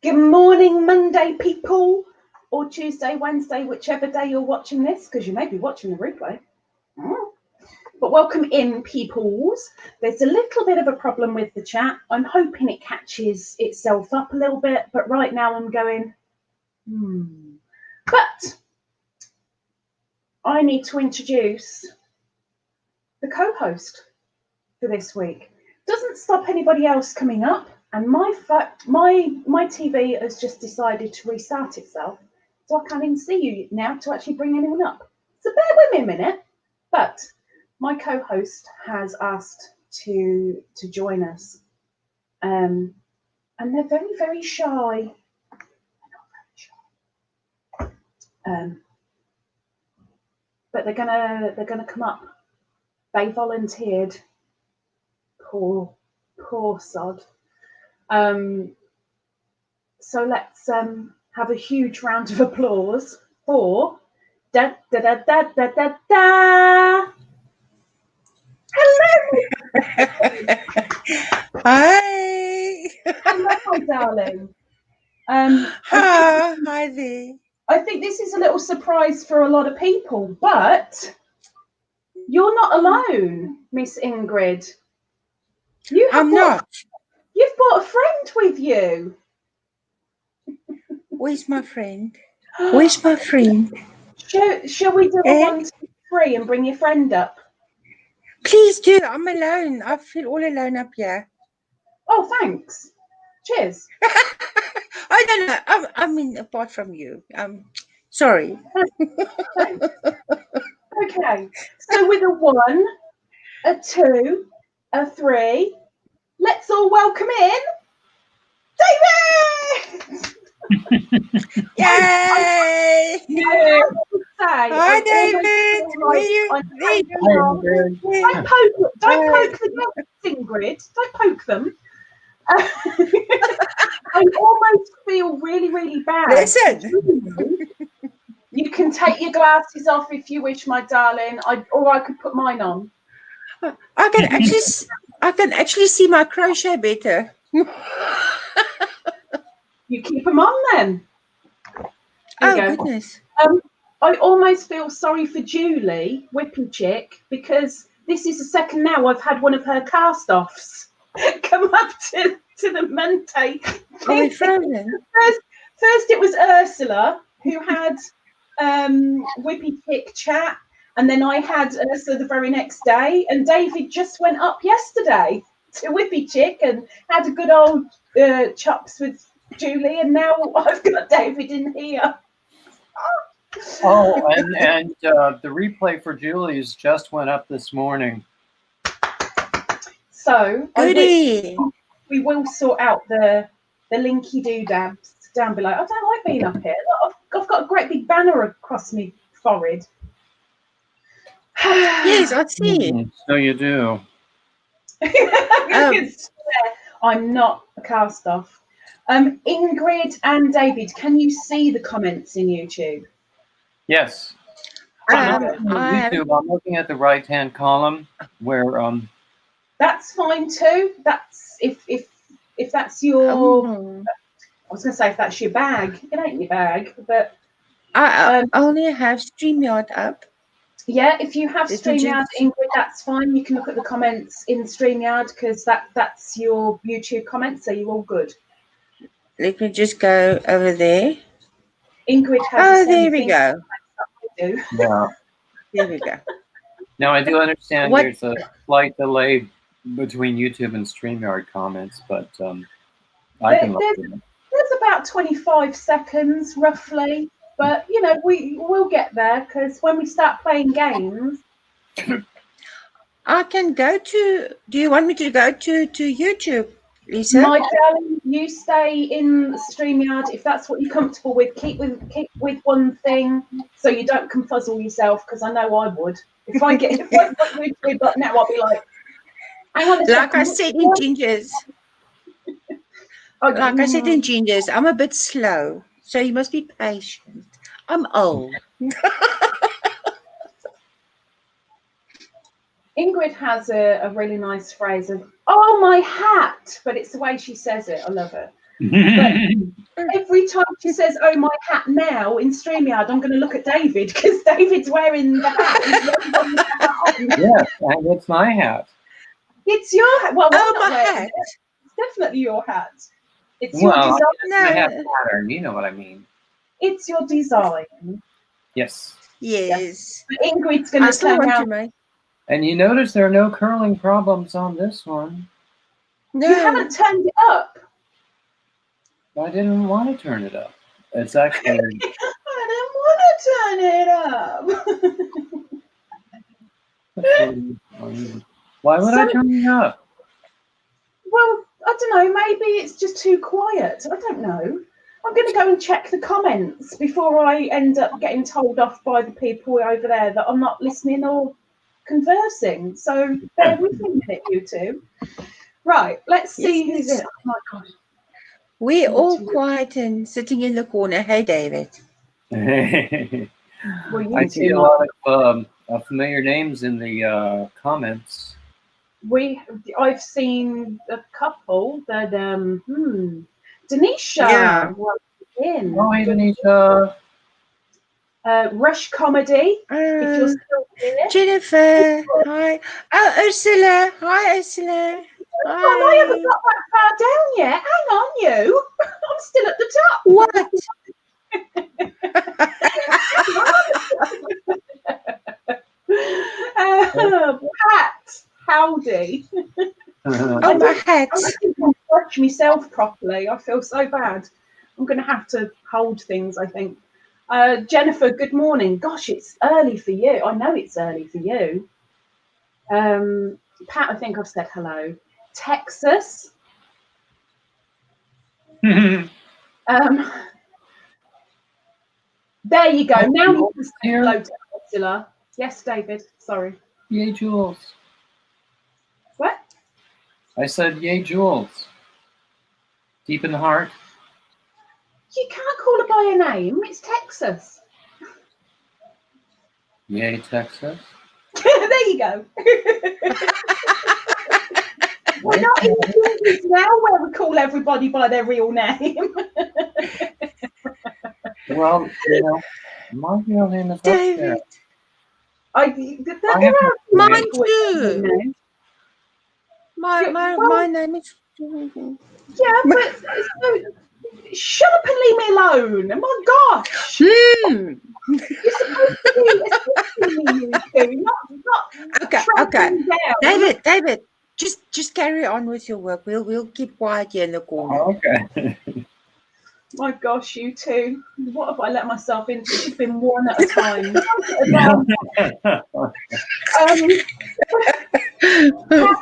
Good morning, Monday, people, or Tuesday, Wednesday, whichever day you're watching this, because you may be watching the replay. But welcome in, peoples. There's a little bit of a problem with the chat. I'm hoping it catches itself up a little bit, but right now I'm going, But I need to introduce the co-host for this week. Doesn't stop anybody else coming up. And my TV has just decided to restart itself, so I can't even see you now to actually bring anyone up. So bear with me a minute. But my co-host has asked to join us, and they're very, very shy. They're not very shy, but they're gonna come up. They volunteered. Poor sod. So let's have a huge round of applause for da da da da da da da. Hello. Hi. Hello, my darling. Hi there. I think this is a little surprise for a lot of people, but you're not alone, Miss Ingrid. I'm not. You've brought a friend with you. Where's my friend? Where's my friend? Shall we do a 1, 2, 3 and bring your friend up? Please do. I'm alone. I feel all alone up here. Oh, thanks. Cheers. I don't know. I mean, apart from you. Sorry. Thanks. Okay. So with a 1, a 2, a 3, let's all welcome in David! Yay! Hi, David. Don't poke the guests, Ingrid. Don't poke them. I almost feel really, really bad. Listen. You can take your glasses off if you wish, my darling. Or I could put mine on. I can actually see my crochet better. You keep them on then. Oh, goodness. I almost feel sorry for Julie, Whippy Chick, because this is the second now I've had one of her cast-offs come up to the Monday. First it was Ursula, who had Whippy Chick chat, and then I had Ursula the very next day, and David just went up yesterday to Whippy Chick and had a good old chops with Julie, and now I've got David in here. Oh, and the replay for Julie's just went up this morning. So Goody. we will sort out the linky doodads down below. I don't like being up here. I've got a great big banner across my forehead. Yes, I see. So you do. I'm not a cast off. Ingrid and David, can you see the comments in YouTube? Yes. YouTube, I'm looking at the right-hand column where That's fine too. That's if that's your. I was going to say if that's your bag. It ain't your bag, but I only have StreamYard up. Yeah, if you have StreamYard, Ingrid, that's fine. You can look at the comments in StreamYard because that's your YouTube comments, so you're all good. Let me just go over there. Ingrid has. There we go. Yeah. There we go. Now I do understand there's a slight delay between YouTube and StreamYard comments, but I can look at them. There's about 25 seconds roughly, but you know we'll get there because when we start playing games, I can go to. Do you want me to go to YouTube, Lisa? My darling, you stay in StreamYard if that's what you're comfortable with. Keep with one thing so you don't confuzzle yourself, because I know I would. If I put YouTube up now, I'll be like, hang on a second. Like I said in Gingers. Like I said in Gingers, I'm a bit slow, so you must be patient. I'm old. Ingrid has a really nice phrase of "Oh, my hat," but it's the way she says it. I love it. But every time she says "Oh, my hat" now in StreamYard, I'm going to look at David because David's wearing the hat. He's wearing the hat on. Yes, and it's my hat. It's your hat. Well, Oh, I'm not my wearing hat. it. It's definitely your hat. It's your Well, design. it's my hat pattern. You know what I mean. It's your design. Yes. Yes. But Ingrid's going I to still turn want to around. make. And you notice there are no curling problems on this one. No. You haven't turned it up. I didn't want to turn it up. It's actually. I didn't want to turn it up. Why would I turn it up? Well, I don't know. Maybe it's just too quiet. I don't know. I'm going to go and check the comments before I end up getting told off by the people over there that I'm not listening or conversing. So bear with me a minute, you two. Right, let's see who's in. Oh my gosh. We're all quiet and sitting in the corner. Hey, David. Well, I see a lot of familiar names in the comments. I've seen a couple that Denisha. Yeah. In. Hi, Denisha. Rush Comedy. If you're still here. Jennifer. Hi. Oh, Ursula. Hi, Ursula. I haven't got that far down yet. Hang on, you. I'm still at the top. What? Pat, howdy. Oh, my hat. I didn't watch myself properly. I feel so bad. I'm going to have to hold things, I think. Jennifer, good morning. Gosh, it's early for you. I know it's early for you. Pat, I think I've said hello. Texas. There you go. Now you can say hello to Ursula. Yes, David. Sorry. Yay, Jules. What? I said, yay, Jules. Deep in the heart. You can't call her by her name. It's Texas. Yay, Texas. There you go. We're not in English now where we call everybody by their real name. Well, you know, my real name is David. Mine too. My name is. Yeah, but shut up and leave me alone. Oh my gosh. You're supposed to be Okay. David, just carry on with your work. We'll keep quiet here in the corner. Okay. My gosh, you two. What have I let myself into? It should have been one at a time. I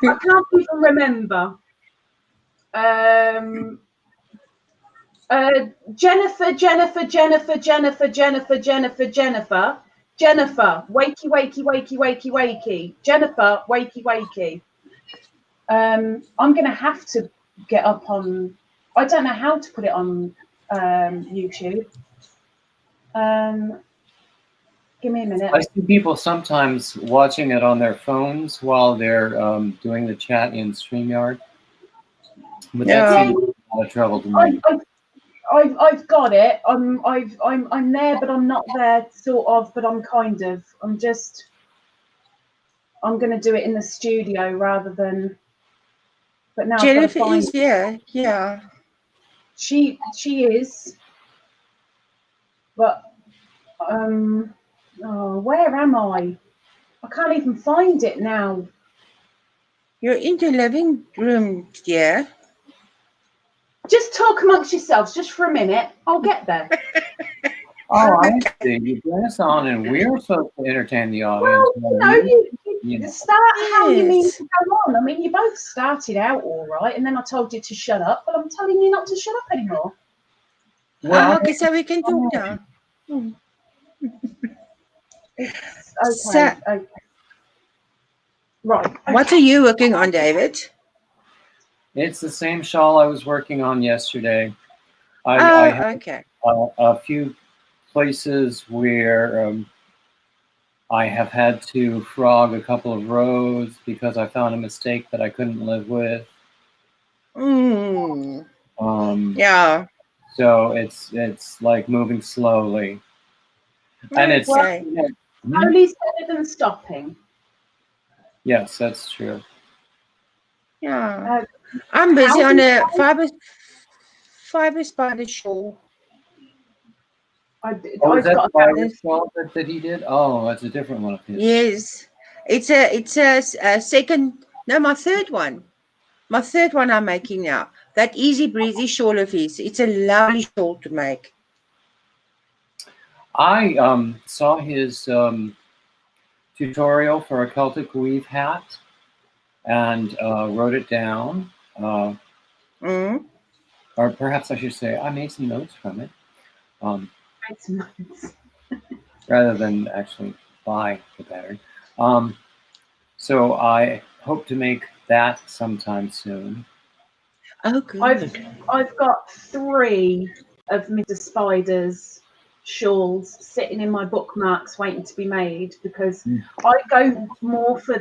can't even remember. Jennifer, wakey, Jennifer, wakey. I'm going to have to get up on, I don't know how to put it on YouTube. Give me a minute. I see people sometimes watching it on their phones while they're doing the chat in StreamYard. But that seems a lot of trouble to me. I've got it. I'm there, but I'm not there, sort of. But I'm kind of. I'm going to do it in the studio rather than. But now Jennifer is here. Yeah. She is. But where am I? I can't even find it now. You're in the living room, dear. Just talk amongst yourselves, just for a minute. I'll get there. Oh, I see. You bring us on, and we're supposed to entertain the audience. Well, you start how you mean to go on. I mean, you both started out all right, and then I told you to shut up, but I'm telling you not to shut up anymore. Well, okay, so we can talk now. Okay. Right. Okay. What are you working on, David? It's the same shawl I was working on yesterday. I have okay. a few places where I have had to frog a couple of rows because I found a mistake that I couldn't live with. Yeah. So it's like moving slowly, and it's Okay. Slowly is better than stopping. Yes, that's true. Yeah. I'm busy on a fiber spider shawl. I've Is that got the shawl that he did? Oh, that's a different one of his. Yes. It's a second, no, my third one. My third one I'm making now. That easy breezy shawl of his. It's a lovely shawl to make. I saw his tutorial for a Celtic weave hat and wrote it down. Or perhaps I should say I made some notes from it. Rather than actually buy the pattern. So I hope to make that sometime soon. Oh, good. I've got 3 of Mr. Spider's shawls sitting in my bookmarks waiting to be made because I go more for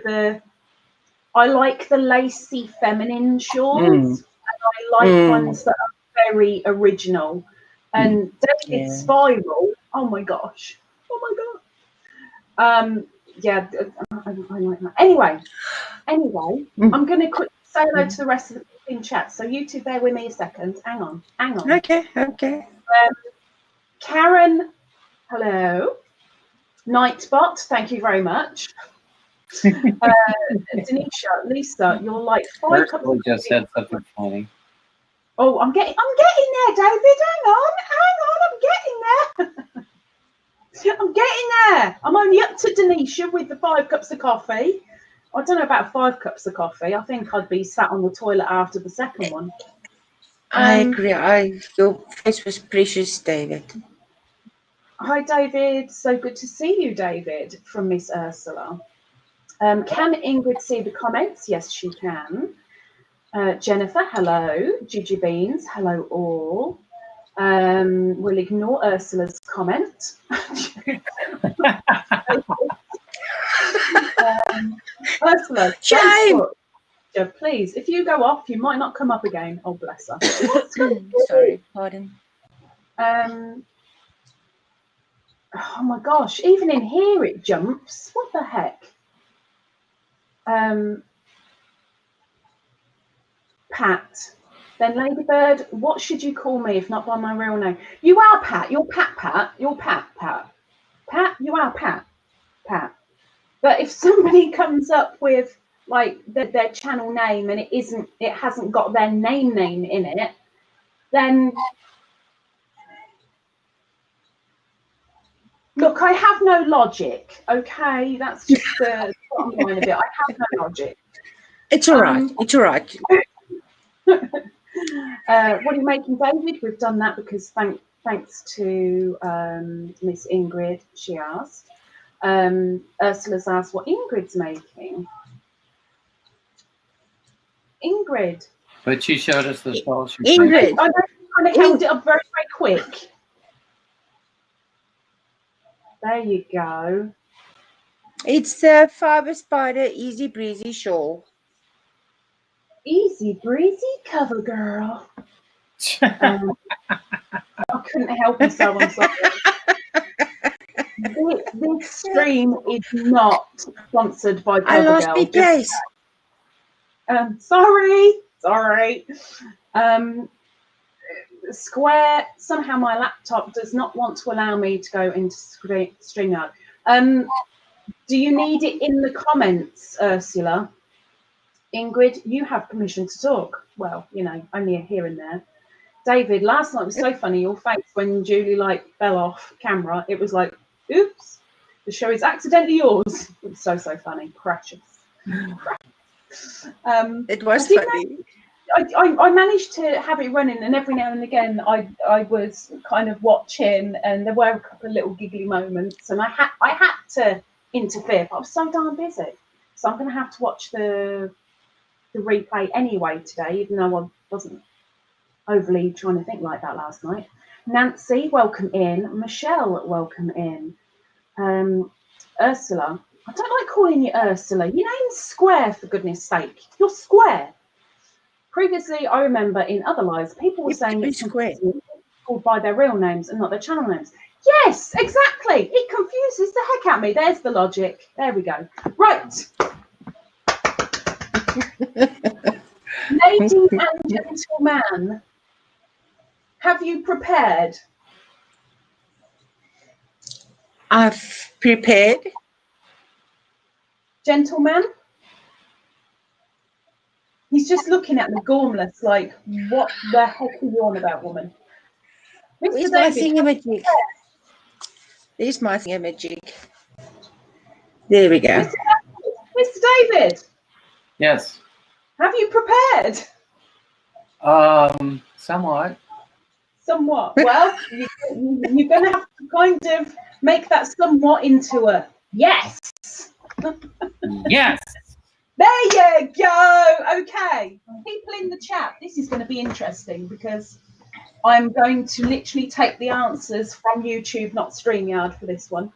I like the lacy feminine shawls and I like ones that are very original. And David's Spiral, oh my gosh. Yeah, I like that. Anyway, I'm going to quickly say hello to the rest of the people in chat. So you two bear with me a second. Hang on. Okay. Karen, hello. Nightbot, thank you very much. Denisha, Lisa, you're like 5 cups of just said something funny. Oh, I'm getting there, David. Hang on, I'm getting there. I'm getting there. I'm only up to Denisha with the 5 cups of coffee. I don't know about 5 cups of coffee. I think I'd be sat on the toilet after the second one. I agree. Your face was precious, David. Hi, David. So good to see you, David, from Miss Ursula. Can Ingrid see the comments? Yes, she can. Jennifer, hello. Gigi Beans, hello all. We'll ignore Ursula's comment. Ursula, shame. Please, if you go off, you might not come up again. Oh, bless her. Sorry, pardon. Oh my gosh, even in here it jumps. What the heck? Pat. Then Ladybird, what should you call me if not by my real name? You are Pat. You're Pat. You're Pat. Pat, you are Pat. But if somebody comes up with like their channel name and it hasn't got their name in it, then look, I have no logic. Okay, that's just the bottom line of it. I have no logic. It's all right. It's all right. What are you making, David? We've done that because thanks to Miss Ingrid, she asked. Ursula's asked what Ingrid's making. Ingrid. But she showed us the shawl. Ingrid. I kind of held it up very, very quick. There you go. It's the Fiber Spider Easy Breezy shawl. Easy breezy cover girl. I couldn't help myself. I'm sorry. This stream is not sponsored by Cover I lost Girl. my place. Sorry. Square, somehow my laptop does not want to allow me to go into StreamYard. Do you need it in the comments, Ursula? Ingrid, you have permission to talk. Well, you know, only here and there. David, last night was so funny. Your face when Julie fell off camera. It was like, oops, the show is accidentally yours. It was so funny. Precious. It was funny. I managed to have it running, and every now and again I was kind of watching, and there were a couple of little giggly moments, and I had to interfere, but I was so darn busy. So I'm going to have to watch the replay anyway today, even though I wasn't overly trying to think like that last night. Nancy, welcome in. Michelle, welcome in. Ursula. I don't like calling you Ursula. Your name's Square, for goodness sake. You're Square. Previously, I remember in other lives, people were saying it's Square called by their real names and not their channel names. Yes, exactly. It confuses the heck out of me. There's the logic. There we go. Right. Lady and gentleman, have you prepared? I've prepared. Gentleman? He's just looking at me gormless, like, what the heck are you on about, woman? Where's Mr. my David, thingamajig? There's my thingamajig. There we go. Mr. David, Yes. have you prepared? Somewhat. Somewhat. Well, you're going to have to kind of make that somewhat into a yes. Yes. There you go. Okay. People in the chat, this is going to be interesting because I'm going to literally take the answers from YouTube, not StreamYard, for this one.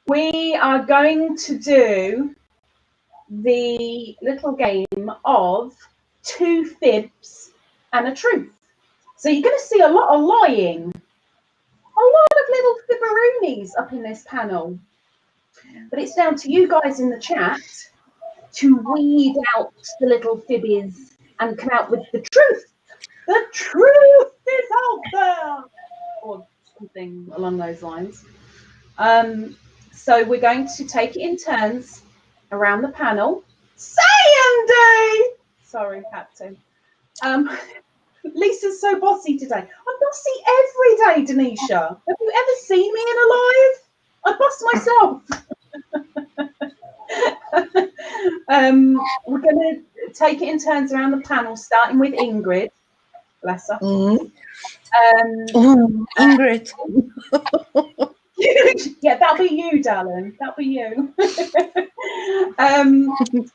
We are going to do the little game of 2 fibs and a truth. So you're going to see a lot of lying. A lot of little fibberoonies up in this panel. But it's down to you guys in the chat to weed out the little fibbies and come out with the truth. The truth is out there! Or something along those lines. So we're going to take it in turns around the panel. Sandy! Sorry, Captain. Lisa's so bossy today. I'm bossy every day, Denisha. Have you ever seen me in a live? I boss myself. We're going to take it in turns around the panel, starting with Ingrid. Bless her. Ingrid. Yeah, that'll be you, darling. That'll be you.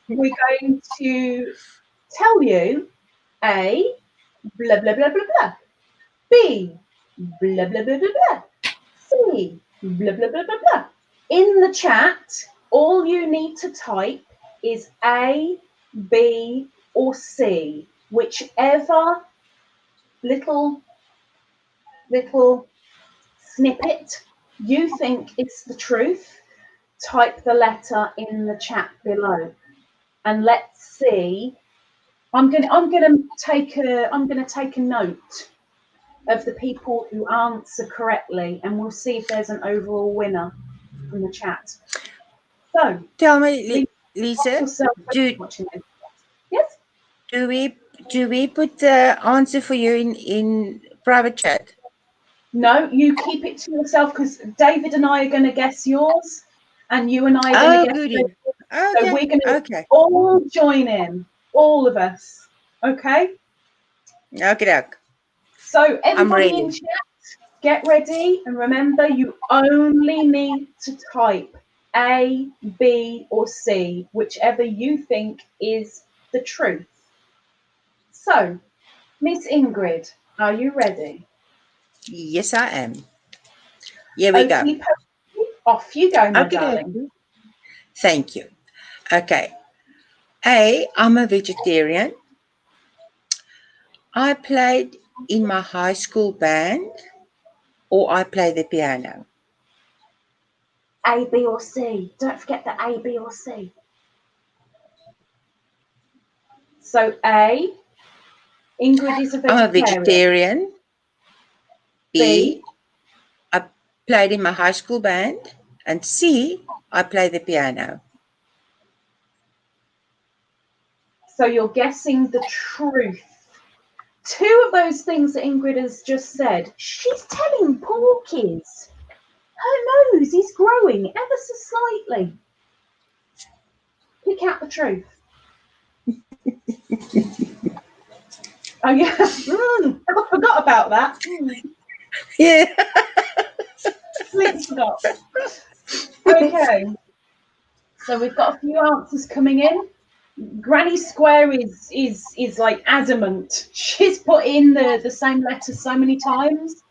We're going to tell you A, blah, blah, blah, blah, blah. B, blah, blah, blah, blah, blah. C, blah, blah, blah, blah, blah. In the chat, all you need to type is A, B, or C, whichever little snippet you think is the truth. Type the letter in the chat below, and let's see. I'm gonna take a note of the people who answer correctly, and we'll see if there's an overall winner from the chat. So Tell me, Lisa, yes? Do we put the answer for you in private chat? No, you keep it to yourself because David and I are going to guess yours, and you and I are going to guess yours. Okay. So we're going to all join in, all of us. Okay? Okay. So everybody in chat, get ready, and remember, you only need to type A, B, or C, whichever you think is the truth. So, Miss Ingrid, are you ready? Yes, I am. Here we go. Off you go, my darling. Thank you. Okay. A, I'm a vegetarian. I played in my high school band, or I play the piano. A, B, or C. Don't forget the A, B, or C. So A, Ingrid is a vegetarian. I'm a vegetarian. B, I played in my high school band. And C, I play the piano. So you're guessing the truth. 2 of those things that Ingrid has just said, she's telling porkies. Her nose is growing ever so slightly. Pick out the truth. Oh, yeah. I forgot about that. Yeah. Completely forgot. Okay. So we've got a few answers coming in. Granny Square is like adamant. She's put in the same letter so many times.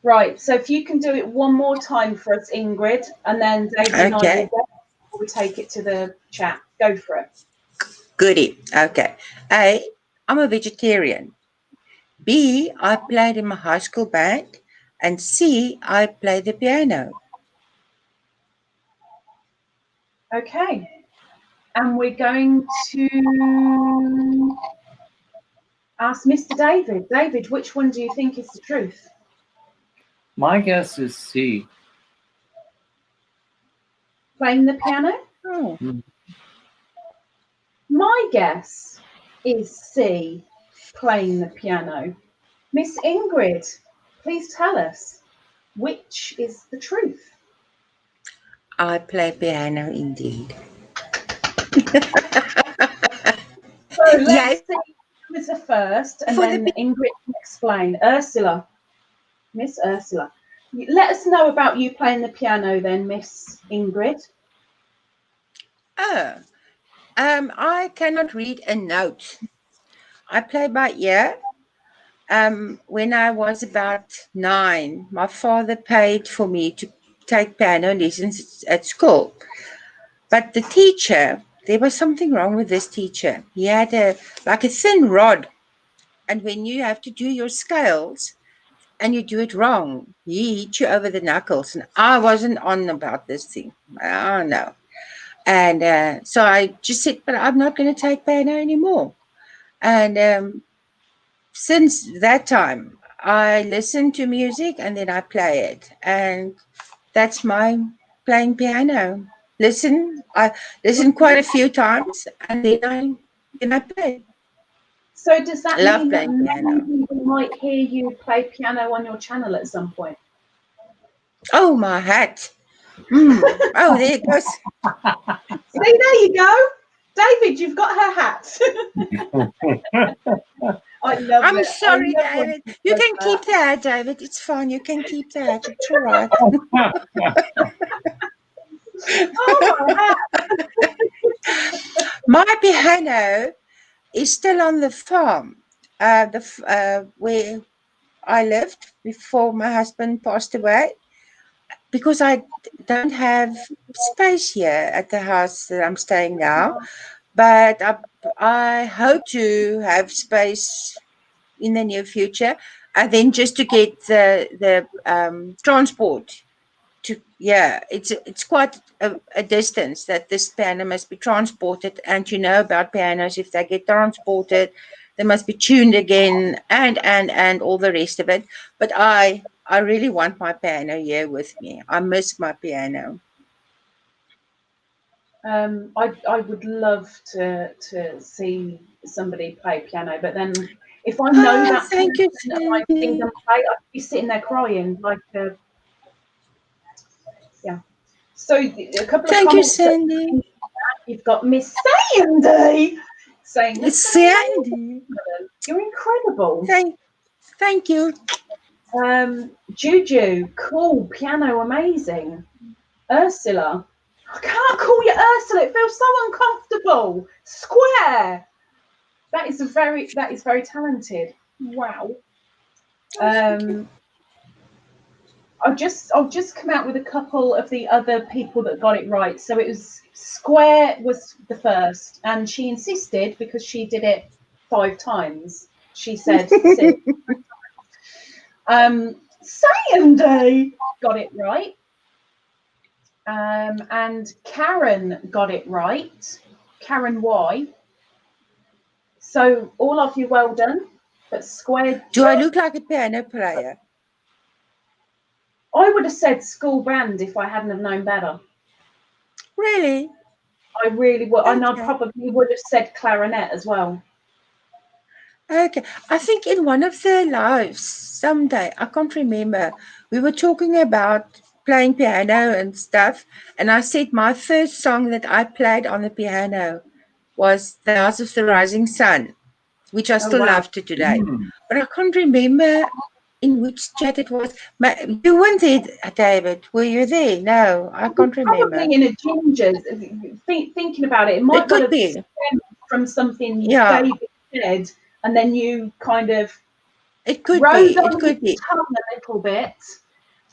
Right, so if you can do it one more time for us, Ingrid, and then David and I Okay. will go before we take it to the chat. Go for it. Goody. Okay. A, I'm a vegetarian. B, I played in my high school band. And C, I play the piano. Okay. And we're going to ask Mr. David. David, which one do you think is the truth? My guess is C. Playing the piano? Oh. My guess is C, playing the piano. Miss Ingrid, please tell us, which is the truth? I play piano indeed. So let's Yes. see who is the first, and For then Ingrid can explain. Ursula, Miss Ursula, let us know about you playing the piano then, Miss Ingrid. Oh, I cannot read a note. I play by ear. When I was about 9, my father paid for me to take piano lessons at school. But the teacher, there was something wrong with this teacher. He had a thin rod, and when you have to do your scales and you do it wrong, he hit you over the knuckles. And I wasn't on about this thing. Oh no. And so I just said, but I'm not going to take piano anymore. And since that time, I listen to music and then I play it. And that's my playing piano. I listen quite a few times and then I play. So does that Love mean that playing piano. maybe we might hear you play piano on your channel at some point? Oh, my hat. Oh, there it goes. See, there you go. David, you've got her hat. I love I'm it. sorry, David. You can keep the hat, David. It's fine. You can keep the hat. It's all right. Oh, my hat. My piano is still on the farm, where I lived before my husband passed away, because I don't have space here at the house that I'm staying now. But I hope to have space in the near future, and then just to get the transport. It's quite a distance that this piano must be transported, and you know about pianos, if they get transported, they must be tuned again and all the rest of it. But I really want my piano here with me. I miss my piano. I would love to see somebody play piano, but then if I know that Thank you, person and I see them play, I'd be sitting there crying like yeah. So a couple of thank you, comments. Sandy. You've got Miss Sandy saying, It's Sandy. you're incredible. Thank you. Juju, cool, piano amazing. Ursula, I can't call you Ursula, it feels so uncomfortable. Square. That is very talented. Wow. I'll just come out with a couple of the other people that got it right. So it was Square was the first, and she insisted because she did it 5 times. She said 6. Sandy got it right. And Karen got it right. Karen Y. So all of you, well done. But Square. Do I look like a piano player? I would have said school band if I hadn't have known better. Really? I really would. Okay. And I probably would have said clarinet as well. Okay. I think in one of their lives, someday, I can't remember, we were talking about playing piano and stuff. And I said my first song that I played on the piano was The House of the Rising Sun, which I still love to today. But I can't remember in which chat it was. You weren't there, David. Were you there? No, I can't remember. Probably in a Ginger's. Thinking about it, it might could have be stemmed from something David said, and then you kind of It could rode be. on It could his be. tongue a little bit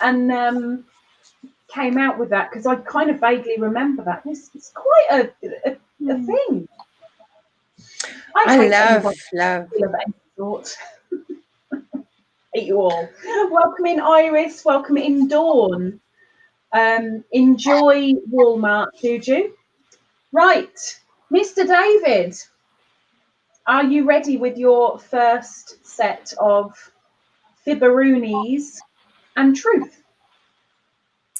and came out with that because I kind of vaguely remember that. It's quite a thing. I hate love. anybody of any sort. Hate you all. Welcome in, Iris. Welcome in, Dawn. Enjoy Walmart, Juju. Right, Mr. David, are you ready with your first set of fibberoonies and truth?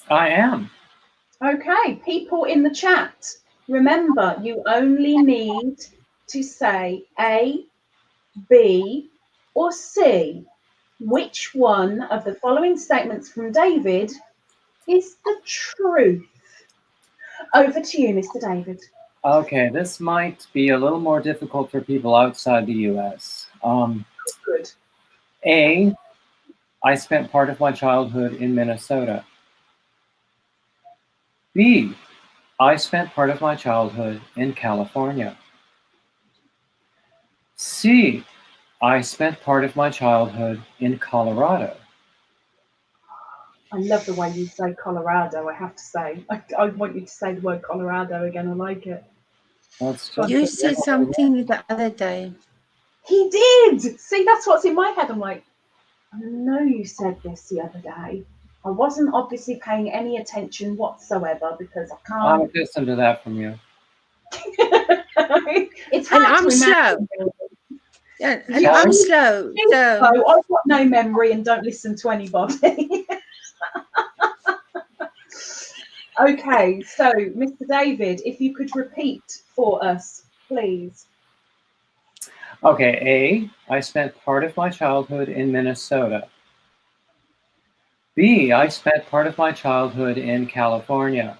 I am. Okay, people in the chat, remember you only need to say A, B, or C. Which one of the following statements from David is the truth? Over to you, Mr. David. Okay, this might be a little more difficult for people outside the U.S. Good. A, I spent part of my childhood in Minnesota. B, I spent part of my childhood in California. C, I spent part of my childhood in Colorado. I love the way you say Colorado, I have to say. I want you to say the word Colorado again. I like it. You said something the other day. He did! See, that's what's in my head. I'm like, I know you said this the other day. I wasn't obviously paying any attention whatsoever because I can't. I'm accustomed to that from you. It's hard And I'm to slow. imagine. And I'm slow. So I've got no memory and don't listen to anybody. Okay, so Mr. David, if you could repeat for us, please. Okay, A, I spent part of my childhood in Minnesota. B, I spent part of my childhood in California.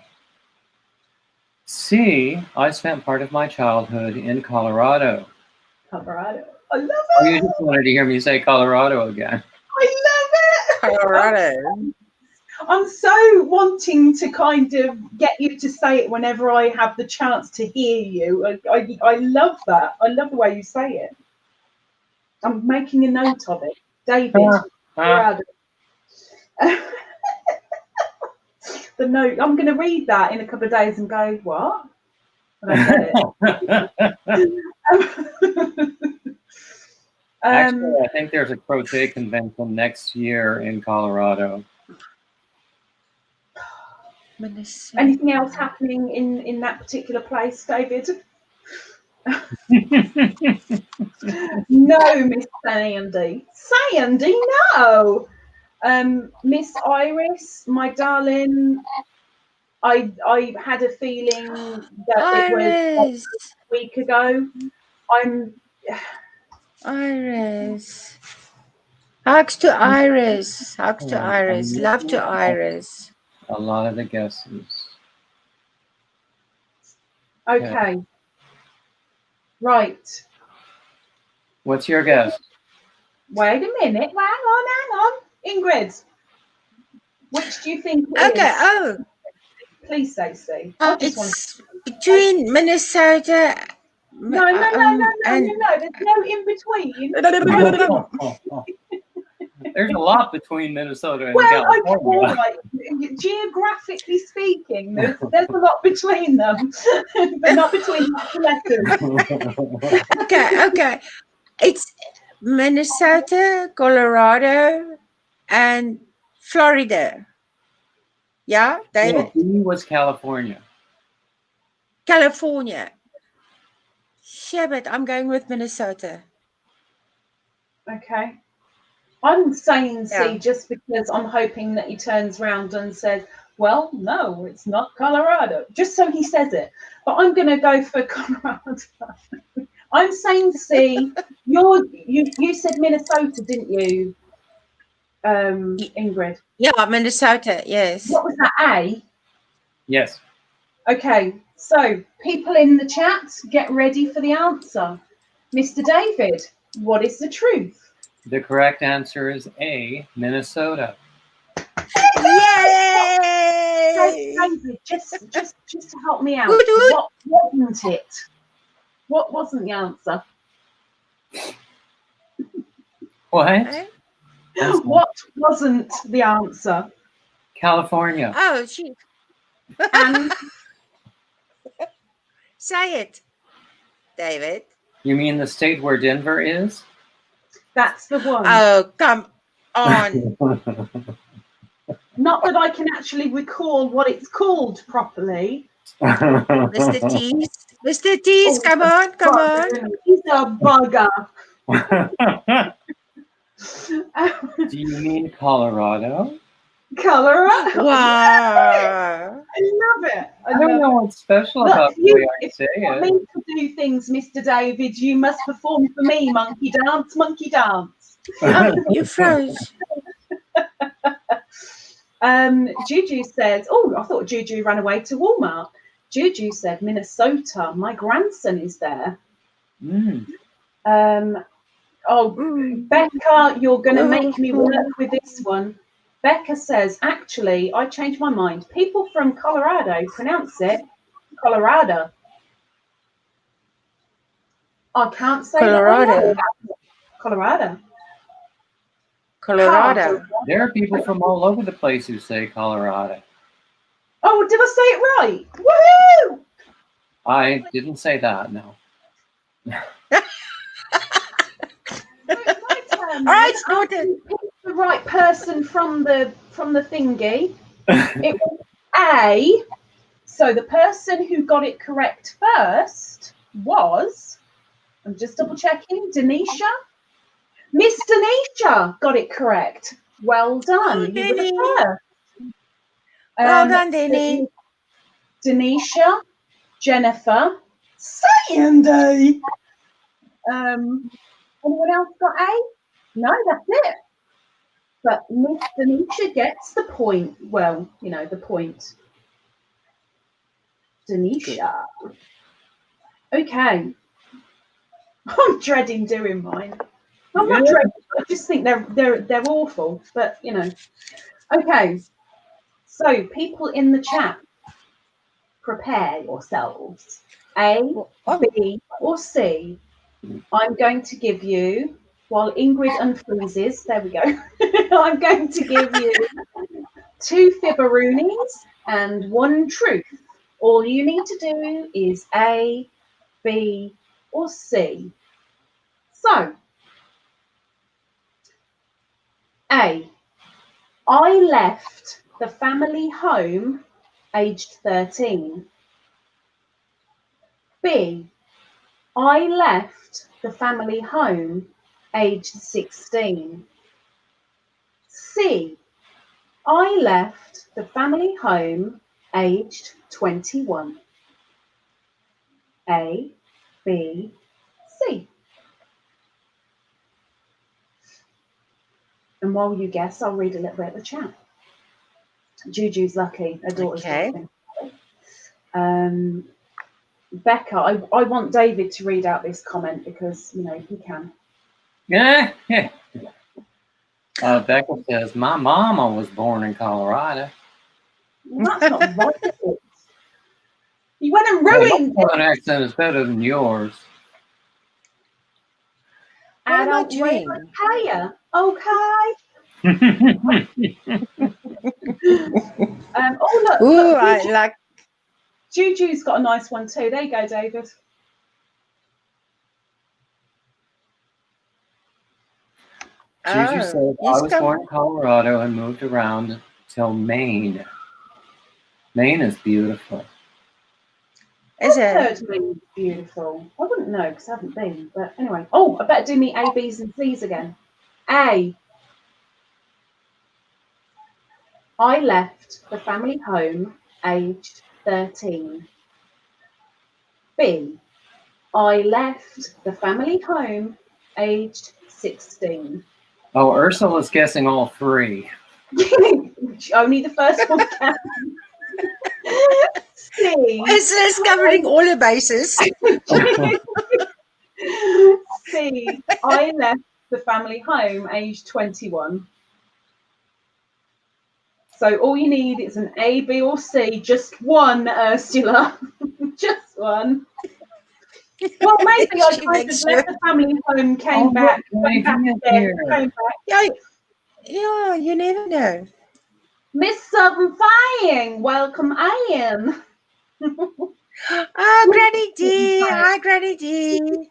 C, I spent part of my childhood in Colorado. Colorado. I love it. Oh, you just wanted to hear me say Colorado again. I love it. Colorado. I'm so wanting to kind of get you to say it whenever I have the chance to hear you. I love that. I love the way you say it. I'm making a note of it. David, Colorado. The note. I'm going to read that in a couple of days and go, what? I don't get it. Actually, I think there's a crochet convention next year in Colorado. Anything else happening in that particular place, David? No, Miss Sandy. Sandy, no. Miss Iris, my darling, I had a feeling that it was a week ago. Iris. Hugs to Iris. Hugs to Iris. Love to Iris. A lot of the guesses. Okay. Right. What's your guess? Wait a minute. Hang on. Ingrid, which do you think it is? Okay, Please say C. It's between Minnesota. No. There's no in between. There's a lot between Minnesota and California. California. All right. Geographically speaking, there's a lot between them, but not between the letters. Okay. It's Minnesota, Colorado, and Florida. Yeah, David? B was California. California. Shit, but I'm going with Minnesota. Okay. I'm saying C just because I'm hoping that he turns around and says, well, no, it's not Colorado. Just so he says it. But I'm going to go for Colorado. I'm saying C. You said Minnesota, didn't you, Ingrid? Yeah, Minnesota, yes. What was that, A? Yes. Okay, so people in the chat, get ready for the answer. Mr. David, what is the truth? The correct answer is A, Minnesota. Yay! David, just to help me out, what wasn't it? What wasn't the answer? What? Eh? What wasn't the answer? California. Oh, she. And Say it, David. You mean the state where Denver is? that's the one. Oh, come on. Not that I can actually recall what it's called properly. Mr. Tees. Mr. Tees, come on, come on. He's a bugger. Do you mean Colorado? Colorado. Wow. I love it. I don't know what's special Look, about the you, way I if say you want it. me to do things, Mr. David, you must perform for me, monkey dance, monkey dance. Oh, you froze. Juju says, oh, I thought Juju ran away to Walmart. Juju said, Minnesota. My grandson is there. Mm. Becca, you're going to make me work with this one. Becca says, actually, I changed my mind. People from Colorado pronounce it Colorado. I can't say Colorado. Colorado. Colorado. There are people from all over the place who say Colorado. Oh, did I say it right? Woohoo! I didn't say that, no. All right, Norton. The right person from the thingy. It was A. So the person who got it correct first was, I'm just double checking, Denisha. Miss Denisha got it correct. Well done. You were the first. Well done, Denny. Denisha, Jennifer, Sandy. Anyone else got A? No, that's it. But Miss Denisha gets the point. Well, you know, the point. Denisha. Okay. I'm dreading doing mine. I'm not dreading. I just think they're awful. But you know. Okay. So people in the chat, prepare yourselves. A, B, or C. I'm going to give you, while Ingrid unfreezes, there we go. I'm going to give you 2 fibberoonies and 1 truth. All you need to do is A, B, or C. So, A, I left the family home aged 13. B, I left the family home aged 16. C, I left the family home aged 21. A, B, C. And while you guess, I'll read a little bit of the chat. Juju's lucky. Her daughter's laughing. Becca, I want David to read out this comment because, you know, he can. Yeah. Becca says, my mama was born in Colorado. Well, that's not right. You went and ruined it. An accent is better than yours. What am I doing? Okay. Oh, look. Ooh, look I like. Juju's got a nice one too. There you go, David. Juju said, I was born in Colorado and moved around till Maine. Maine is beautiful. Is I've it? heard Maine's beautiful. I wouldn't know because I haven't been. But anyway. Oh, I better do me A, B's and C's again. A. I left the family home aged 13. B. I left the family home aged 16. Oh, Ursula's guessing all 3. Only the first one counts. C. Ursula's covering all the bases. C. I left the family home aged 21. So all you need is an A, B, or C. Just one, Ursula. Just one. Well, maybe I She kind makes of sure. left the family home, came Oh, back, look, came back Lady again, here. came back. Yeah, you never know. Miss Southern Flying, welcome in. Oh, Granny D. Hi, Granny D.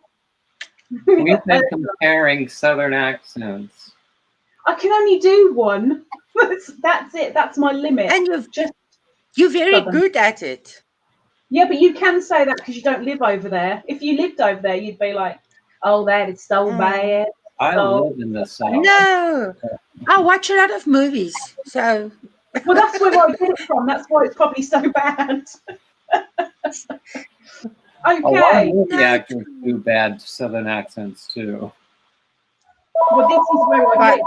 We've been comparing Southern accents. I can only do one. That's it. That's my limit. And Just you're very Southern. good at it. Yeah, but you can say that because you don't live over there. If you lived over there, you'd be like, "Oh, that is so bad." I So, live in the South. No. I watch a lot of movies. So, well, that's where I get it from. That's why it's probably so bad. A lot of Okay. movie actors do bad Southern accents too. Well, this is where I get.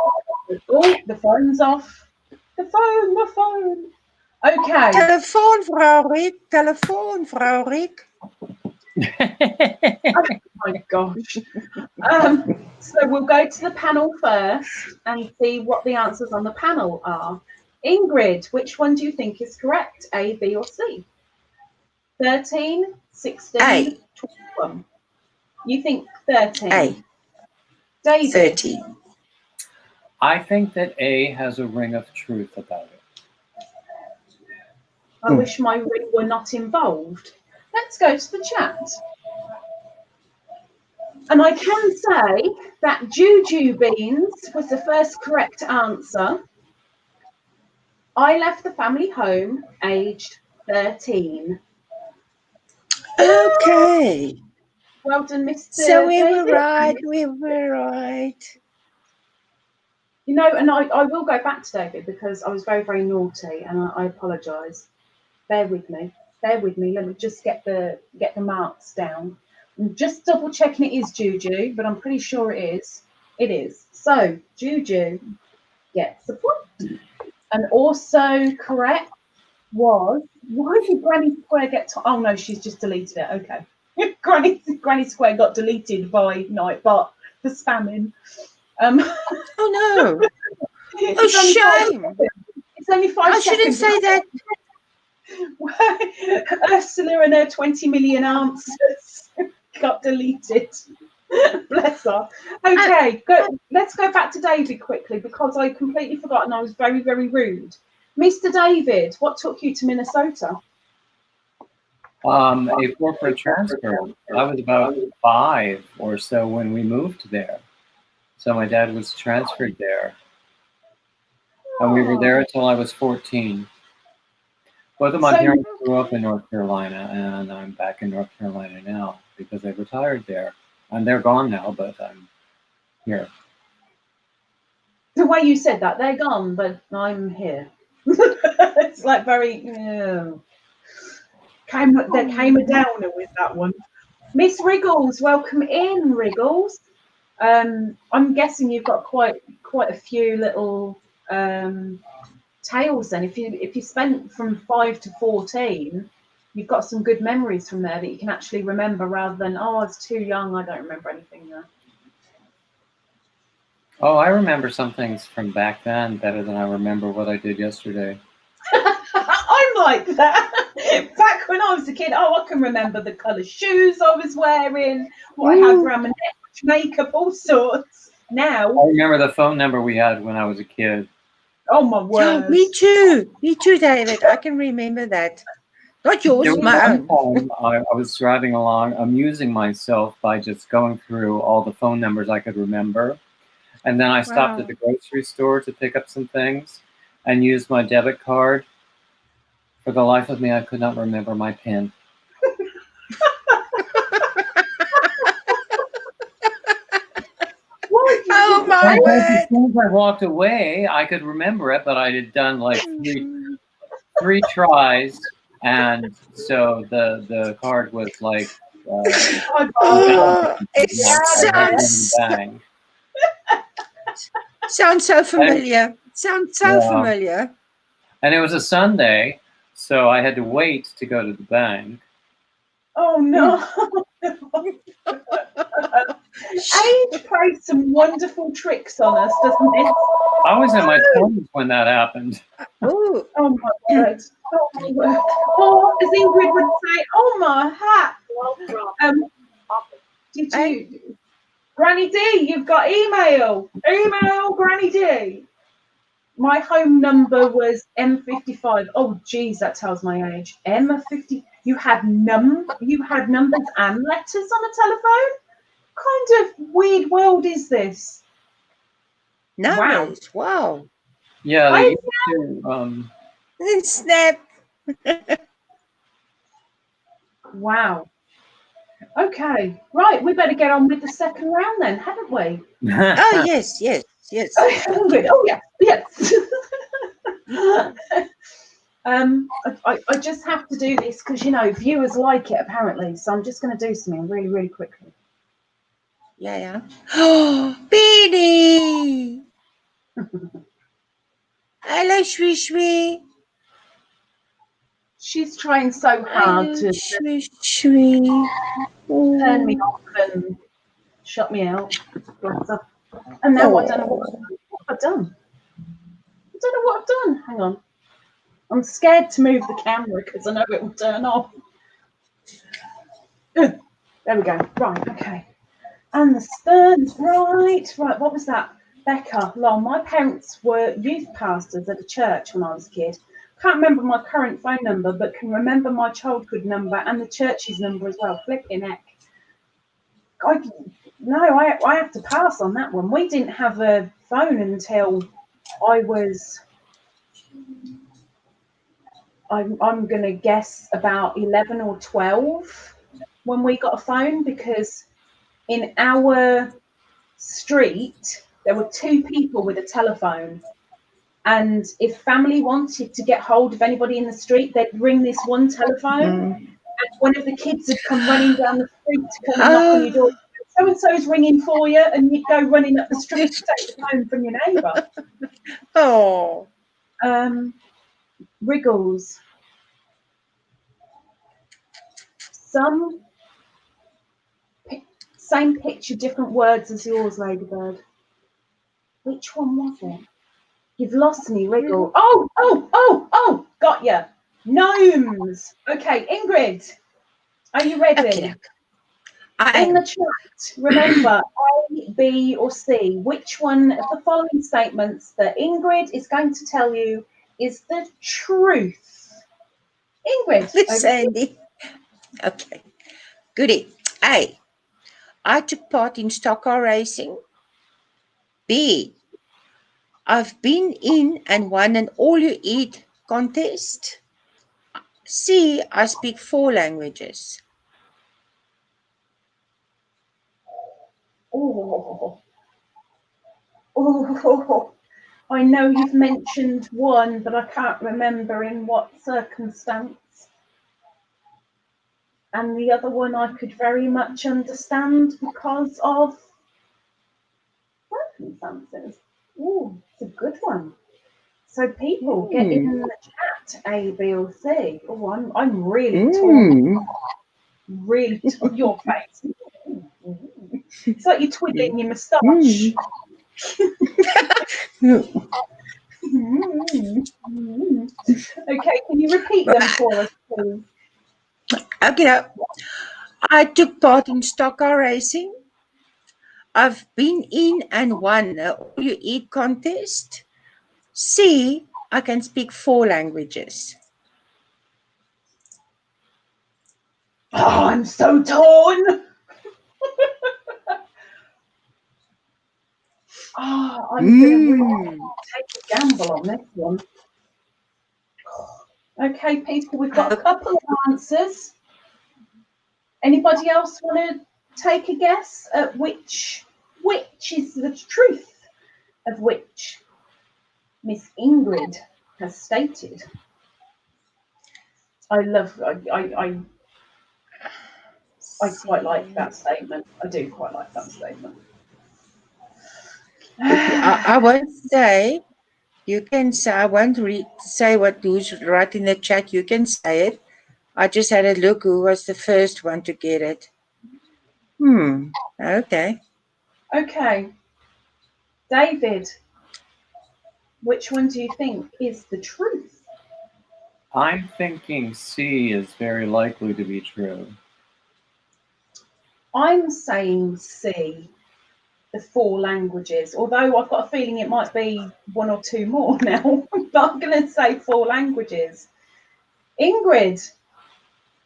Oh, the phone's off. The phone. Okay. telefoon, Frau Riek. Telefoon, Frau Riek. Oh my gosh. So we'll go to the panel first and see what the answers on the panel are. Ingrid, which one do you think is correct? A, B, or C? 13, 16, A. 21. You think 13? A. David? 13. I think that A has a ring of truth about it. I wish my ring were not involved. Let's go to the chat. And I can say that Juju Beans was the first correct answer. I left the family home aged 13. Okay. Well done, Mr. So we David. were right. We were right. You know, and I will go back to David because I was very, very naughty and I apologise. Bear with me. Let me just get the marks down. I'm just double checking it is Juju, but I'm pretty sure it is. It is. So Juju gets a point. And also correct was, why did Granny Square get to, oh no, she's just deleted it. Okay. Granny Square got deleted by Nightbot for spamming. Oh no. Oh, shame. It's only 5 I seconds. shouldn't say that. Ursula and her 20 million answers got deleted. Bless her. Okay, let's go back to David quickly because I completely forgot and I was very, very rude. Mr. David, what took you to Minnesota? A corporate transfer. I was about 5 or so when we moved there. So my dad was transferred there. And we were there until I was 14. Both of my parents grew up in North Carolina, and I'm back in North Carolina now because I retired there. And they're gone now, but I'm here. The way you said that, they're gone, but I'm here. It's like very, there came a downer with that one. Miss Wriggles, welcome in, Wriggles. I'm guessing you've got quite a few little tales then. If you spent from 5 to 14, you've got some good memories from there that you can actually remember rather than, oh, I was too young, I don't remember anything there. Oh, I remember some things from back then better than I remember what I did yesterday. I'm like that. Back when I was a kid, I can remember the colour shoes I was wearing, what I had around my neck, makeup, all sorts. Now I remember the phone number we had when I was a kid. Oh my word. Me too, David. I can remember that. Not yours, my own. I was driving along, amusing myself by just going through all the phone numbers I could remember. And then I stopped at the grocery store to pick up some things and used my debit card. For the life of me, I could not remember my PIN. Oh my word! As soon as I walked away, I could remember it, but I had done like three tries, and so the card was like. It sounds so familiar. Familiar. And it was a Sunday, so I had to wait to go to the bank. Oh no! Age plays some wonderful tricks on us, doesn't it? I was in my 20s when that happened. Oh my word! Oh my word! Or as Ingrid would say, "Oh my hat!" Did you? Granny D, you've got email. Email, Granny D. My home number was M55. Oh, geez, that tells my age. M50. You had numbers and letters on a telephone? What kind of weird world is this? Numbers. Wow. Yeah, they used to. Snap. Wow. Okay. Right, we better get on with the second round then, haven't we? Oh, yes. Oh, yeah. Yes. I just have to do this because, viewers like it, apparently. So I'm just going to do something really, really quickly. Yeah. Oh, Beanie. Hello, Shwee. She's trying so hard to Shwee. turn me off and shut me out. And now I don't know what I've done. I don't know what I've done. Hang on. I'm scared to move the camera because I know it will turn off. There we go. Right, okay. And the stern's right. Right, what was that? Becca, lol. My parents were youth pastors at a church when I was a kid. Can't remember my current phone number, but can remember my childhood number and the church's number as well. Flipping heck. I have to pass on that one. We didn't have a phone until I was, I'm going to guess about 11 or 12 when we got a phone, because in our street there were 2 people with a telephone, and if family wanted to get hold of anybody in the street, they'd ring this one telephone, and one of the kids would come running down the street to come and knock on your door. So-and-so's ringing for you, and you'd go running up the street to take the phone from your neighbour. Oh. Wriggles. Same picture, different words as yours, Ladybird. Which one was it? You've lost me, Wriggle. Oh, got ya. Gnomes. Okay, Ingrid, are you ready? Okay. In the chat, remember, A, B, or C. Which one of the following statements that Ingrid is going to tell you is the truth? Ingrid. Sandy. Okay. Goody. A. I took part in stock car racing. B. I've been in and won an all-you-eat contest. C. I speak 4 languages. Oh, I know you've mentioned one, but I can't remember in what circumstance. And the other one I could very much understand because of circumstances. Oh, it's a good one. So people get in the chat, A, B, or C. Oh, I'm really torn. Really torn. Your face. It's like you're twiddling your moustache. Okay, can you repeat them for us, please? Okay. I took part in stock car racing. I've been in and won an all-you-eat contest. C. I can speak 4 languages. Oh, I'm so torn. I'm going to take a gamble on this one. Okay, people, we've got a couple of answers. Anybody else want to take a guess at which is the truth of which Miss Ingrid has stated? I quite like that statement. I do quite like that statement. I won't say. You can say. I won't say who's right in the chat. You can say it. I just had a look who was the first one to get it. Okay. Okay. David, which one do you think is the truth? I'm thinking C is very likely to be true. I'm saying C, the 4 languages, although I've got a feeling it might be 1 or 2 more now, but I'm going to say 4 languages. Ingrid,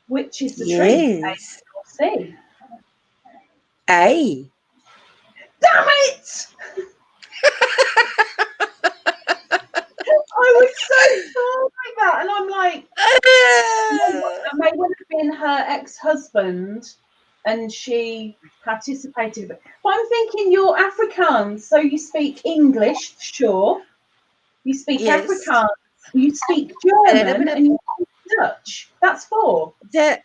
which is the tree? A Yes. or C? A. Damn it! I was so told like that, and I'm like, it may well have been her ex-husband, and she participated. But I'm thinking you're Afrikaans, so you speak English, sure. You speak Yes. Afrikaans, you speak German, and you speak Dutch. That's 4. I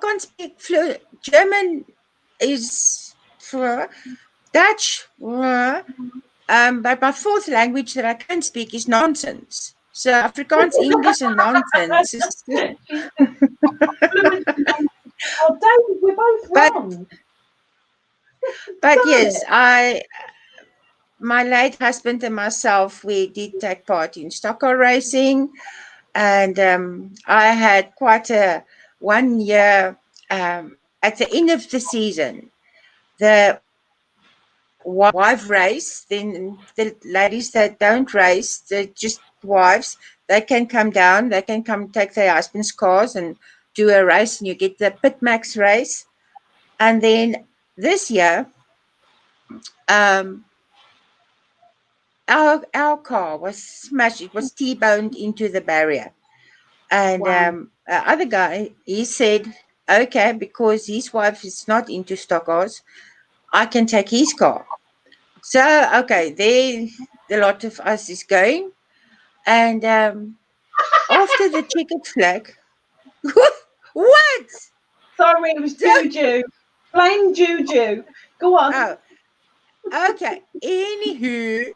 can't speak fluent. German is Dutch. But my 4th language that I can speak is nonsense. So Afrikaans, English, and nonsense. Oh, David, we're both wrong. But yes, my late husband and myself, we did take part in stock car racing, and I had quite a 1 year at the end of the season. The wife race, then the ladies that don't race, they're just wives, they can come down, they can come take their husband's cars and do a race, and you get the pit max race. And then this year, our car was smashed. It was T-boned into the barrier. And Wow. other guy, he said, okay, because his wife is not into stock cars, I can take his car. So, okay, there the lot of us is going. And after the checkered flag, what? Sorry, it was Juju. Blame Juju. Go on. Oh, okay. Anywho,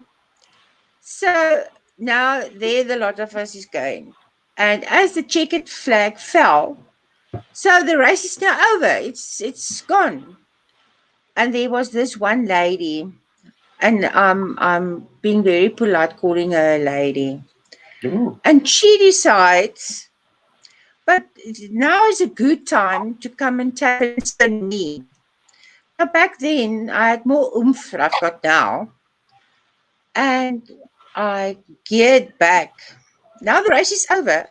so now there the lot of us is going. And as the checkered flag fell, so the race is now over. It's gone. And there was this one lady, and I'm being very polite calling her a lady. Ooh. And she decides, but now is a good time to come and tap and spin me. Now back then I had more oomph than I've got now. And I geared back. Now the race is over,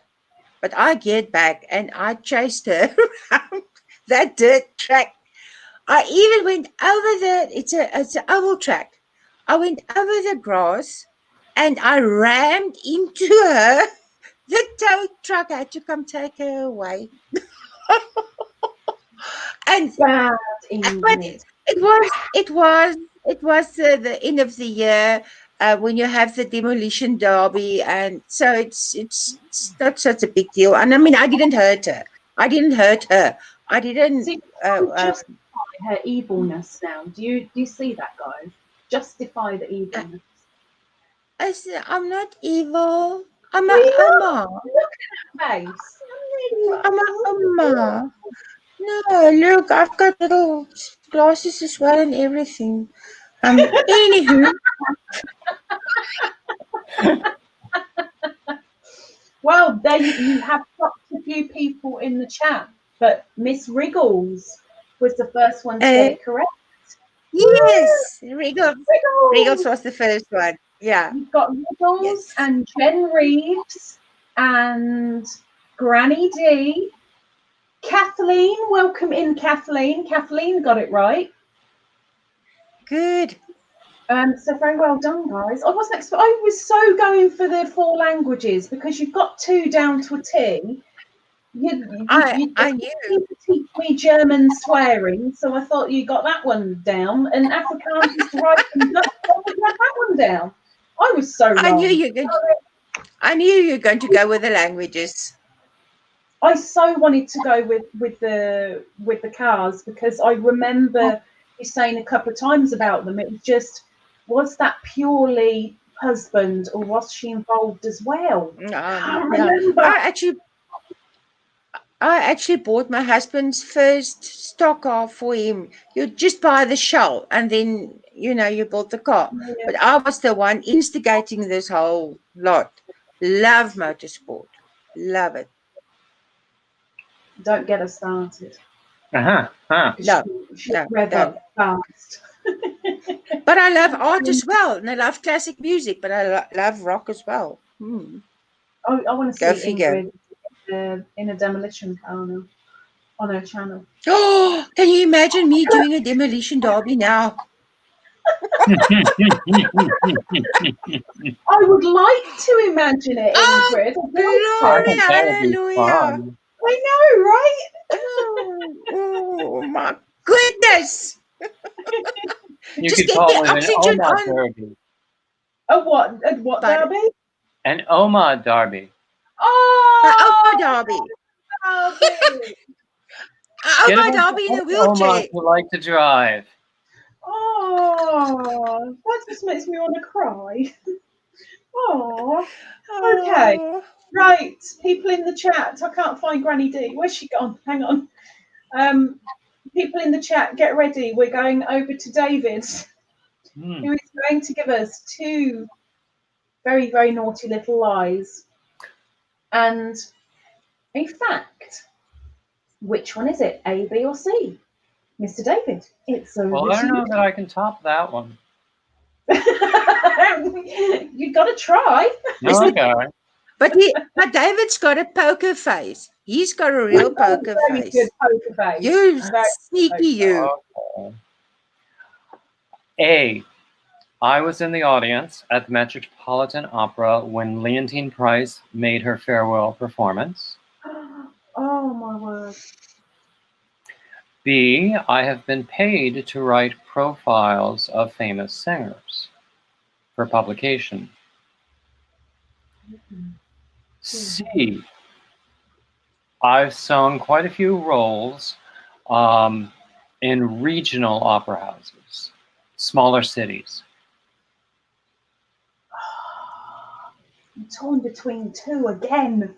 but I geared back and I chased her around that dirt track. I even went over it's an oval track. I went over the grass and I rammed into her. The tow truck had to come take her away. And Bad but English. it was the end of the year when you have the demolition derby, and so it's not such a big deal. And I mean, I didn't hurt her. I didn't. See, justify her evilness now. Do you see that, guys? Justify the evilness. I'm not evil. I'm Well, a you Oma. look at her face. I'm a Oma. No, look, I've got little glasses as well and everything. Anywho. Well, there you have quite a few people in the chat, but Miss Wriggles was the first one to get it correct. Yes, Wriggles Wriggles! was the first one. Yeah. You've got Wriggles Yes. and Jen Reeves and Granny D. Kathleen, welcome in, Kathleen. Kathleen got it right. Good. So very well done, guys. I was so going for the 4 languages because you've got 2 down to a T. I knew. Teach me German swearing, so I thought you got that one down. And Afrikaans is right, and Dutch, I thought you had that one down. I was so wrong. I knew you're going to go with the languages. I so wanted to go with the cars because I remember you saying a couple of times about them. It was just, was that purely husband or was she involved as well? I remember. I actually bought my husband's first stock car for him. You just buy the shell and then you bought the car. Yeah. But I was the one instigating this whole lot. Love motorsport. Love it. Don't get us started. No, She no, rev don't. up fast. But I love art as well, and I love classic music, but I love rock as well. I want to Go see figure. Ingrid in a demolition car now on her channel. Oh, can you imagine me doing a demolition derby now? I would like to imagine it, Oh, Ingrid. I glory, think that would be hallelujah. fun. I know, right? Oh, my goodness. You Just could get call the it an oxygen Oma on. Derby. A what But derby? An Oma Derby. Oma Oh, derby. derby! Get a Oma bunch derby in of a wheelchair. Omas who like to drive. Oh, that just makes me want to cry. Oh, okay. Oh. Right, people in the chat. I can't find Granny D. Where's she gone? Hang on. People in the chat, get ready. We're going over to David, who is going to give us two very, very naughty little lies. And a fact. Which one is it? A, B, or C? Mr. David, it's over Well, I to don't know that I can top that one. you. You've got to try. Okay. But David's got a poker face. He's got a real poker Very face. good poker face. You Very sneaky you. Okay. A. I was in the audience at the Metropolitan Opera when Leontine Price made her farewell performance. Oh my word. B. I have been paid to write profiles of famous singers for publication. C. I've sung quite a few roles in regional opera houses, smaller cities. I'm torn between two again.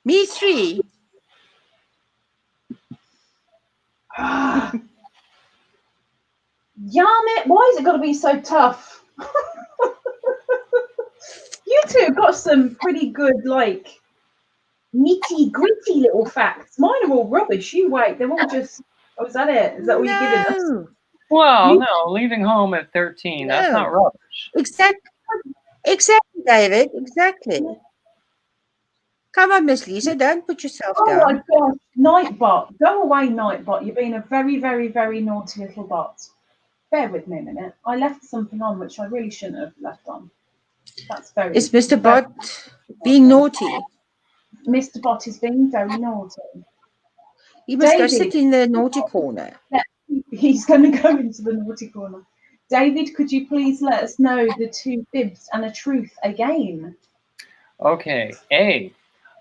Me three. Damn it, why is it got to be so tough? You two have got some pretty good, like, nitty gritty little facts. Mine are all rubbish. You wait, they're all just. Oh, is that it? Is that all you're giving us? No. Well, no, leaving home at 13, that's not rubbish. Exactly, David. Exactly. Come on, Miss Lisa. Don't put yourself Oh down. my gosh, Nightbot. Go away, Nightbot. You're being a very, very, very naughty little bot. Bear with me a minute. I left something on which I really shouldn't have left on. That's very. Is Mr. Bot being naughty? Mr. Bot is being very naughty. He must go David, sit in the naughty corner. He's going to go into the naughty corner. David, could you please let us know the two fibs and a truth again? Okay. A.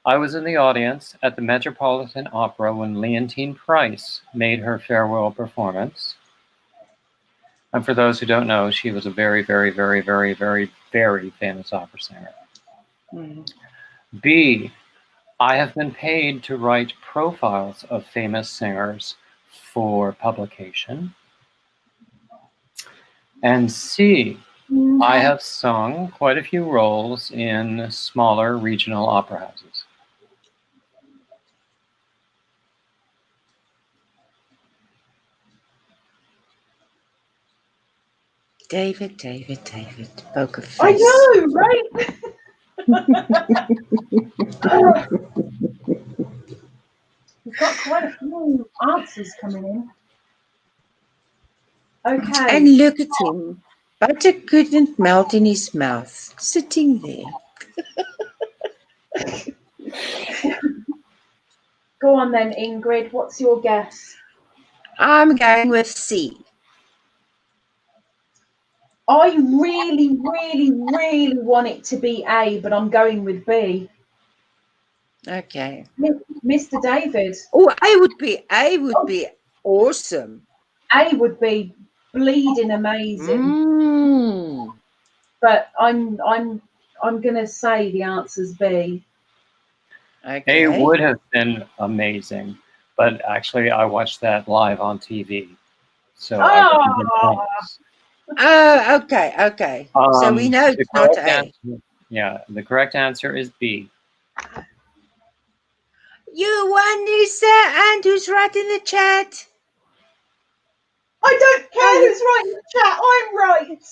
I was in the audience at the Metropolitan Opera when Leontine Price made her farewell performance. And for those who don't know, she was a very, very, very, very, very, very famous opera singer. B. I have been paid to write profiles of famous singers for publication. And C. I have sung quite a few roles in smaller regional opera houses. David, poker face. I know, right? We've got quite a few answers coming in. Okay. And look at him. Butter couldn't melt in his mouth, sitting there. Go on then, Ingrid. What's your guess? I'm going with C. I really, really, really want it to be A, but I'm going with B. Okay. Mr. David. Oh, A would be awesome. A would be bleeding amazing. But I'm gonna say the answer's B. Okay. A would have been amazing, but actually I watched that live on TV. So Oh, okay. So we know it's not A. The correct answer is B. You won, Lisa. And who's right in the chat? I don't care who's right in the chat. I'm right.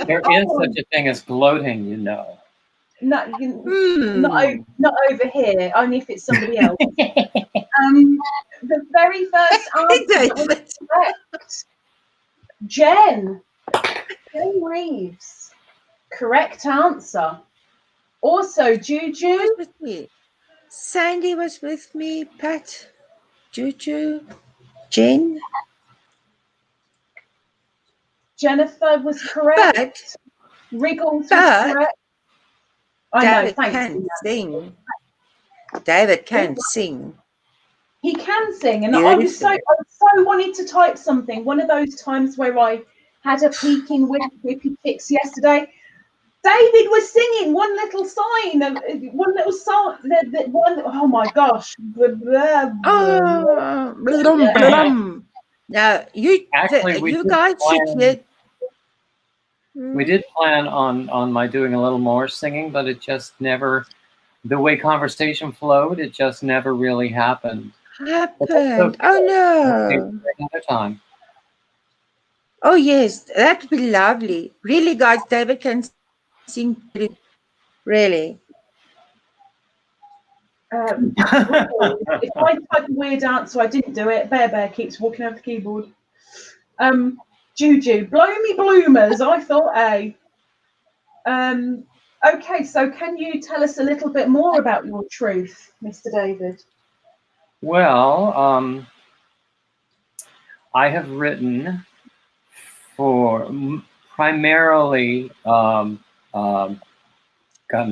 There is such a thing as gloating, you know. No, not over here. Only if it's somebody else. The very first answer was correct. Jen Reeves. Correct answer. Also, Juju. Who was with me? Sandy was with me. Pat, Juju, Jen. Jennifer was correct. But Wriggles was correct. I know, David thanks. can sing. David can sing. He can sing, and I so wanted to type something. One of those times where I had a peeking whippy fix yesterday. David was singing one little sign, one little song. Oh my gosh! Now you Actually, you guys should hear. We did plan on my doing a little more singing, but it just never. The way conversation flowed, it just never really happened. Oh no! Another time. Oh yes, that would be lovely. Really, guys, David can sing. Really. If I type a weird answer, I didn't do it. Bear keeps walking over the keyboard. Juju, blow me bloomers. I thought A. Okay, so can you tell us a little bit more about your truth, Mr. David? Well, I have written for primarily gotten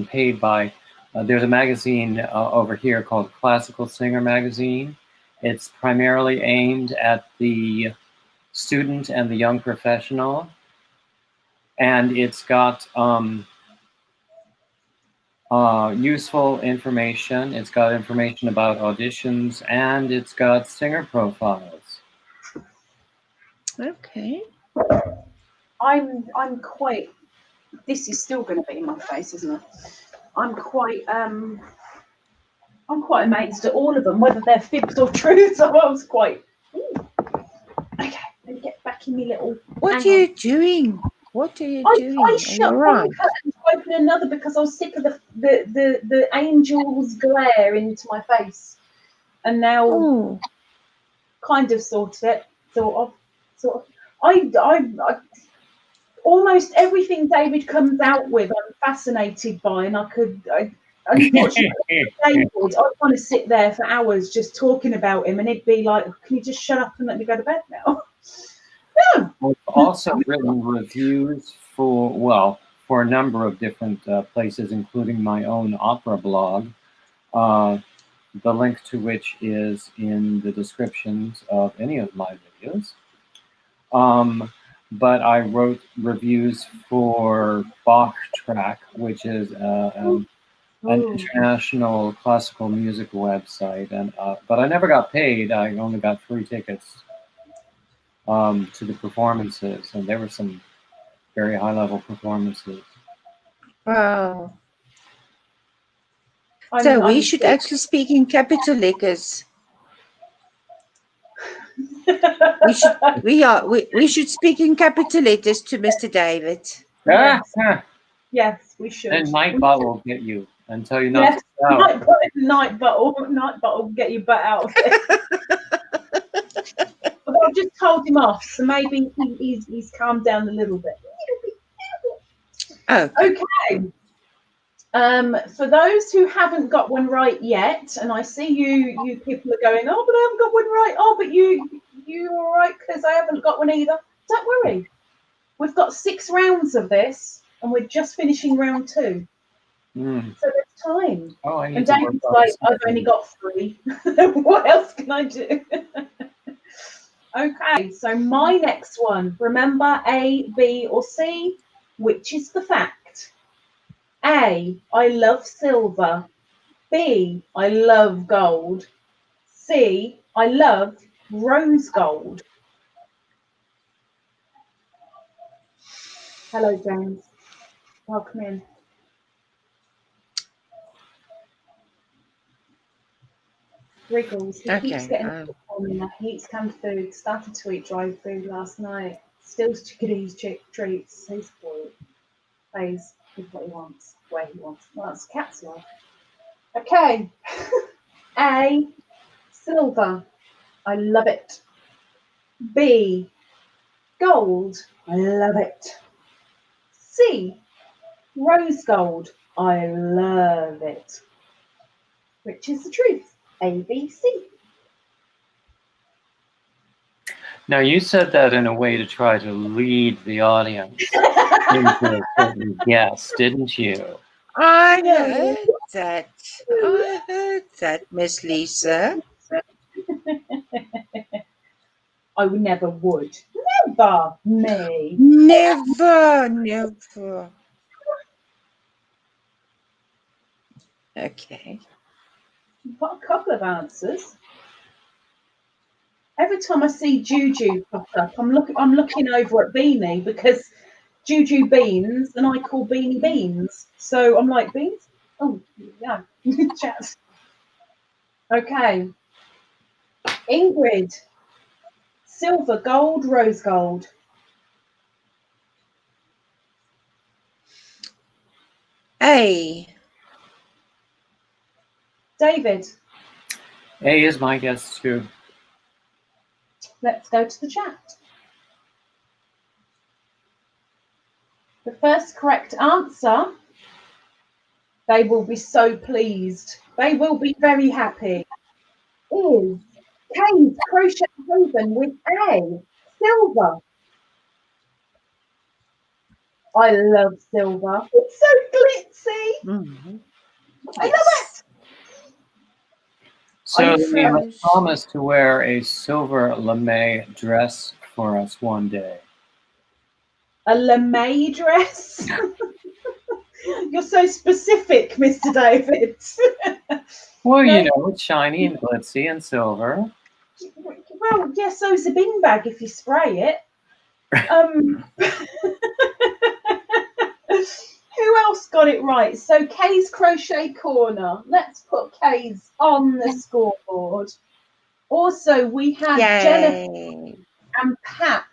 paid by. There's a magazine over here called Classical Singer Magazine. It's primarily aimed at the student and the young professional, and it's got useful information. It's got information about auditions, and it's got singer profiles. Okay. I'm quite. This is still going to be in my face, isn't it? I'm quite amazed at all of them, whether they're fibs or truths. So I was quite. Ooh. Okay, let me get back in my little. What are you doing? What are you doing? I shut one curtain to open another because I was sick of the angel's glare into my face, and now kind of sorted it. Sort of. I almost everything David comes out with, I'm fascinated by, and unfortunately, David, I want to sit there for hours just talking about him, and he'd be like, "Can you just shut up and let me go to bed now?" No. I've also written reviews for a number of different places, including my own opera blog. The link to which is in the descriptions of any of my videos. But I wrote reviews for Bach Track, which is an international classical music website, and but I never got paid. I only got free tickets to the performances, and there were some very high-level performances. Wow. So we should actually speak in capital letters. We should speak in capital letters to Mr. David. Yes, we should. And Nightbot will get you and tell you not to go. Nightbot will get your butt out of it. But I've just told him off, so maybe he's calmed down a little bit. Okay. For those who haven't got one right yet, and I see you people are going, oh, but I haven't got one right. Oh, but you all right because I haven't got one either. Don't worry. We've got 6 rounds of this, and we're just finishing round 2. So there's time. Oh, I need and to David's like, I've only got 3. What else can I do? Okay, so my next one. Remember A, B, or C? Which is the fact? A, I love silver. B, I love gold. C, I love rose gold. Hello, James. Welcome in. Wriggles. He keeps Okay. getting he eats canned food. Started to eat dry food last night. Still chickadees treats. He's spoiled. Plays with what he wants, where he wants. Well, that's cat's life. Okay. A. Silver. I love it. B. Gold. I love it. C. Rose gold. I love it. Which is the truth? A, B, C. Now, you said that in a way to try to lead the audience into a certain guess, didn't you? I heard that. I heard that, Miss Lisa. I never would. Never me. Never, never. Okay. I've got a couple of answers. Every time I see Juju pop up, I'm looking over at Beanie because Juju beans and I call Beanie beans. So I'm like, beans? Oh, yeah. Chat. Okay. Ingrid. Silver, gold, rose gold. A. David. A is my guess too. Let's go to the chat. The first correct answer, they will be so pleased. They will be very happy. Is Kay's Crochet Haven with A. Silver. I love silver. It's so glitzy. Mm-hmm. I love it. So I'm you must promise to wear a silver lame dress for us one day. A lame dress. You're so specific, Mr. David. Well, No. you know, it's shiny and glitzy and silver. Well, yeah, so's a bin bag if you spray it. Who else got it right? So Kay's Crochet Corner. Let's put Kay's on the scoreboard. Also, we had Jennifer Yay. and Pat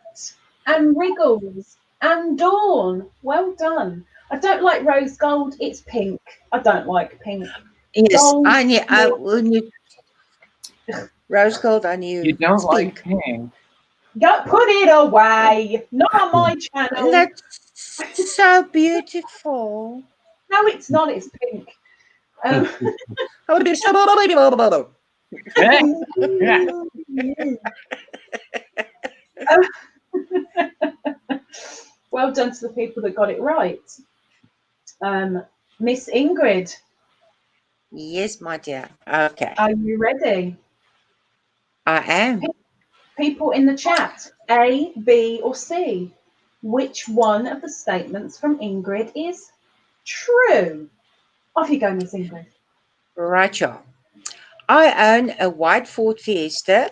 and Wriggles and Dawn. Well done. I don't like rose gold. It's pink. I don't like pink. Yes, Gold, I knew. Rose gold, I knew. You don't It's like pink. pink. Go put it away. Not on my channel. That's so beautiful. No, it's not. It's pink. Well done to the people that got it right. Miss Ingrid, Yes, my dear. Okay. are you ready? I am. People in the chat, A, B, or C. Which one of the statements from Ingrid is true? Off you go, Miss Ingrid. Right, y'all. I own a white Ford Fiesta.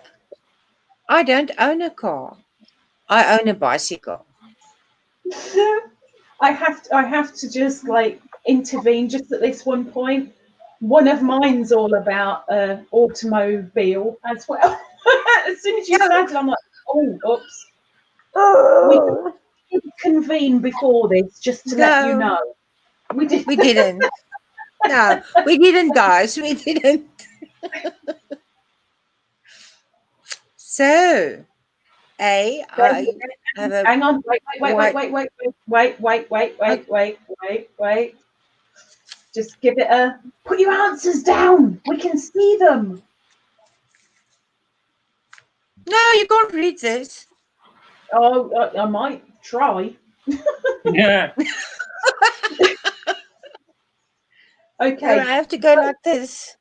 I don't own a car. I own a bicycle. I have to just like intervene just at this one point. One of mine's all about automobile as well. As soon as you started, I'm like, oh, oops. We did convene before this just to let you know. We did. We didn't. No, we didn't, guys. We didn't. So, I have a. Hang on. Wait. Just give it a. Put your answers down. We can see them. No, you can't read this. Oh, I might try. Yeah. Okay. No, I have to go like this.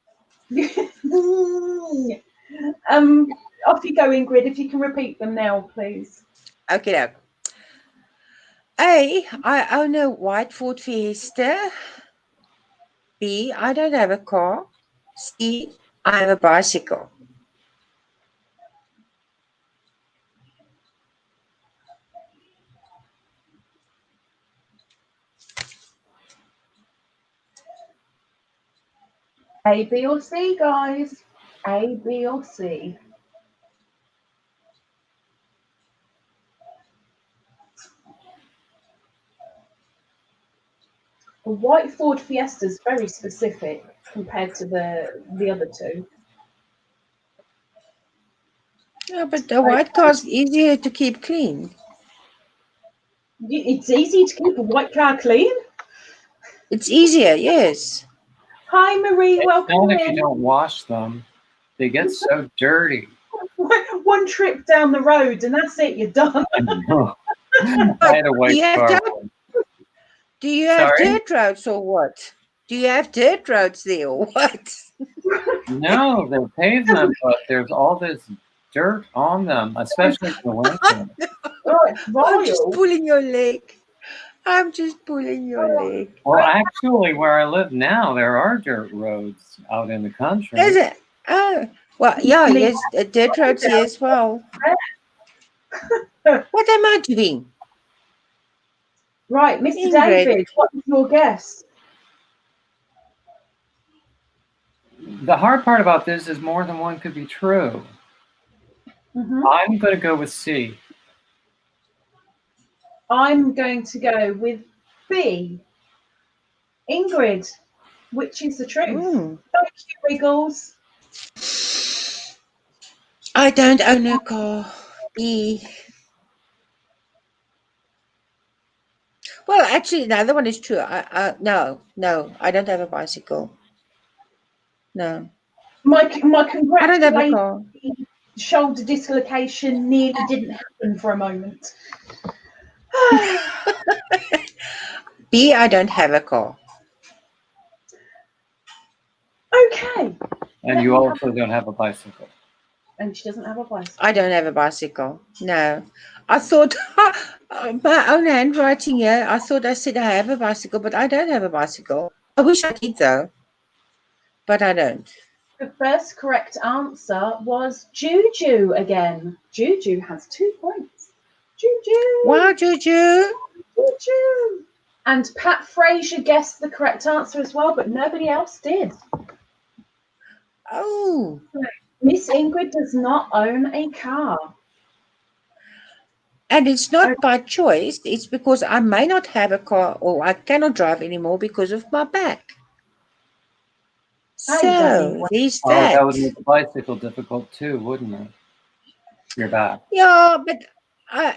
Off you go, Ingrid. If you can repeat them now, please. Okay. A, I own a white Ford Fiesta. B, I don't have a car. C, I have a bicycle. A, B, or C, guys. A, B, or C? The white Ford Fiesta is very specific compared to the other two. Yeah, but the white car's easier to keep clean. It's easy to keep a white car clean. It's easier, yes. Hi, Marie. It's Welcome not if you in. don't wash them. They get so dirty. One trip down the road and that's it. You're done. I had a white car. Do you have Sorry? dirt roads or what? Do you have dirt roads there or what? No, they're pavement, but there's all this dirt on them, especially in the winter. Oh, it's I'm just vile. pulling your leg. I'm just pulling your leg. Well, actually, where I live now, there are dirt roads out in the country. Is it? Oh, well, yeah, yes, dirt roads here as well. What am I doing? Right, Mr. Ingrid. David, what is your guess? The hard part about this is more than one could be true. I'm going to go with C. I'm going to go with B. Ingrid, which is the truth? Thank you, Wiggles. I don't own a car. B. Well, actually, the other one is true. No, I don't have a bicycle. No. My I don't have a car. Shoulder dislocation nearly didn't happen for a moment. B, I don't have a car. Okay. And you also don't have a bicycle. And she doesn't have a bicycle. I don't have a bicycle. No. I thought my own handwriting here, I thought I said I have a bicycle, but I don't have a bicycle. I wish I did though. But I don't. The first correct answer was Juju again. Juju has 2 points. Juju. Wow, Juju. Juju. And Pat Fraser guessed the correct answer as well, but nobody else did. Oh. Miss Ingrid does not own a car. And it's not by choice. It's because I may not have a car or I cannot drive anymore because of my back. So, there's that. That would make the bicycle difficult too, wouldn't it? Your back. Yeah, but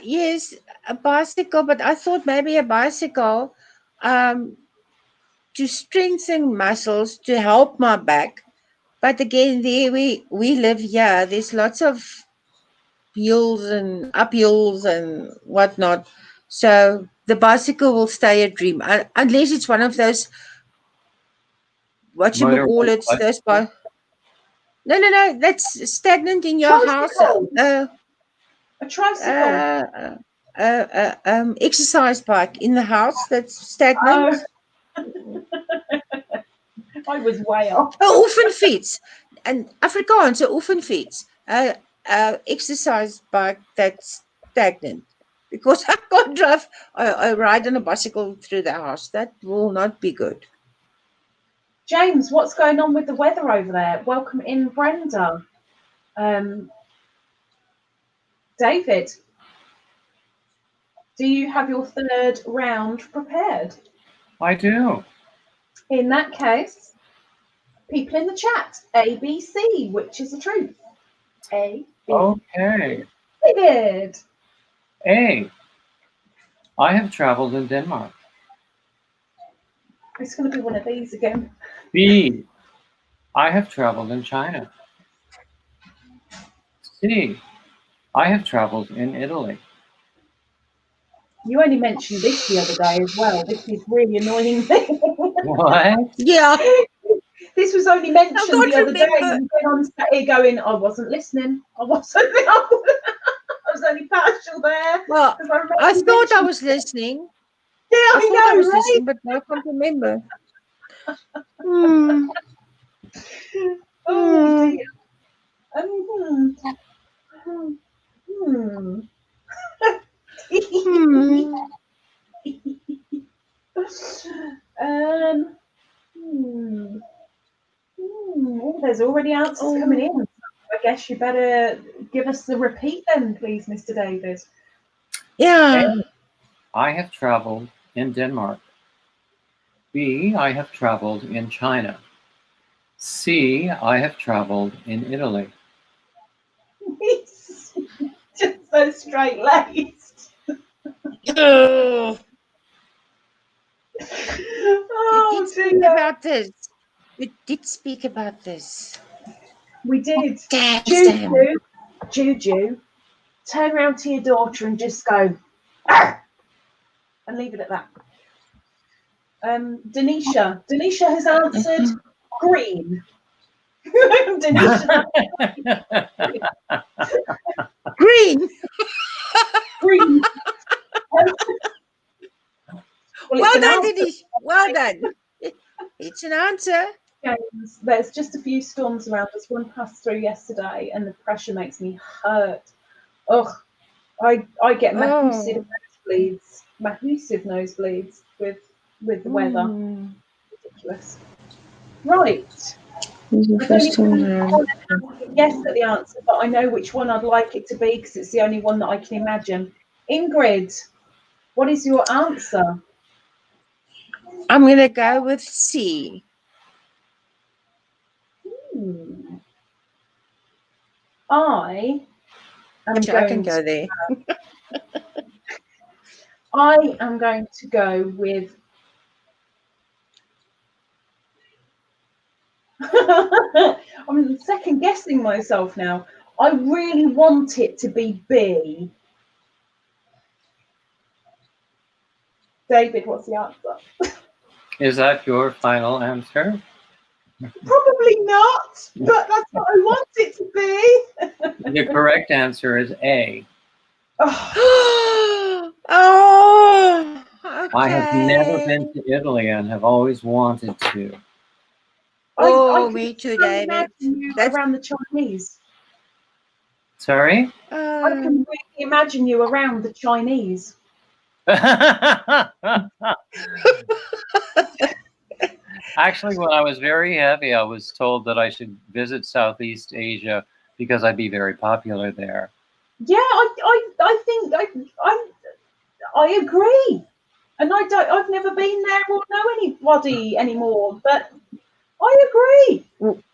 yes, a bicycle, but I thought maybe a bicycle to strengthen muscles to help my back. But again, there we live here. There's lots of hills and uphills and whatnot. So the bicycle will stay a dream unless it's one of those. What you would call it? Those No. That's stagnant in your tricycle. house. A tricycle. Exercise bike in the house that's stagnant. I was way off. Oefenfiets. And Afrikaans, oefenfiets. Exercise bike that's stagnant. Because I can't drive, I ride on a bicycle through the house. That will not be good. James, what's going on with the weather over there? Welcome in, Brenda. David, do you have your third round prepared? I do. In that case, people in the chat, A, B, C, which is the truth? A, B. Okay. David. A. I have traveled in Denmark. It's going to be one of these again. B. I have traveled in China. C. I have traveled in Italy. You only mentioned this the other day as well. This is really annoying me. What? Yeah. This was only mentioned the other day. And then I'm sat here going, I wasn't listening. I was only partial there. Well, I thought I was listening. Yeah, I know, I was right? listening, but now I can't remember. Oh, dear. there's already answers coming in. I guess you better give us the repeat then, please, Mr. David. Yeah. A, I have traveled in Denmark. B, I have traveled in China. C, I have traveled in Italy. It's just so straight-laced. Oh, Oh, you did speak dear. about this. You did speak about this. We did. Damn. Juju, turn around to your daughter and just go, "Arr!" and leave it at that. Denisha has answered green. Denisha, Green. green. Well, Well done, Denise. Well done. It's an answer. James, there's just a few storms around us. One passed through yesterday, and the pressure makes me hurt. Ugh, I get massive nosebleeds with the weather. Ridiculous. Right. Yes, at the answer, but I know which one I'd like it to be because it's the only one that I can imagine. Ingrid, what is your answer? I'm going to go with C. I can go there. I am going to go with I'm second guessing myself now. I really want it to be B. David, what's the answer? Is that your final answer? Probably not, but that's what I want it to be. The correct answer is A. Oh, okay. I have never been to Italy and have always wanted to. Oh, me too, David. That's around the Chinese. Sorry? I can really imagine you around the Chinese. Actually, when I was very heavy, I was told that I should visit Southeast Asia because I'd be very popular there. Yeah, I think I agree, and I've never been there or know anybody anymore, but I agree.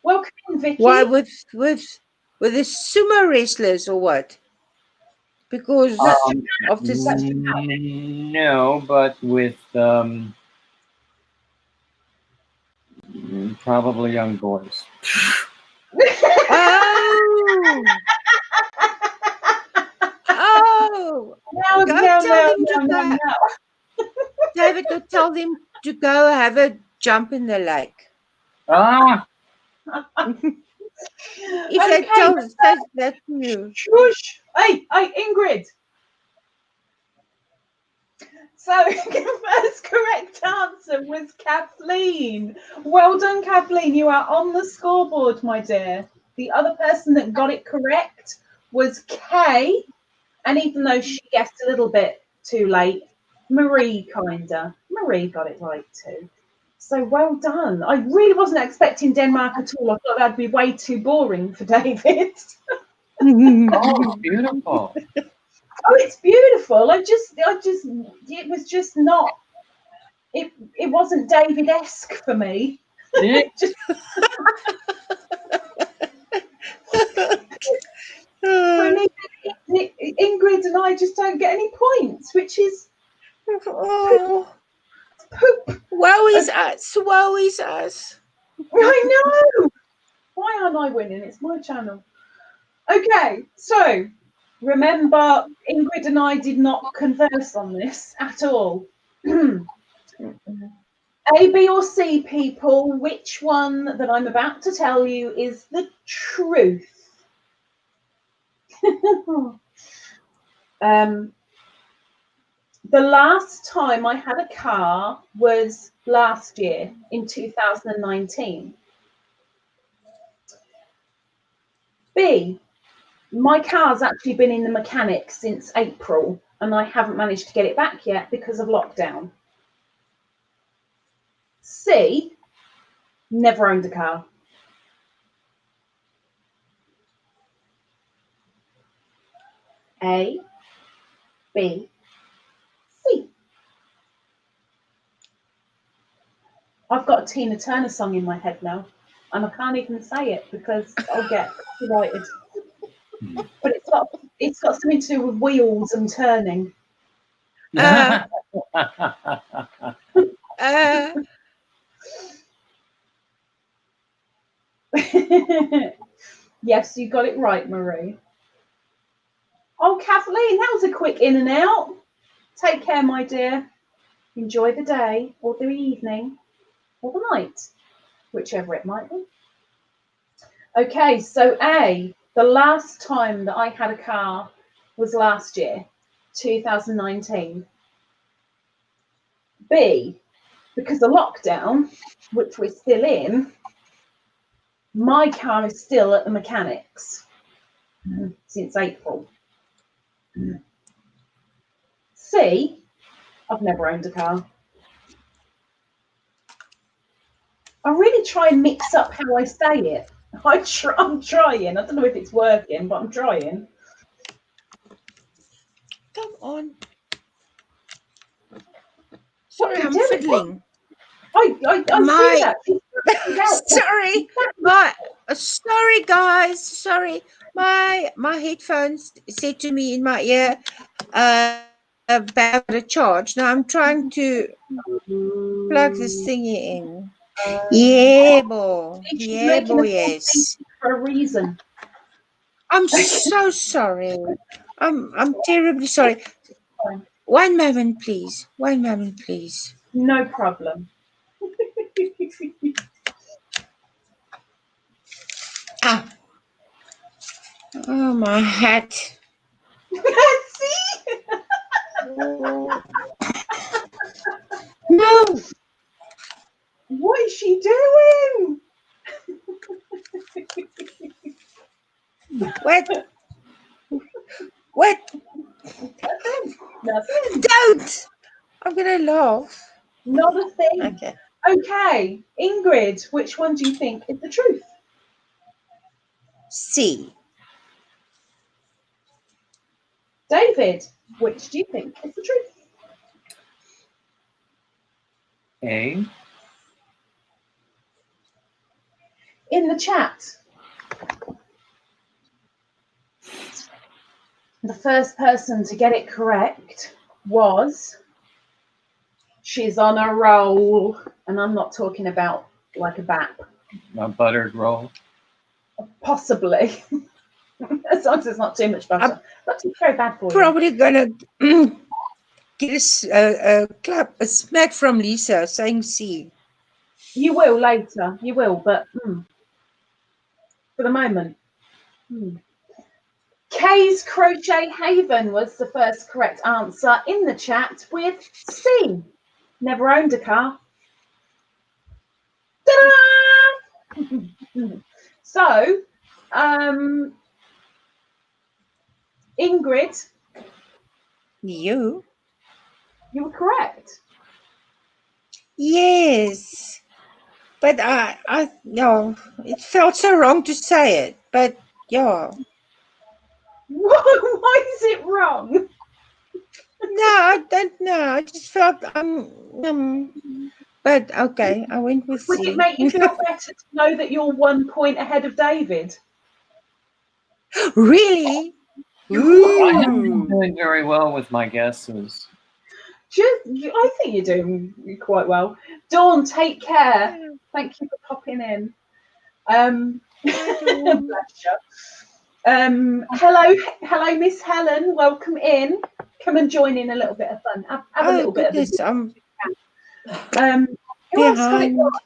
Welcome in, Vicky. Why with the sumo wrestlers or what? Because of this. No, but with probably young boys. Oh! Go tell them to go. David, go tell them to go have a jump in the lake. If they tell that to you. Shush! Hey, Ingrid. So the first correct answer was Kathleen. Well done, Kathleen. You are on the scoreboard, my dear. The other person that got it correct was Kay. And even though she guessed a little bit too late, Marie Marie got it right too. So well done. I really wasn't expecting Denmark at all. I thought that'd be way too boring for David. Oh, beautiful. Oh, it's beautiful. It was just not. It wasn't David-esque for me. Ingrid and I just don't get any points, which is poop. Woe is us. Woe is us. I know. Why aren't I winning? It's my channel. Okay, so remember, Ingrid and I did not converse on this at all. A, B, or C, people, which one that I'm about to tell you is the truth? The last time I had a car was last year in 2019. B, my car's actually been in the mechanic since April and I haven't managed to get it back yet because of lockdown. C, never owned a car. A, B, C? I've got a Tina Turner song in my head now, and I can't even say it because I'll get copyrighted. But it's got something to do with wheels and turning. Yes, you got it right, Marie. Oh, Kathleen, that was a quick in and out. Take care, my dear. Enjoy the day or the evening or the night, whichever it might be. Okay, so A, the last time that I had a car was last year, 2019. B, because of lockdown, which we're still in, my car is still at the mechanics since April. C, I've never owned a car. I really try and mix up how I say it. I'm trying. I don't know if it's working, but I'm trying. Come on. What are you doing? Fiddling. I see that. Sorry, guys. Sorry. My headphones said to me in my ear about a charge. Now I'm trying to plug this thingy in. Yeah, boy. Yeah, boy, yes. For a reason. I'm so sorry. I'm terribly sorry. One moment, please. One moment, please. No problem. Oh, my hat. See? No. What is she doing? What? Nothing. Don't. I'm going to laugh. Not a thing. Okay. Ingrid, which one do you think is the truth? C. David, which do you think is the truth? A. In the chat, the first person to get it correct was She's on a roll. And I'm not talking about like a bap. A buttered roll. Possibly. As long as it's not too much butter. That's very bad for you. Probably going to get a smack from Lisa saying C. You will later. You will, but for the moment. Kay's Crochet Haven was the first correct answer in the chat with C. Never owned a car. Ta-da! So, Ingrid, You were correct. Yes. But no, it felt so wrong to say it. But yeah. Why is it wrong? No, I don't know. I just felt but okay, I went with Would C. it make you feel better to know that you're 1 point ahead of David? Really? I haven't been doing very well with my guesses. I think you're doing quite well. Dawn, take care. Thank you for popping in. Bless you. Hello, Miss Helen. Welcome in. Come and join in a little bit of fun. Have a little bit of fun. Who else got it right?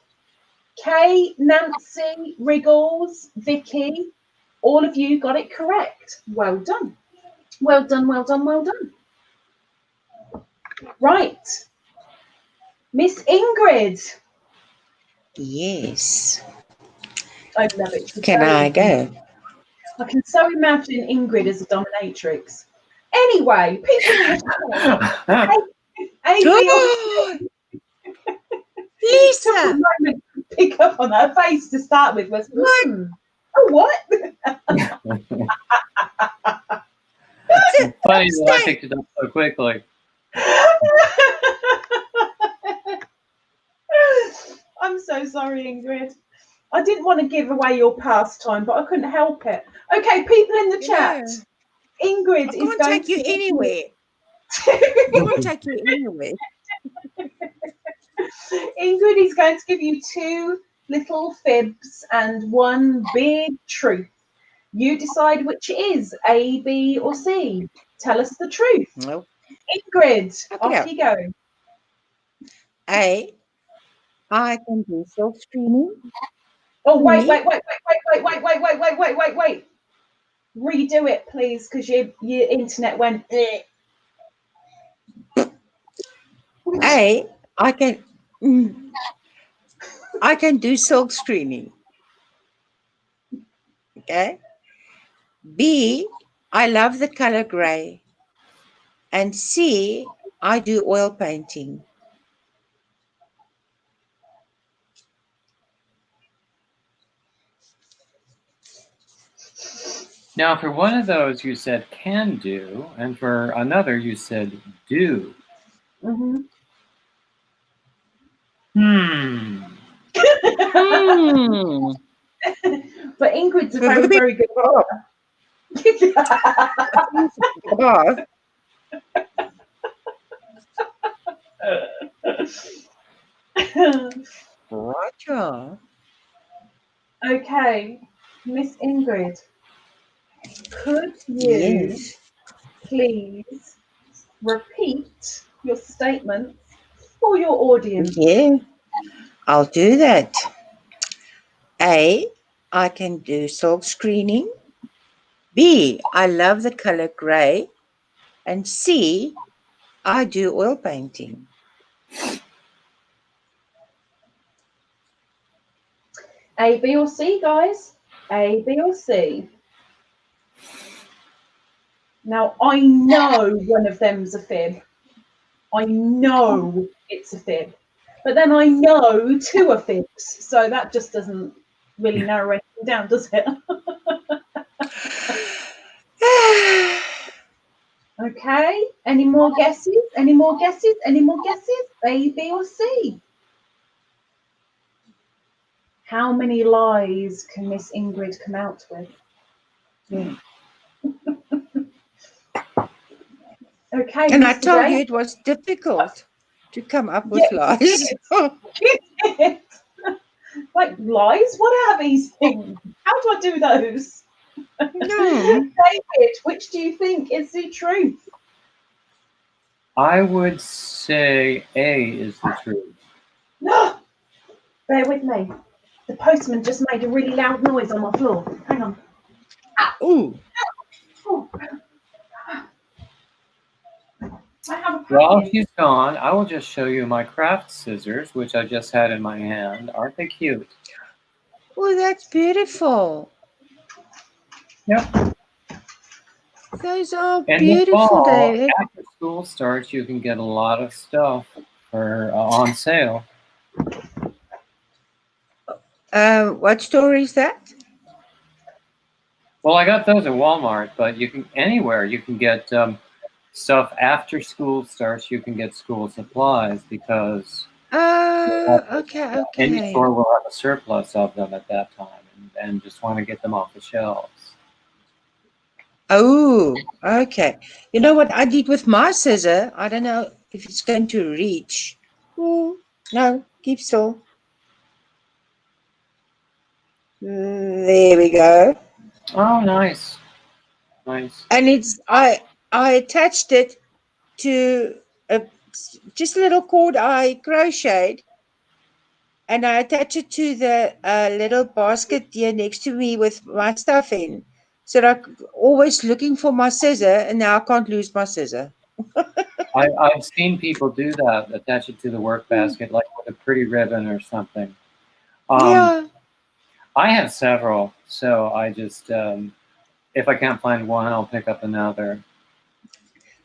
Kay, Nancy, Wriggles, Vicky. All of you got it correct. Well done. Well done, well done, well done. Right. Miss Ingrid. Yes. I love it. Can I go? I can so imagine Ingrid as a dominatrix. Anyway, people in the Lisa! took a moment to pick up on her face to start with. Was what? Oh, what? It's It's funny that I picked it up so quickly. I'm so sorry, Ingrid. I didn't want to give away your pastime, but I couldn't help it. Okay, people in the chat. Ingrid is can't going take you anywhere. I can't take you anywhere. Ingrid is going to give you 2 little fibs and 1 big truth. You decide which it is, A, B, or C. Tell us the truth. Nope. Ingrid, Okay. off you go. A, I can do self-screening. Oh, wait. Redo it, please, because your internet went. A, I can do silk screening. Okay. B, I love the color gray. And C, I do oil painting. Now, for one of those, you said can do, and for another, you said do. Mm-hmm. But Ingrid's a very, very good writer. Roger. Okay, Miss Ingrid, could you please repeat your statements for your audience? Yeah, I'll do that. A, I can do silk screening. B, I love the color gray. And C, I do oil painting. A, B, or C, guys? A, B, or C? Now, I know one of them's a fib. I know it's a fib. But then I know 2 are fibs. So that just doesn't really narrow anything down, does it? Okay. Any more guesses? Any more guesses? Any more guesses? A, B, or C? How many lies can Miss Ingrid come out with? Okay. And I Mr. told Ray? you it was difficult to come up with lies. Like lies? What are these things? How do I do those? No. David, which do you think is the truth? I would say A is the truth. No! Bear with me. The postman just made a really loud noise on my floor. Hang on. Ooh. Oh. While she's gone, I will just show you my craft scissors, which I just had in my hand. Aren't they cute? Oh, that's beautiful. Yep. Those are And beautiful, David. after school starts, you can get a lot of stuff for on sale. What store is that? Well, I got those at Walmart, but you can anywhere you can get stuff after school starts. You can get school supplies because Okay. any store will have a surplus of them at that time, and just want to get them off the shelves. Oh, okay. You know what I did with my scissor? I don't know if it's going to reach. No, keep still. There we go. Oh, nice. And I attached it to just a little cord I crocheted, and I attached it to the little basket here next to me with my stuff in. So that I'm always looking for my scissor, and now I can't lose my scissor. I've seen people do that, attach it to the work basket, like with a pretty ribbon or something. Yeah. I have several, so I just, if I can't find one, I'll pick up another.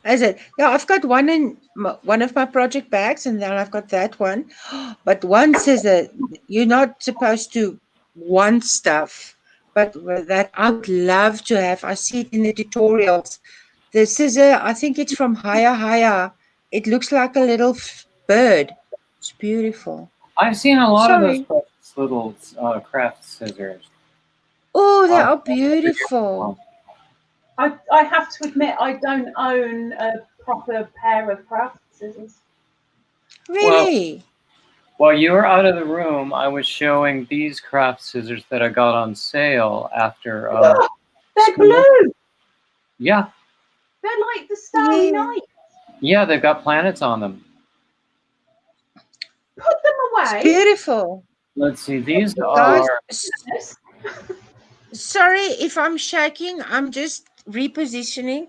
Is it? Yeah, I've got one in one of my project bags, and then I've got that one. But one says that you're not supposed to want stuff, but that I would love to have. I see it in the tutorials The scissor, I think it's from Haya. It looks like a little bird. It's beautiful. I've seen a lot of those Sorry. precious little craft scissors. Oh, they are beautiful. I have to admit, I don't own a proper pair of craft scissors. Really? While you were out of the room, I was showing these craft scissors that I got on sale after. They're blue. Yeah. They're like the Starry Night. Yeah, they've got planets on them. Put them away. It's beautiful. Let's see. These Guys, are. sorry if I'm shaking. I'm just repositioning.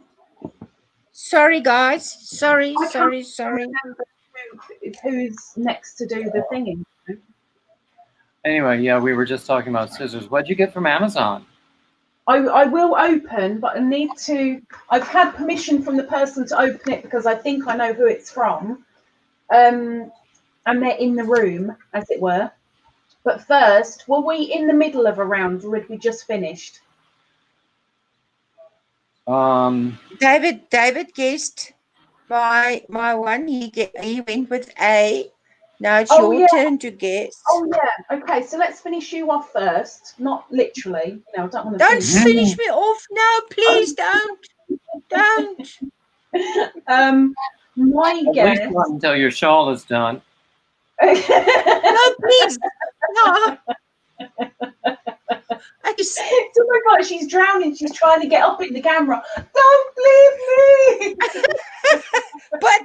Sorry, guys. Sorry. Who's next to do the thinging? Anyway, yeah, we were just talking about scissors. What'd you get from Amazon? I will open, but I need to. I've had permission from the person to open it because I think I know who it's from. And they're in the room, as it were. But first, were we in the middle of a round, or had we just finished? David guessed my one. He went with A. Now it's your turn to guess. Oh yeah. Okay, so let's finish you off first. Not literally. No, I don't want to. Don't finish me off. No, please don't. Don't. My guess. Wait until your shawl is done. No, please. No. It's almost like she's drowning. She's trying to get up in the camera. Don't leave me. But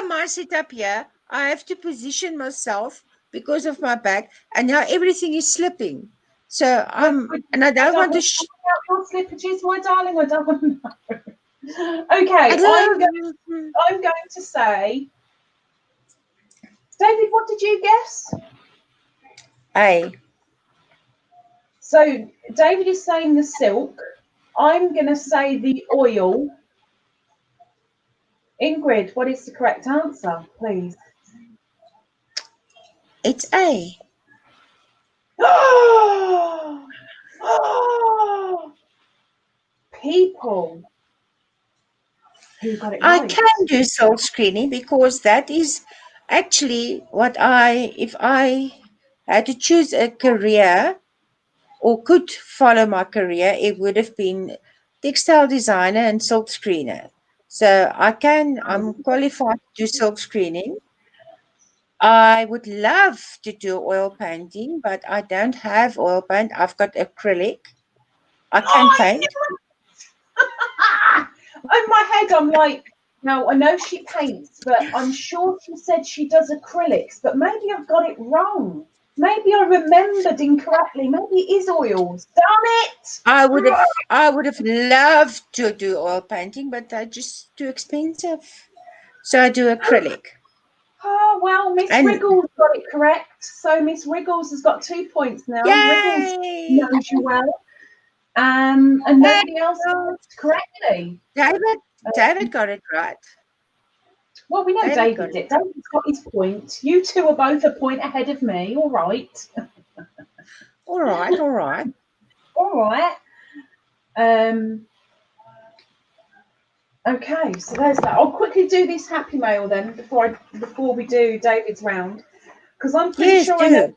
my setup here, I have to position myself because of my back, and now everything is slipping. So and I don't want to. Your slippages, my darling. I don't want to know. Okay, I'm going to say. David, what did you guess? A. So David is saying the silk. I'm going to say the oil. Ingrid, what is the correct answer, please? It's A. People who got it right. I can do soul screening because that is actually what if I had to choose a career or could follow my career, it would have been textile designer and silk screener. So I'm qualified to do silk screening. I would love to do oil painting, but I don't have oil paint. I've got acrylic. I can paint. In my head, I'm like, now I know she paints, but I'm sure she said she does acrylics, but maybe I've got it wrong. Maybe I remembered incorrectly. Maybe it is oils. Damn it! I would have loved to do oil painting, but they're just too expensive. So I do acrylic. Oh, well, Miss Wriggles got it correct. So Miss Wriggles has got 2 points now. Yay! Wriggles knows you well. And nobody else got it correctly. David got it right. Well, we know David did. David's got his point. You two are both a point ahead of me. All right. All right. Okay, so there's that. I'll quickly do this happy mail then before we do David's round, because I'm pretty sure I know.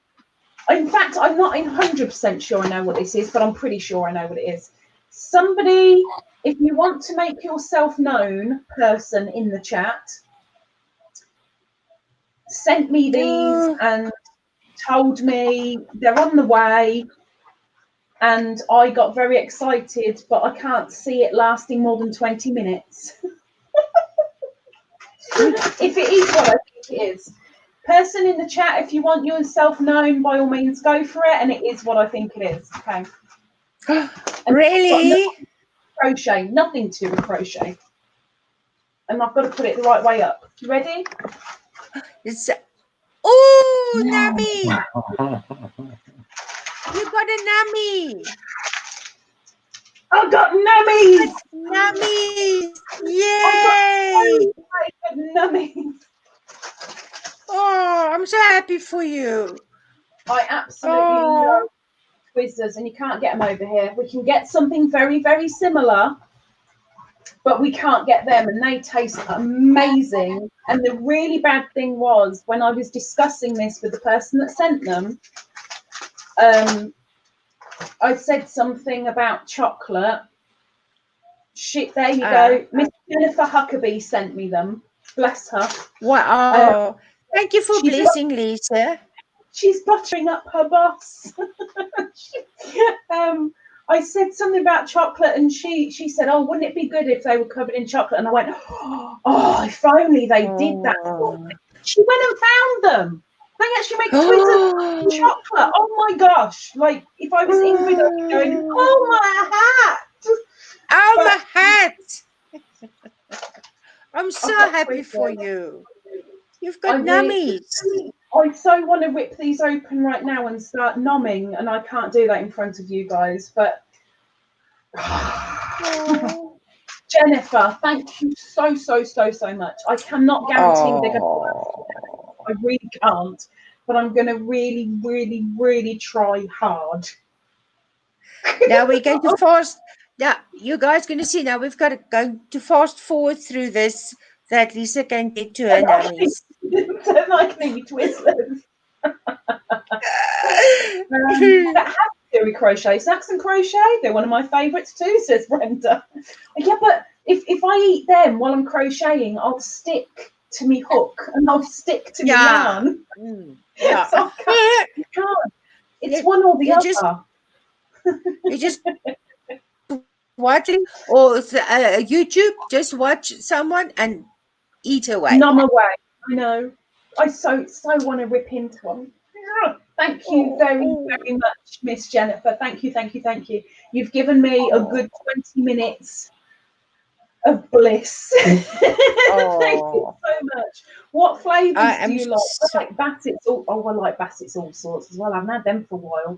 In fact, I'm not 100% sure I know what this is, but I'm pretty sure I know what it is. Somebody, if you want to make yourself known, person in the chat, sent me these and told me they're on the way. And I got very excited, but I can't see it lasting more than 20 minutes. If it is what I think it is. Person in the chat, if you want yourself known, by all means, go for it. And it is what I think it is. Okay. Really? Crochet, nothing to do with crochet. And I've got to put it the right way up. You ready? Nami! You got a Nami! I got nummies! Nummies! Yay! I got nummies! Oh, I'm so happy for you. I absolutely love Twizzlers, and you can't get them over here. We can get something very, very similar, but we can't get them, and they taste amazing. And the really bad thing was when I was discussing this with the person that sent them, I said something about chocolate. Shit, there you go. Miss Jennifer Huckabee sent me them. Bless her. Wow. Thank you for blessing, Lisa. She's buttering up her boss. I said something about chocolate, and she said, "Oh, wouldn't it be good if they were covered in chocolate?" And I went, "Oh, if only they did that." She went and found them. They actually make Twizzlers in chocolate. Oh my gosh! Like if I was Ingrid, I'd be going, "Oh my hat! Oh, my hat!" I'm so happy for you. You've got nummies. I so want to rip these open right now and start nomming, and I can't do that in front of you guys. But Jennifer, thank you so much. I cannot guarantee they're going to. I really can't, but I'm going to really try hard. Now we're going to fast. Now you guys going to see. Now we've got to go to fast forward through this so that Lisa can get to her nummies. Don't like any Twizzlers. Theory crochet, snacks and crochet, they're one of my favourites too, says Brenda. Yeah, but if I eat them while I'm crocheting, I'll stick to me hook and I'll stick to me yarn. Yeah. So I can't. It's one or the other. You just watching or YouTube, just watch someone and eat away. Numb away. I know. I so want to rip into them. Thank you very much, Miss Jennifer. Thank you. You've given me a good 20 minutes of bliss. Thank you so much. What flavours do you like? I like Bassett's. I like Bassett's all sorts as well. I haven't had them for a while.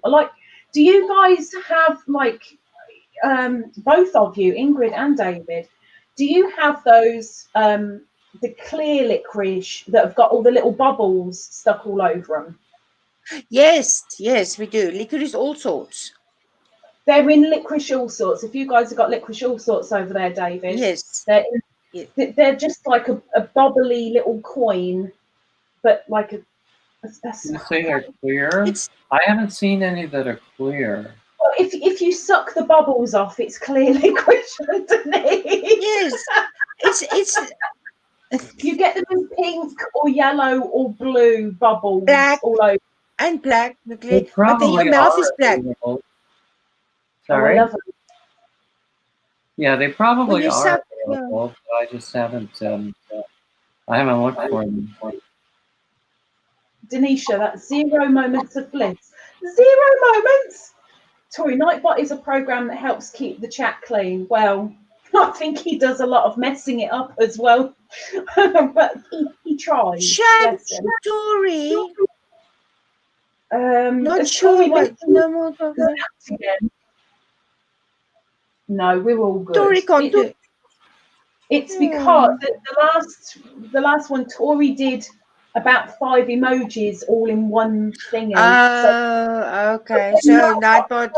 Do you guys have both of you, Ingrid and David, do you have those the clear licorice that have got all the little bubbles stuck all over them? Yes, we do. Licorice all sorts. They're in licorice all sorts. If you guys have got licorice all sorts over there, David, yes, they're just like a bubbly little coin, but like a. You say they're clear? I haven't seen any that are clear. Well, if you suck the bubbles off, it's clear licorice underneath. Yes, it's. You get them in pink or yellow or blue bubbles black all over. And black. But then your mouth is black. Sorry. Oh, yeah, they probably are available, but I just haven't. I haven't looked for them. Denisha, that's 0 moments of bliss. 0 moments. Tori Nightbot is a program that helps keep the chat clean. Well, I think he does a lot of messing it up as well, but he tries. Shut Tori. Not sure what. No, we're all good. Tori can't do it. It's because the last one Tori did about 5 emojis all in one thingy. Okay. So Nightbot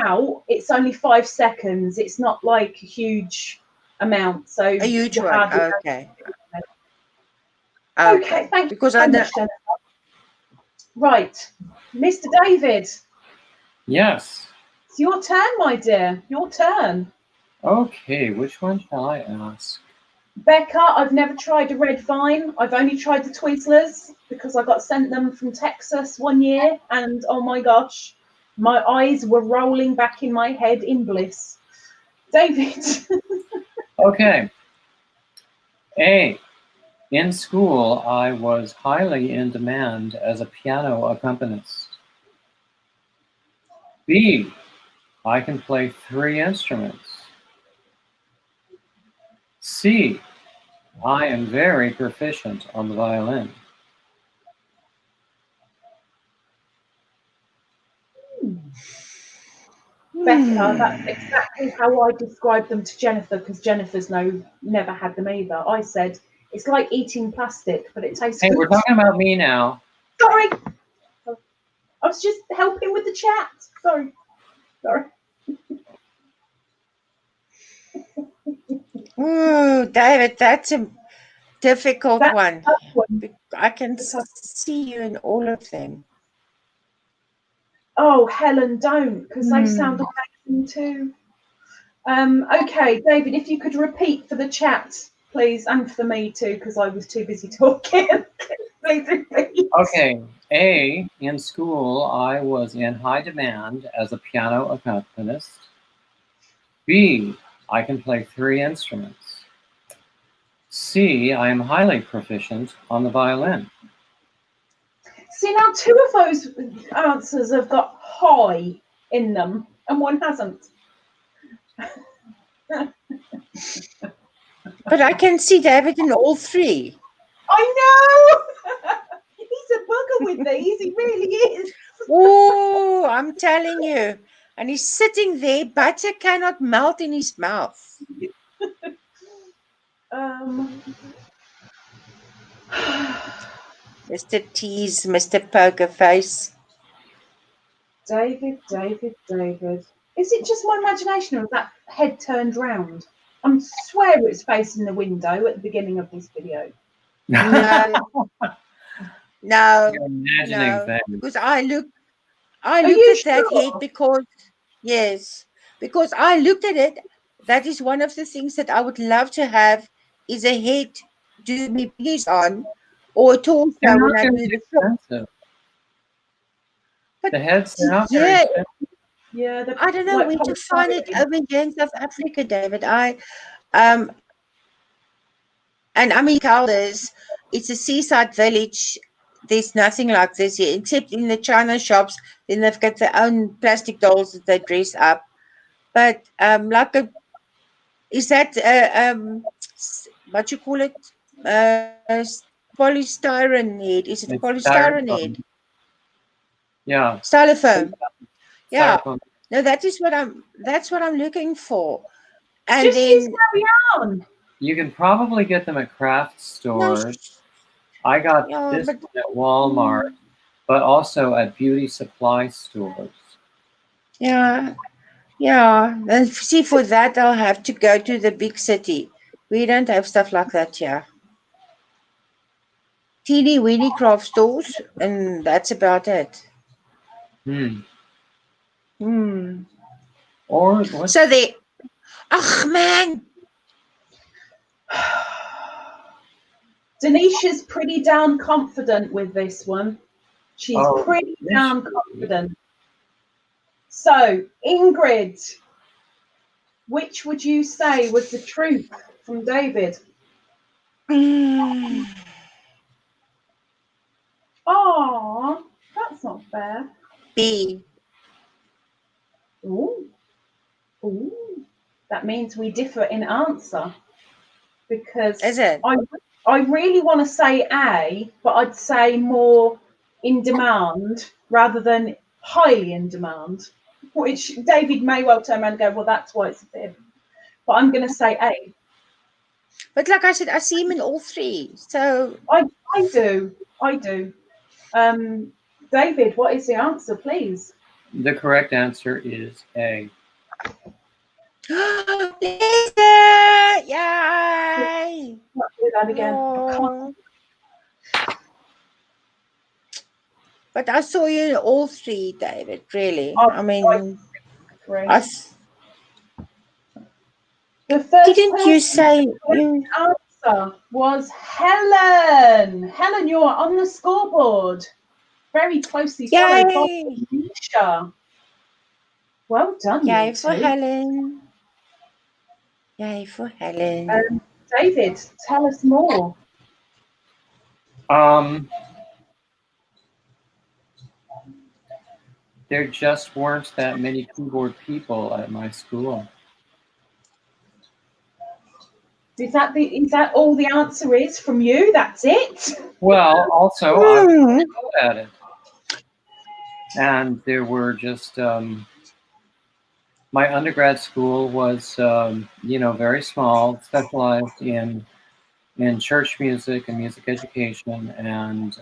out, it's only 5 seconds. It's not like a huge amount. So a huge one. Okay. Okay, thank you so much, Jennifer. Right, Mr. David. Yes. It's your turn, my dear. Your turn. Okay, which one shall I ask? Becca, I've never tried a red vine. I've only tried the Twizzlers because I got sent them from Texas one year, and oh my gosh, my eyes were rolling back in my head in bliss. David. Okay. A. In school, I was highly in demand as a piano accompanist. B. I can play 3 instruments. C. I am very proficient on the violin. Becca, that's exactly how I described them to Jennifer, because Jennifer's never had them either. I said, it's like eating plastic, but it tastes good. Hey, we're talking about me now. Sorry. I was just helping with the chat. Sorry. Ooh, David, that's a difficult That's one. a tough one. I can That's a tough- see you in all of them. Oh, Helen, don't, because they sound Hmm. amazing too. Okay, David, if you could repeat for the chat, please, and for me too, because I was too busy talking. Please repeat. Okay. A, in school, I was in high demand as a piano accompanist. B, I can play 3 instruments. C, I am highly proficient on the violin. See, now 2 of those answers have got high in them, and one hasn't. But I can see David in all 3. I know! He's a bugger with these, he really is. Oh, I'm telling you. And he's sitting there, butter cannot melt in his mouth. Mr. Tease, Mr. Poker Face. David. Is it just my imagination or is that head turned round? I swear it's facing the window at the beginning of this video. No. No. You're imagining things. Because I looked Are at you that sure? head because I looked at it. That is one of the things that I would love to have is a head to do me biggies on or a torso They're when not I very do the film. expensive. But The heads, they're not very yeah, expensive. Yeah, I don't know like where to find it polystyrene. over here in South Africa, David. And I mean, Calders, it's a seaside village. There's nothing like this here, except in the China shops. Then they've got their own plastic dolls that they dress up. But is that what you call it? Polystyrene head? Is it a It's polystyrene head? styrofoam. Yeah. Styrofoam. Yeah. Styrofoam. No, that's what I'm looking for. And Just use then yarn. You can probably get them at craft no, stores. I got yeah, this but one at Walmart, but also at beauty supply stores. yeah. And see, for that I'll have to go to the big city. We don't have stuff like that here. Teeny weeny craft stores, and that's about it. Or what? So they, oh man, Denisha's pretty damn confident with this one. She's pretty damn confident. So, Ingrid, which would you say was the truth from David? Oh, that's not fair. B. Ooh. That means we differ in answer because Is it? I really want to say A, but I'd say more in demand rather than highly in demand, which David may well turn around and go, well, that's why it's a fib. But I'm going to say A. But like I said, I see him in all 3. So I do. David, what is the answer, please? The correct answer is A. Lisa! Yay! Let's do that again. Oh. But I saw you in all 3, David. Really, I mean, the first didn't you say you? Answer was Helen. Helen, you're on the scoreboard. Very closely followed by Nisha. Well done, Yay you for two. Helen. Yay for Helen. David, tell us more. There just weren't that many keyboard people at my school. Is that all the answer is from you? That's it? Well, also I was good at it, and there were just my undergrad school was very small, specialized in church music and music education, and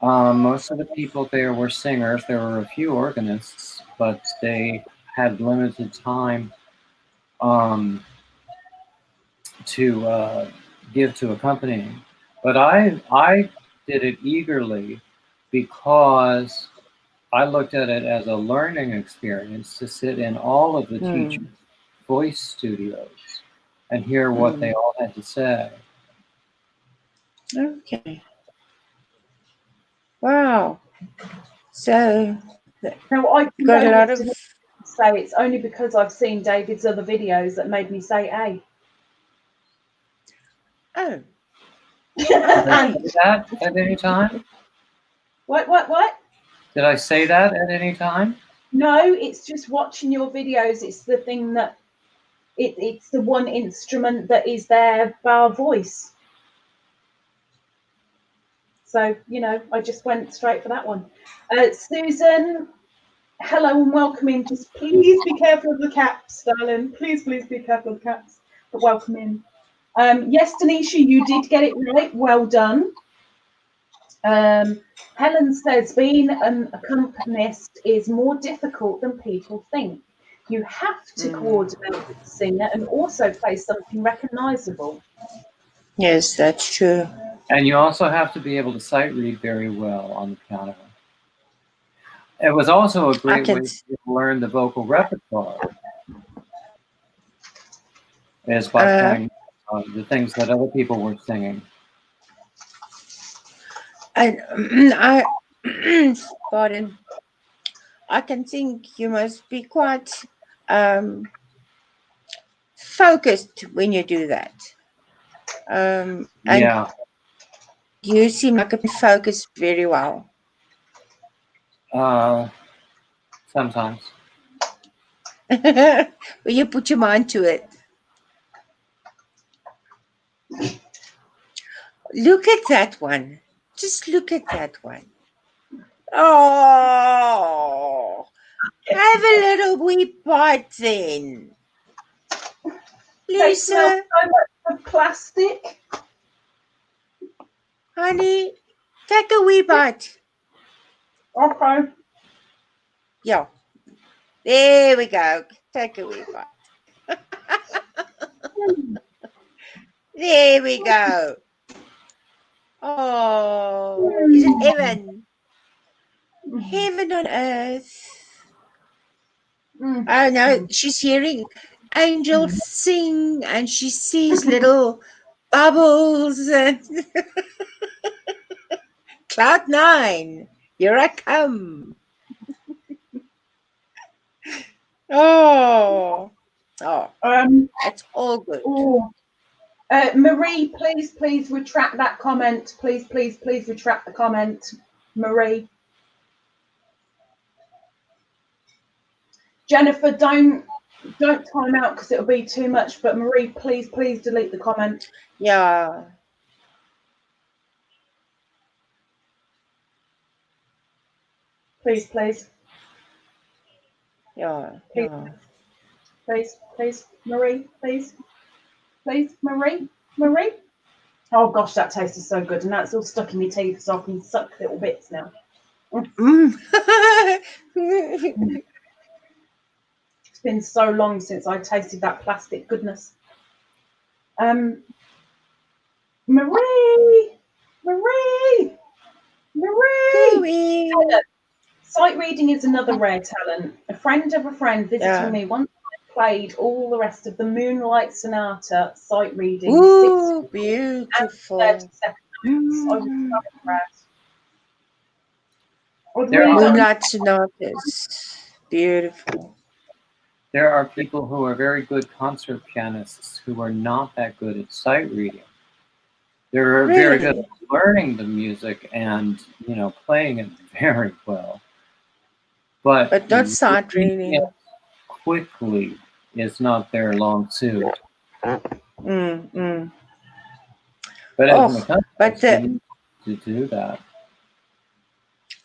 most of the people there were singers. There were a few organists, but they had limited time to give to a company. But I did it eagerly because I looked at it as a learning experience to sit in all of the teachers' voice studios and hear what they all had to say. Okay. Wow. So Now I can got a lot of say it's only because I've seen David's other videos that made me say A. oh. Did I say that at any time? What? Did I say that at any time? No, it's just watching your videos. It's the thing that it's the one instrument that is there bar voice. So, you know, I just went straight for that one. Susan, hello and welcome in. Just please be careful of the caps, darling. Please be careful of the caps. But welcome in. Yes, Denisha, you did get it right. Well done. Helen says being an accompanist is more difficult than people think. You have to coordinate with the singer and also play something recognizable. Yes, that's true. And you also have to be able to sight read very well on the piano. It was also a great way to learn the vocal repertoire, is by playing the things that other people were singing. I pardon. I can think you must be quite focused when you do that. And Yeah. you seem like a focus very well. Sometimes. Well, you put your mind to it. Look at that one. Just look at that one. Oh, have a little wee bite then. Lisa, so much of plastic. Honey, take a wee bite. Okay. Yeah. There we go. Take a wee bite. There we go. Oh, is it heaven? Heaven on earth. Oh no, she's hearing angels sing and she sees little bubbles and cloud nine. Here I come. Oh, it's all good. Marie, please retract that comment. Please retract the comment, Marie. Jennifer, don't time out because it'll be too much. But Marie, please delete the comment. Yeah. Please. Yeah. Please, Marie, please, Marie. Oh gosh, that tasted so good, and that's all stuck in my teeth, so I can suck little bits now. It's been so long since I tasted that plastic goodness. Marie. Sight reading is another rare talent. A friend of a friend visiting me once played all the rest of the Moonlight Sonata sight reading. Ooh, beautiful. 30 seconds. I was so impressed. Moonlight Sonatas. Beautiful. There are people who are very good concert pianists who are not that good at sight reading. They're very good at learning the music and, you know, playing it very well. But not sight reading. Quickly is not their long suit. But as an accompanist, you need to do that.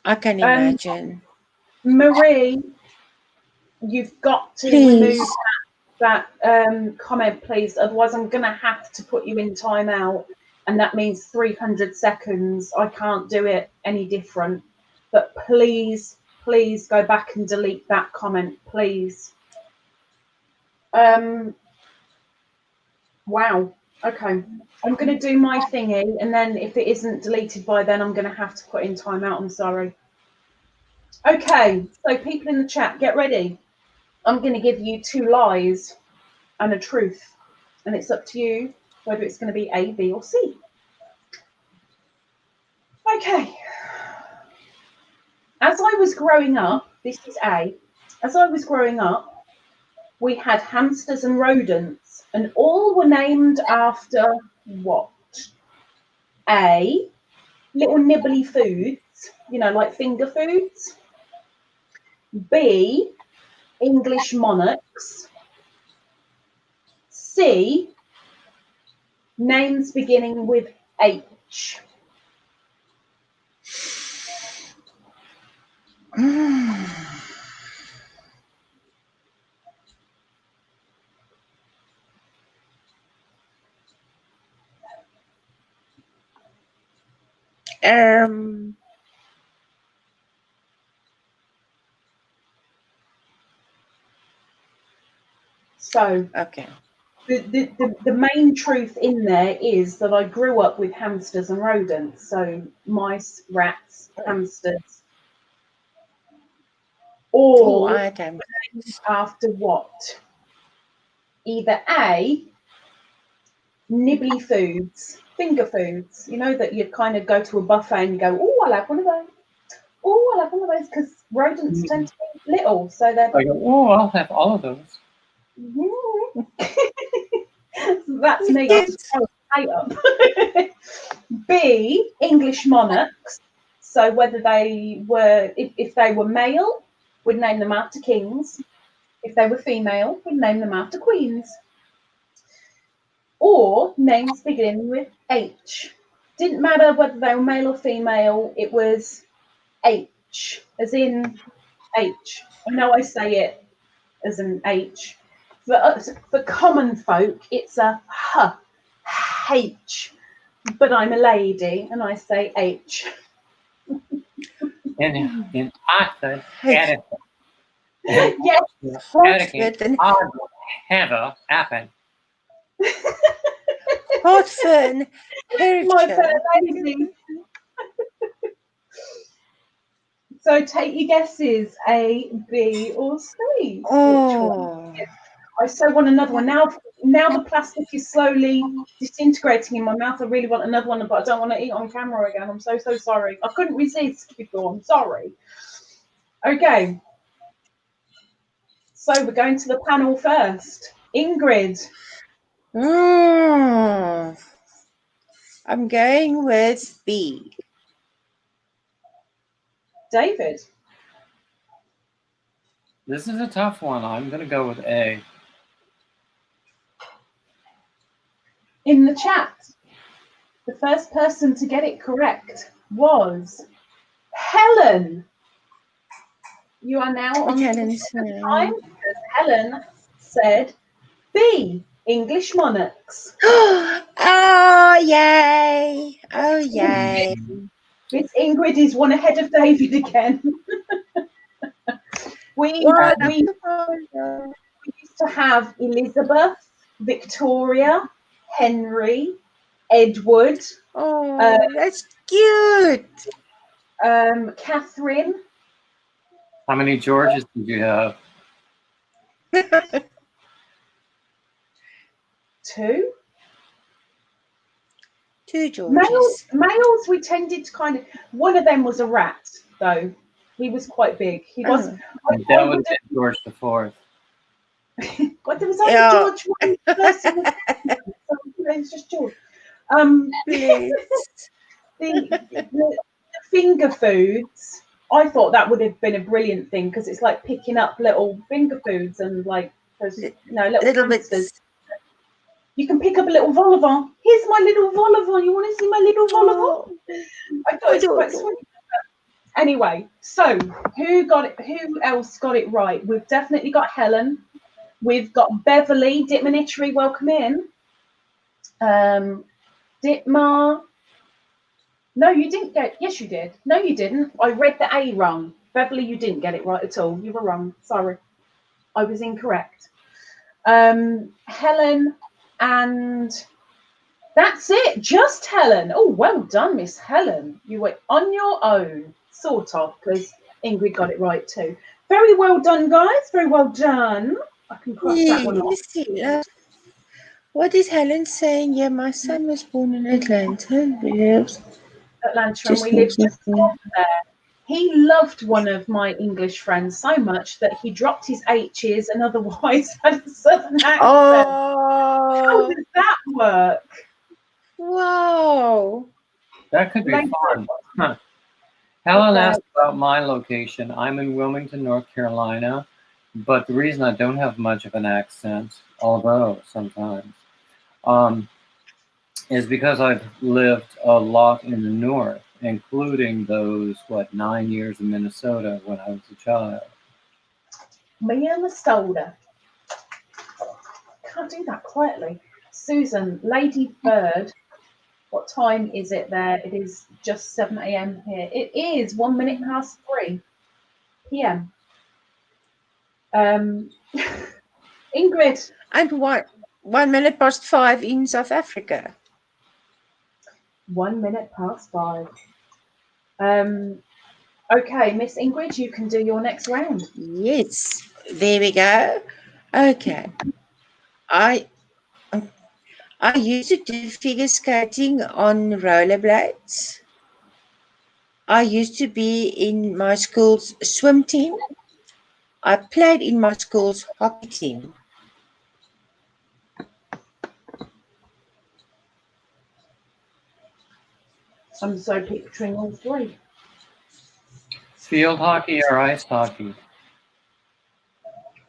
I can imagine. Marie, you've got to remove that comment, please. Otherwise, I'm going to have to put you in timeout. And that means 300 seconds. I can't do it any different. But please go back and delete that comment, please. Wow. Okay. I'm going to do my thingy, and then if it isn't deleted by then, I'm going to have to put in timeout. I'm sorry. Okay. So people in the chat, get ready. I'm going to give you 2 lies and a truth, and it's up to you whether it's going to be A, B, or C. Okay. As I was growing up, this is A. As I was growing up, we had hamsters and rodents, and all were named after what? A, little nibbly foods, like finger foods. B, English monarchs. C, names beginning with H. So Okay. the main truth in there is that I grew up with hamsters and rodents. So mice, rats, hamsters. All Okay. after what? Either A, nibbly foods, finger foods, that you kind of go to a buffet and you go, oh, I'll have one of those. Oh, I'll have one of those, because rodents tend to be little. So they're I go, oh, I'll have all of those. That's me. I just throw a plate up. B, English monarchs. So whether they were, if they were male, we'd name them after kings. If they were female, we'd name them after queens. Or names beginning with H. Didn't matter whether they were male or female, it was H, as in H. I know I say it as an H. For common folk, it's a H. But I'm a lady and I say H. In Oxford, Edison. Yes. Etiquette, never happen. Hartford, My fair lady. So take your guesses, A, B, or C. Oh. I so want another one. Now the plastic is slowly disintegrating in my mouth. I really want another one, but I don't want to eat on camera again. I'm so sorry. I couldn't resist before. I'm sorry. Okay. So we're going to the panel first. Ingrid. I'm going with B. David. This is a tough one. I'm going to go with A. In the chat, the first person to get it correct was Helen. You are now on Helen's time because Helen said B, English monarchs. Oh, yay. Oh, yay. Miss Ingrid is one ahead of David again. We used to have Elizabeth, Victoria, Henry, Edward. Oh, that's cute. Catherine. How many Georges did you have? 2. 2 Georges. Males, we tended to kind of. One of them was a rat, though. He was quite big. He was. That would have been George the Fourth. But there was only George one person. So it's just George. The finger foods. I thought that would have been a brilliant thing because it's like picking up little finger foods and like little hamsters. You can pick up a little vol au vent. Here's my little vol au vent. You want to see my little vol au vent? I thought it was quite sweet. Anyway, so who else got it right? We've definitely got Helen. We've got Beverly. Ditmanitchery, welcome in. Ditmar. No, you didn't get. Yes, you did. No, you didn't. I read the A wrong. Beverly, you didn't get it right at all. You were wrong. Sorry, I was incorrect. Helen And that's it. Just Helen. Oh, well done, Miss Helen. You were on your own, sort of, because Ingrid got it right too. Very well done, guys. Very well done. I can cross that one off. Yes. What is Helen saying? Yeah, my son was born in Atlanta. Atlanta, and we lived just off there. He loved one of my English friends so much that he dropped his H's and otherwise had a southern accent. Oh, how does that work? Wow. That could be fun. Huh. Helen asked about my location. I'm in Wilmington, North Carolina, but the reason I don't have much of an accent, although sometimes, is because I've lived a lot in the North, including those, 9 years in Minnesota when I was a child. Minnesota. Can't do that quietly. Susan, LadybirD, what time is it there? It is just 7 a.m. here. It is 1 minute past 3 p.m. Ingrid. And 1 minute past 5 in South Africa. 1 minute past 5. Okay, Miss Ingrid, you can do your next round. Yes, there we go. Okay. I used to do figure skating on rollerblades. I used to be in my school's swim team. I played in my school's hockey team. I'm so picturing all three. Field hockey or ice hockey?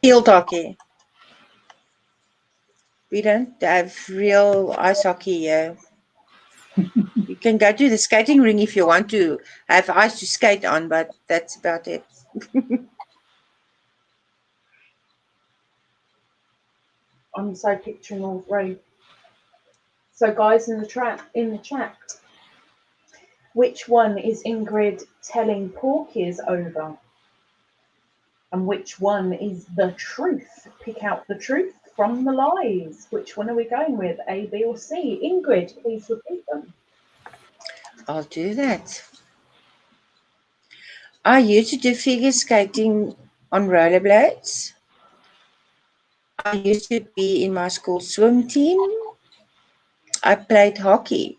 Field hockey. We don't have real ice hockey here. You can go to the skating ring if you want to have ice to skate on, but that's about it. I'm so picturing all three. So, guys, in the chat, which one is Ingrid telling porkies over? And which one is the truth? Pick out the truth from the lies. Which one are we going with? A, B, or C? Ingrid, please repeat them. I'll do that. I used to do figure skating on rollerblades. I used to be in my school swim team. I played hockey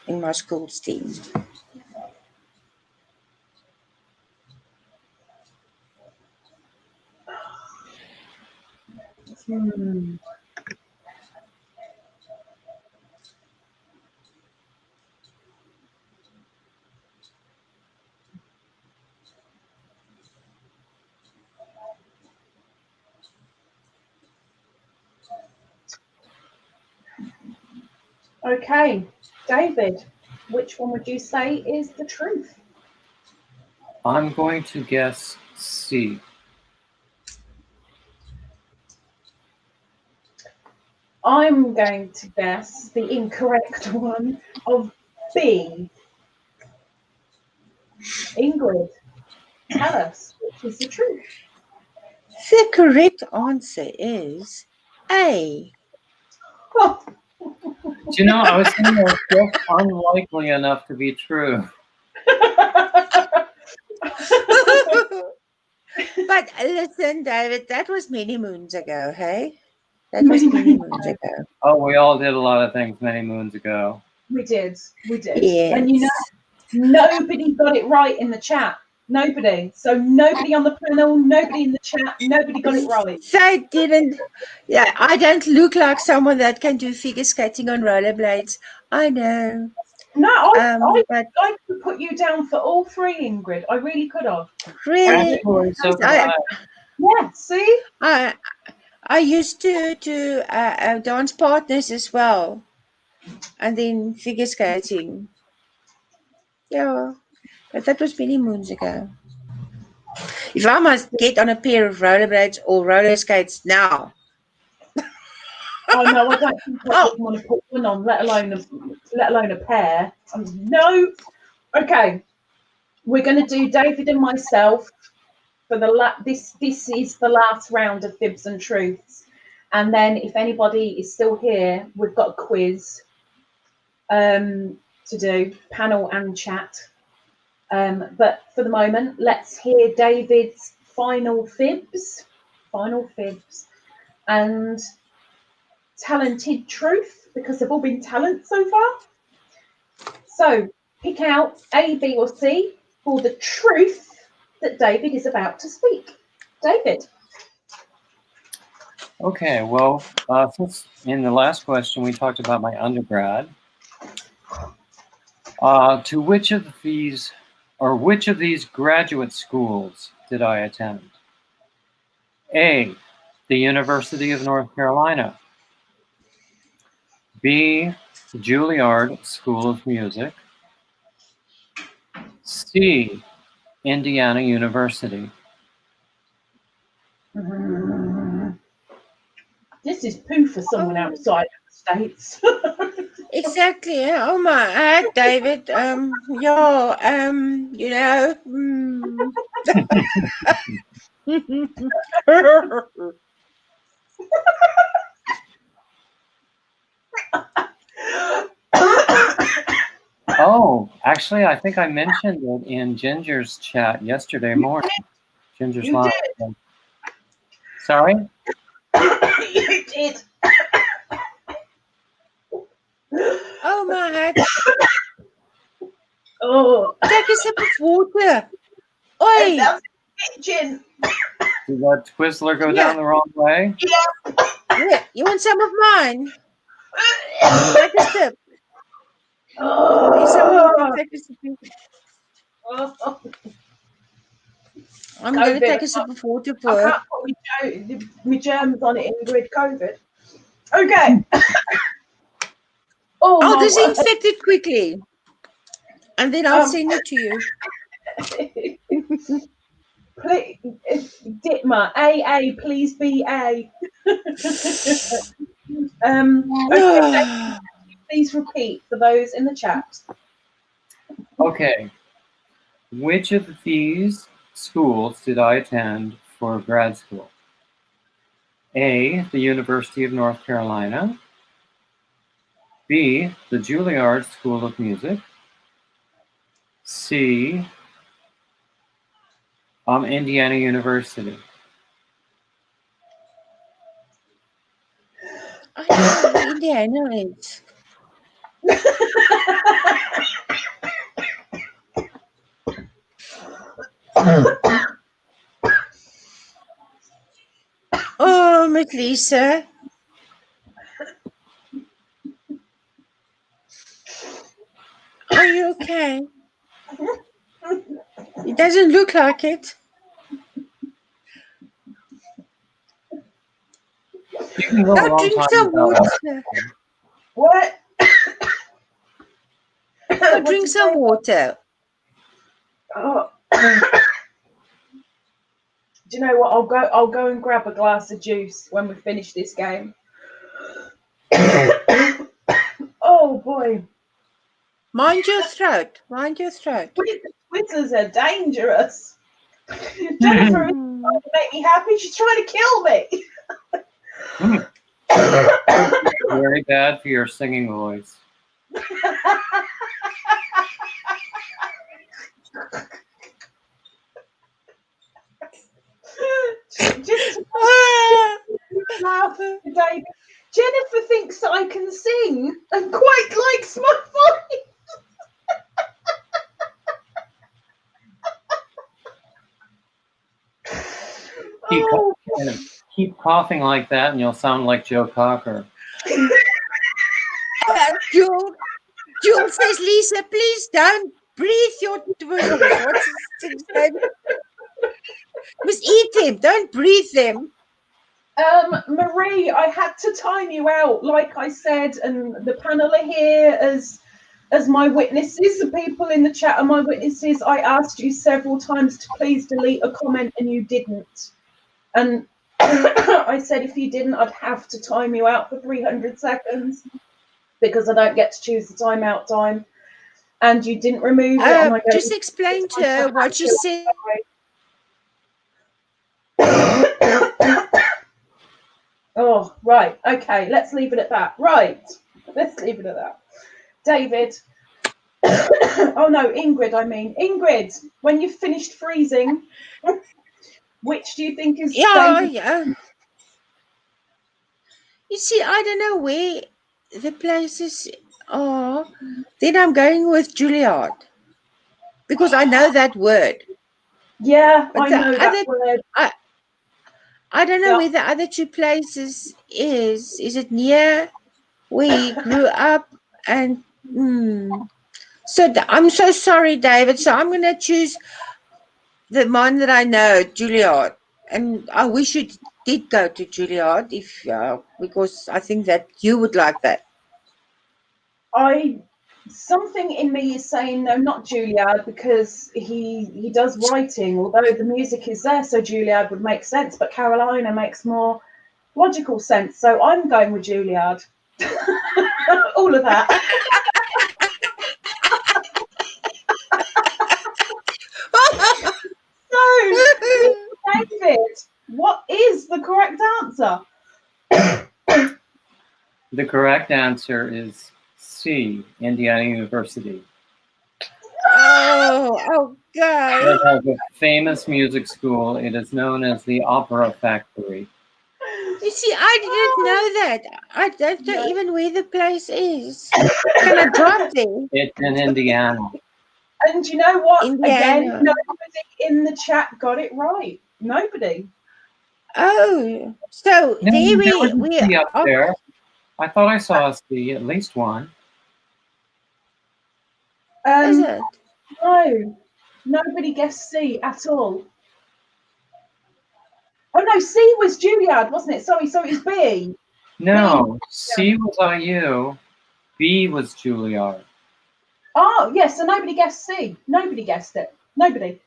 in my school's team. Okay, David, which one would you say is the truth? I'm going to guess C. I'm going to guess the incorrect one of B. Ingrid, tell us which is the truth. The correct answer is A. Oh. Do you know, I was thinking it was just unlikely enough to be true. But listen, David, that was many moons ago, hey? That was many moons ago. Oh, we all did a lot of things many moons ago. We did. Yes. And you know, nobody got it right in the chat. Nobody. So nobody on the panel, nobody in the chat, nobody got it right. They didn't. Yeah, I don't look like someone that can do figure skating on rollerblades. I know. No, I but could put you down for all three, Ingrid. I really could have. really, yeah. See, I used to do dance partners as well, and then figure skating. Yeah, but that was many moons ago. If I must get on a pair of rollerblades or roller skates now. Oh no, I don't think I would want to put one on, let alone a pair. No. Okay, we're going to do David and myself for the this is the last round of fibs and truths, And then if anybody is still here, we've got a quiz to do, panel and chat. But for the moment, let's hear David's final fibs and talented truth, because they've all been talent so far. So pick out A, B or C for the truth that David is about to speak. David. Okay, well, since in the last question we talked about my undergrad, to which of these graduate schools did I attend? A, the University of North Carolina. B, the Juilliard School of Music. C, Indiana University. This is poo for someone outside of the States. Exactly. Oh my, David. You know. Oh, actually, I think I mentioned it in Ginger's chat yesterday morning. Ginger's live. Sorry? You did. Oh my. Oh. Take a sip of water. Oi. That's gin. Did that Twizzler go down the wrong way? Yeah. You want some of mine? Take a sip. Take a sip. I'm going to take a sip of water for her. I can't put my germs on it, Ingrid. COVID. Okay. I'll disinfect it quickly. And then I'll send it to you. Please, Ditma, AA, please be A. Okay, please repeat for those in the chat. Okay. Which of these schools did I attend for grad school? A, the University of North Carolina. B, the Juilliard School of Music. C, Indiana University. I know where Indiana is. Oh, Miss Lisa. Are you okay? It doesn't look like it. You can go Now drink some water. What? Drink some water. Oh. Do you know what? I'll go and grab a glass of juice when we finish this game. Oh boy. Mind your throat. Mind your throat. Twizzlers are dangerous. Jennifer is trying to make me happy. She's trying to kill me. Very bad for your singing voice. Just laugh today. Jennifer thinks I can sing and quite likes my voice. Keep coughing like that and you'll sound like Joe Cocker. Jewel says, Lisa, please don't breathe your twizzles. Must eat them. Don't breathe them. Marie, I had to time you out, like I said, and the panel are here as my witnesses. The people in the chat are my witnesses. I asked you several times to please delete a comment and you didn't. And I said if you didn't, I'd have to time you out for 300 seconds because I don't get to choose the timeout time. And you didn't remove it. And just explain to her what you said. Oh, right. Okay, let's leave it at that. Right. Let's leave it at that. David. Oh no, Ingrid, I mean. Ingrid, when you've finished freezing, which do you think is Yeah, David? yeah. You see, I don't know where the places are. Then I'm going with Juilliard because I know that word. Yeah, But I the know that other, word. I don't know Yeah. where the other two places is. Is it near where he grew up? And so I'm so sorry, David. So I'm going to choose the one that I know, Juilliard. And I wish you did go to Juilliard if because I think that you would like that. Something in me is saying no, not Juilliard, because he does writing, although the music is there, so Juilliard would make sense, but Carolina makes more logical sense. So I'm going with Juilliard. All of that. So, David, what is the correct answer? The correct answer is C, Indiana University. Oh, okay. It has a famous music school. It is known as the Opera Factory. You see, I didn't know that. I don't know even where the place is. Can I drive there? It's in Indiana. And you know what? Again, Indiana. nobody in the chat got it right. Nobody. Oh, so No, there there was we a C up are. there. I thought I saw a C, at least one. Is it? No, nobody guessed C at all. Oh no, C was Juilliard, wasn't it? Sorry, so it was B. No, C was IU, B was Juilliard. Oh, yes, so nobody guessed C. Nobody guessed it. Nobody.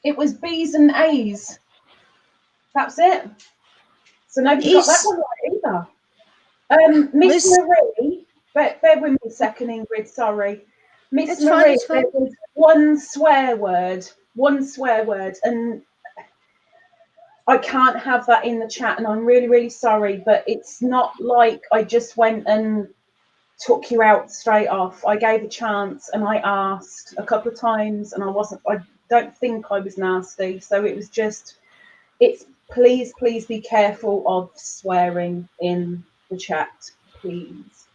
It was B's and A's. That's it. So nobody got that one right either. Miss Marie, bear with me a second, Ingrid, sorry. Miss Marie, there was one swear word, and I can't have that in the chat, and I'm really, really sorry, but it's not like I just went and took you out straight off. I gave a chance and I asked a couple of times, and I don't think I was nasty. So it was just, please be careful of swearing in the chat, please.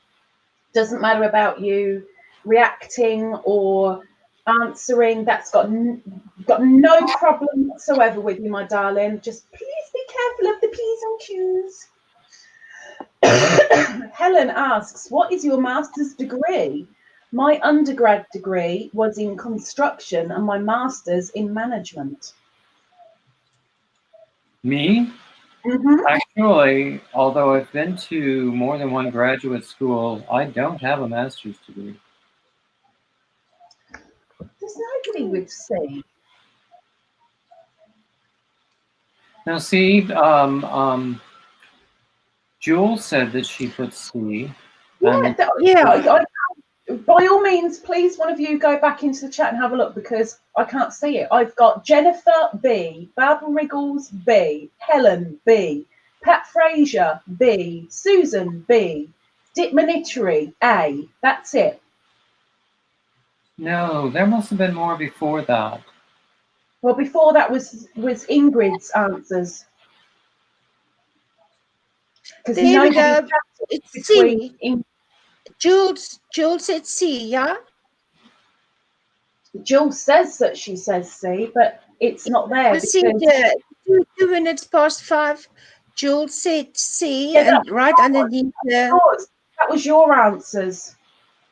Doesn't matter about you reacting or answering. That's got no problem whatsoever with you, my darling. Just please be careful of the P's and Q's. Helen asks, what is your master's degree? My undergrad degree was in construction and my master's in management. Me? Mm-hmm. Actually, although I've been to more than one graduate school, I don't have a master's degree. There's nobody with C. Now, see, Jules said that she put C. Yeah. By all means, please, one of you go back into the chat and have a look, because I can't see it. I've got Jennifer B, Barbara Riggles B, Helen B, Pat Fraser B, Susan B, Dick Manitchery A. That's it. No, there must have been more before that. Well, before that was Ingrid's answers. Because there we go. It's C. Jules said C, yeah? Jules says that she says C, but it's not there. Because 2 minutes past 5, Jules said C, and right underneath that was your answers.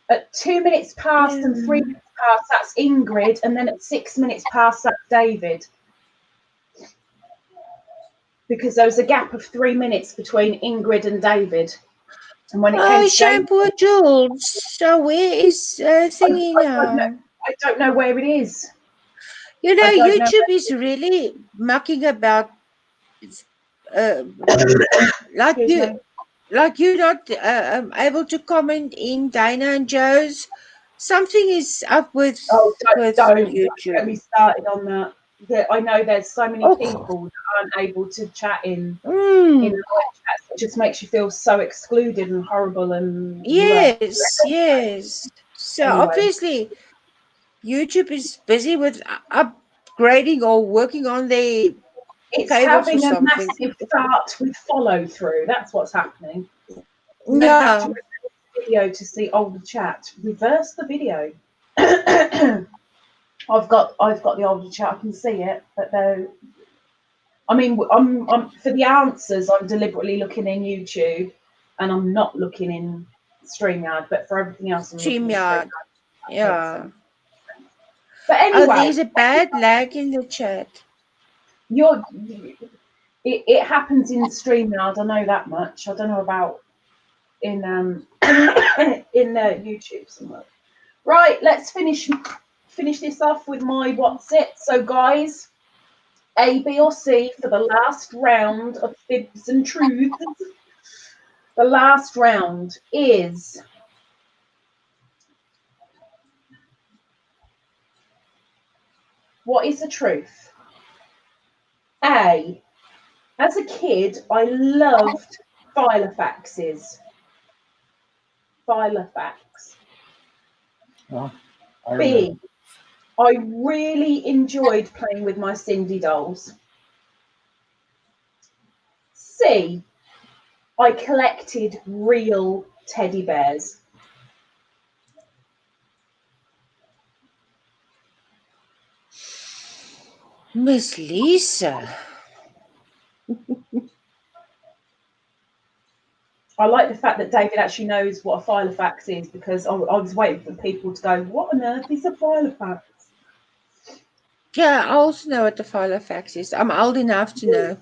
At 2 minutes past and 3 minutes past, that's Ingrid, and then at 6 minutes past, that's David. Because there was a gap of 3 minutes between Ingrid and David. And when it came to shampoo Jules. So where is thingy now? I don't know where it is. You know, YouTube is really mucking about. Like you're not able to comment in Dana and Joe's. Something is up with don't YouTube. get me started on that. that I know there's so many people that aren't able to chat in live chats. It just makes you feel so excluded and horrible and yes. So Anyway. obviously YouTube is busy with upgrading or working on their it's cables or having a something. massive start with follow through. That's what's happening. You don't Yeah. have to reverse the video to see older chat. Reverse the video. I've got the older chat. I can see it, but though, I mean, I'm for the answers. I'm deliberately looking in YouTube, and I'm not looking in StreamYard. But for everything else, I'm looking in StreamYard. StreamYard. Yeah. But anyway, there's a bad lag in the chat. It happens in StreamYard. I know that much. I don't know about in in YouTube somewhere. Right, let's finish this off with my what's it. So guys, A, B, or C for the last round of fibs and truths. The last round is what is the truth? A, as a kid, I loved filofaxes. Filofax. Oh, B, I really enjoyed playing with my Cindy dolls. C, I collected real teddy bears. Miss Lisa. I like the fact that David actually knows what a filofax is, because I was waiting for people to go, what on earth is a filofax? Yeah, I also know what the filofax is. I'm old enough to know.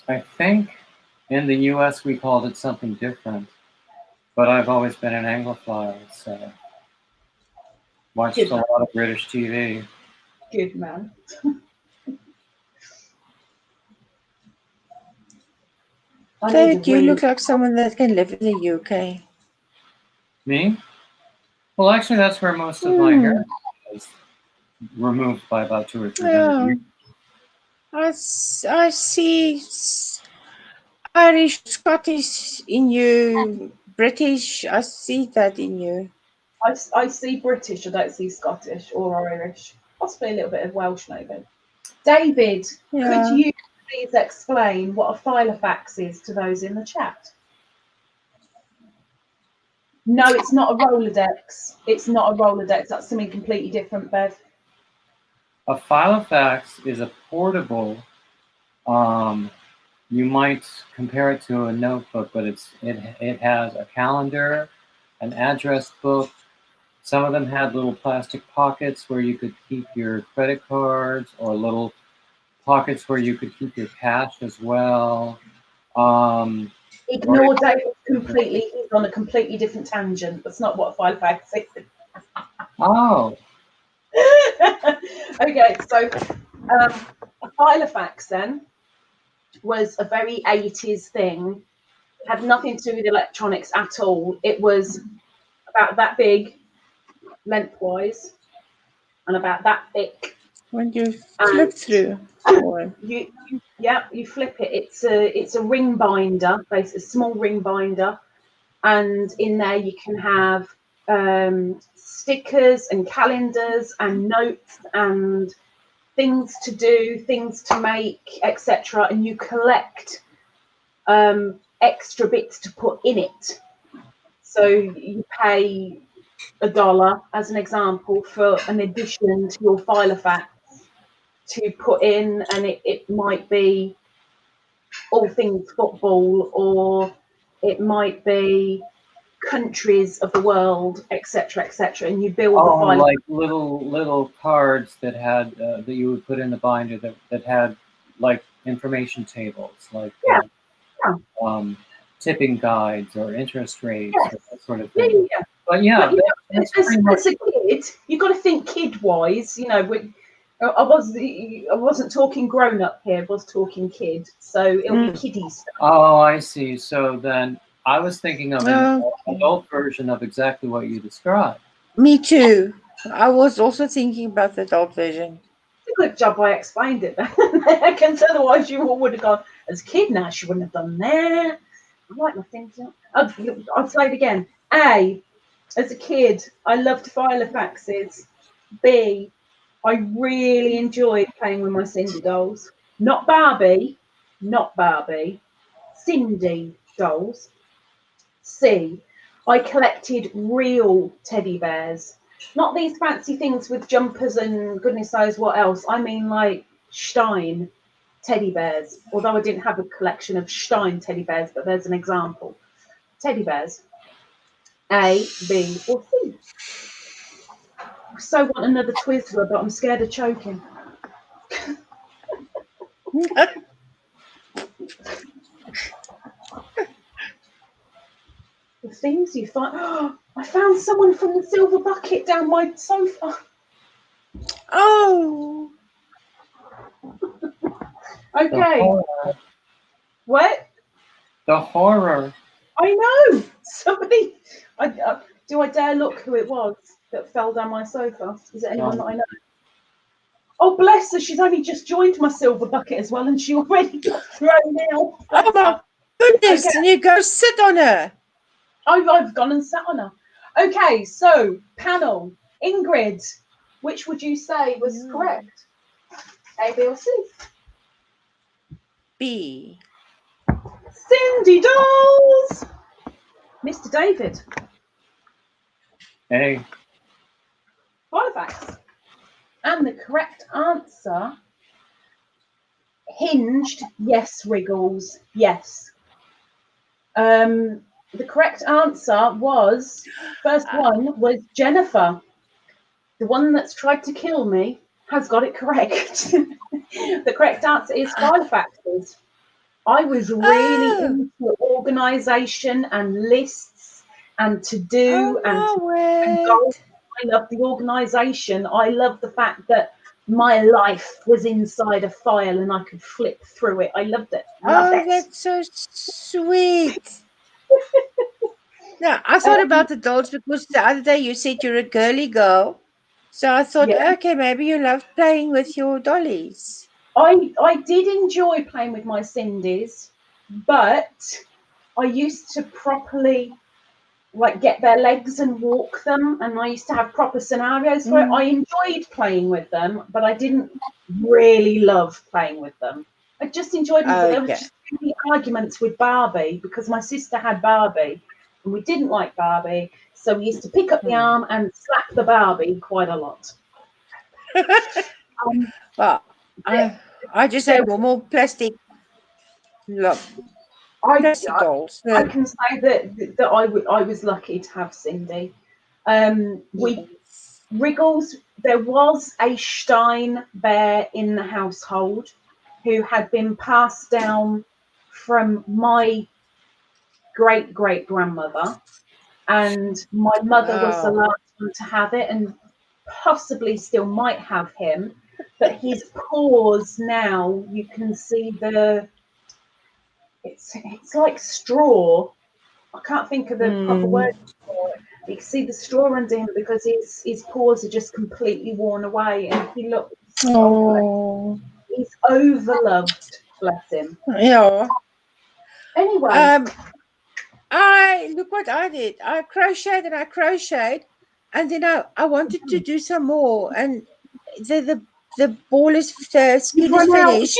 I think in the U.S. we called it something different, but I've always been an Anglophile, so watched a lot of British TV. Good man. David, you look like someone that can live in the UK. Me? Well, actually, that's where most of my hair is removed by about 2 or 3 years. I see Irish, Scottish in you, British. I see that in you. I see British. I don't see Scottish or Irish. Possibly a little bit of Welsh, maybe. David, could you please explain what a filofax is to those in the chat? No, it's not a Rolodex. It's not a Rolodex. That's something completely different, Bev. A filofax is a portable. You might compare it to a notebook, but it has a calendar, an address book. Some of them had little plastic pockets where you could keep your credit cards, or little pockets where you could keep your cash as well. Ignore David completely. He's on a completely different tangent. That's not what a filofax is. Oh. Okay, so a filofax then was a very 80s thing. Had nothing to do with electronics at all. It was about that big lengthwise and about that thick. When you flip through, you flip it. It's a ring binder, basically a small ring binder, and in there you can have stickers and calendars and notes and things to do, things to make, etc. And you collect extra bits to put in it. So you pay $1, as an example, for an addition to your filofax to put in, and it might be all things football, or it might be countries of the world, etc., etc. And you build the filofax. Like little cards that had that you would put in the binder that had like information tables, like tipping guides or interest rates, or that sort of thing. Yeah. But yeah, as a kid, you've got to think kid-wise. You know, I wasn't talking grown-up here. I was talking kid, so it'll be kiddie stuff. Oh, I see. So then I was thinking of an adult version of exactly what you described. Me too. I was also thinking about the adult version. It's a good job I explained it then. Because otherwise you all would have gone, as a kid now, she wouldn't have done that. I like my things. I'll say it again. A, as a kid, I loved Filofaxes. B, I really enjoyed playing with my Cindy dolls. Not Barbie, Cindy dolls. C, I collected real teddy bears. Not these fancy things with jumpers and goodness knows what else. I mean like Stein teddy bears. Although I didn't have a collection of Stein teddy bears, but there's an example. Teddy bears. A, B, or C. I so want another Twizzler, but I'm scared of choking. The things you find. Oh, I found someone from the silver bucket down my sofa. Oh. Okay. What? The horror. I know. Somebody. Do I dare look who it was that fell down my sofa? Is it anyone that I know? Oh, bless her. She's only just joined my silver bucket as well, and she already got thrown out. Oh, my goodness. Okay. And you go sit on her. I've gone and sat on her. Okay, so panel. Ingrid, which would you say was correct? A, B, or C? B. Cindy dolls. Mr. David. A. Filofax. And the correct answer, hinged, yes, Wriggles, yes. The correct answer was, first one was Jennifer. The one that's tried to kill me has got it correct. The correct answer is Filofaxes. I was really into organisation and lists and to do and goals. I love the organisation. I love the fact that my life was inside a file and I could flip through it. I loved it. Loved it. That's so sweet. No, I thought about the dolls because the other day you said you're a girly girl. So I thought, okay, maybe you love playing with your dollies. I did enjoy playing with my Cindy's, but I used to properly like get their legs and walk them, and I used to have proper scenarios for it. I enjoyed playing with them, but I didn't really love playing with them. I just enjoyed them, but there was just too many arguments with Barbie because my sister had Barbie and we didn't like Barbie, so we used to pick up the arm and slap the Barbie quite a lot. Well, I just had normal plastic. Look, I can say that I was lucky to have Cindy. Wriggles, there was a Stein bear in the household who had been passed down from my great grandmother, and my mother was the last one to have it, and possibly still might have him. But his paws now, you can see it's like straw. I can't think of the proper word for it. You can see the straw under him because his paws are just completely worn away, and he looks he's overloved, bless him. Yeah. Anyway. Look what I did. I crocheted, and then I wanted to do some more, and the ball is skein is finished.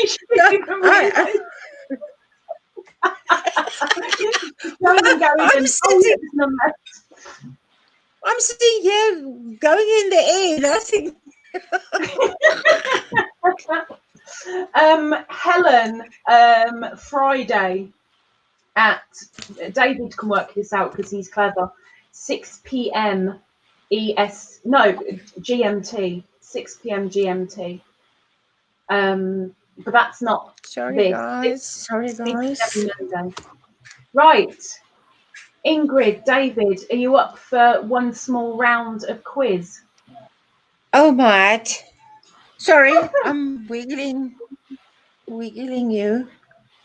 I'm sitting here going in the air, nothing. Helen, Friday at David can work this out because he's clever. 6 p.m. GMT. 6 p.m. GMT. But that's not Sorry, guys. Right. Ingrid, David, are you up for one small round of quiz? Oh, Matt. Sorry, I'm wiggling you.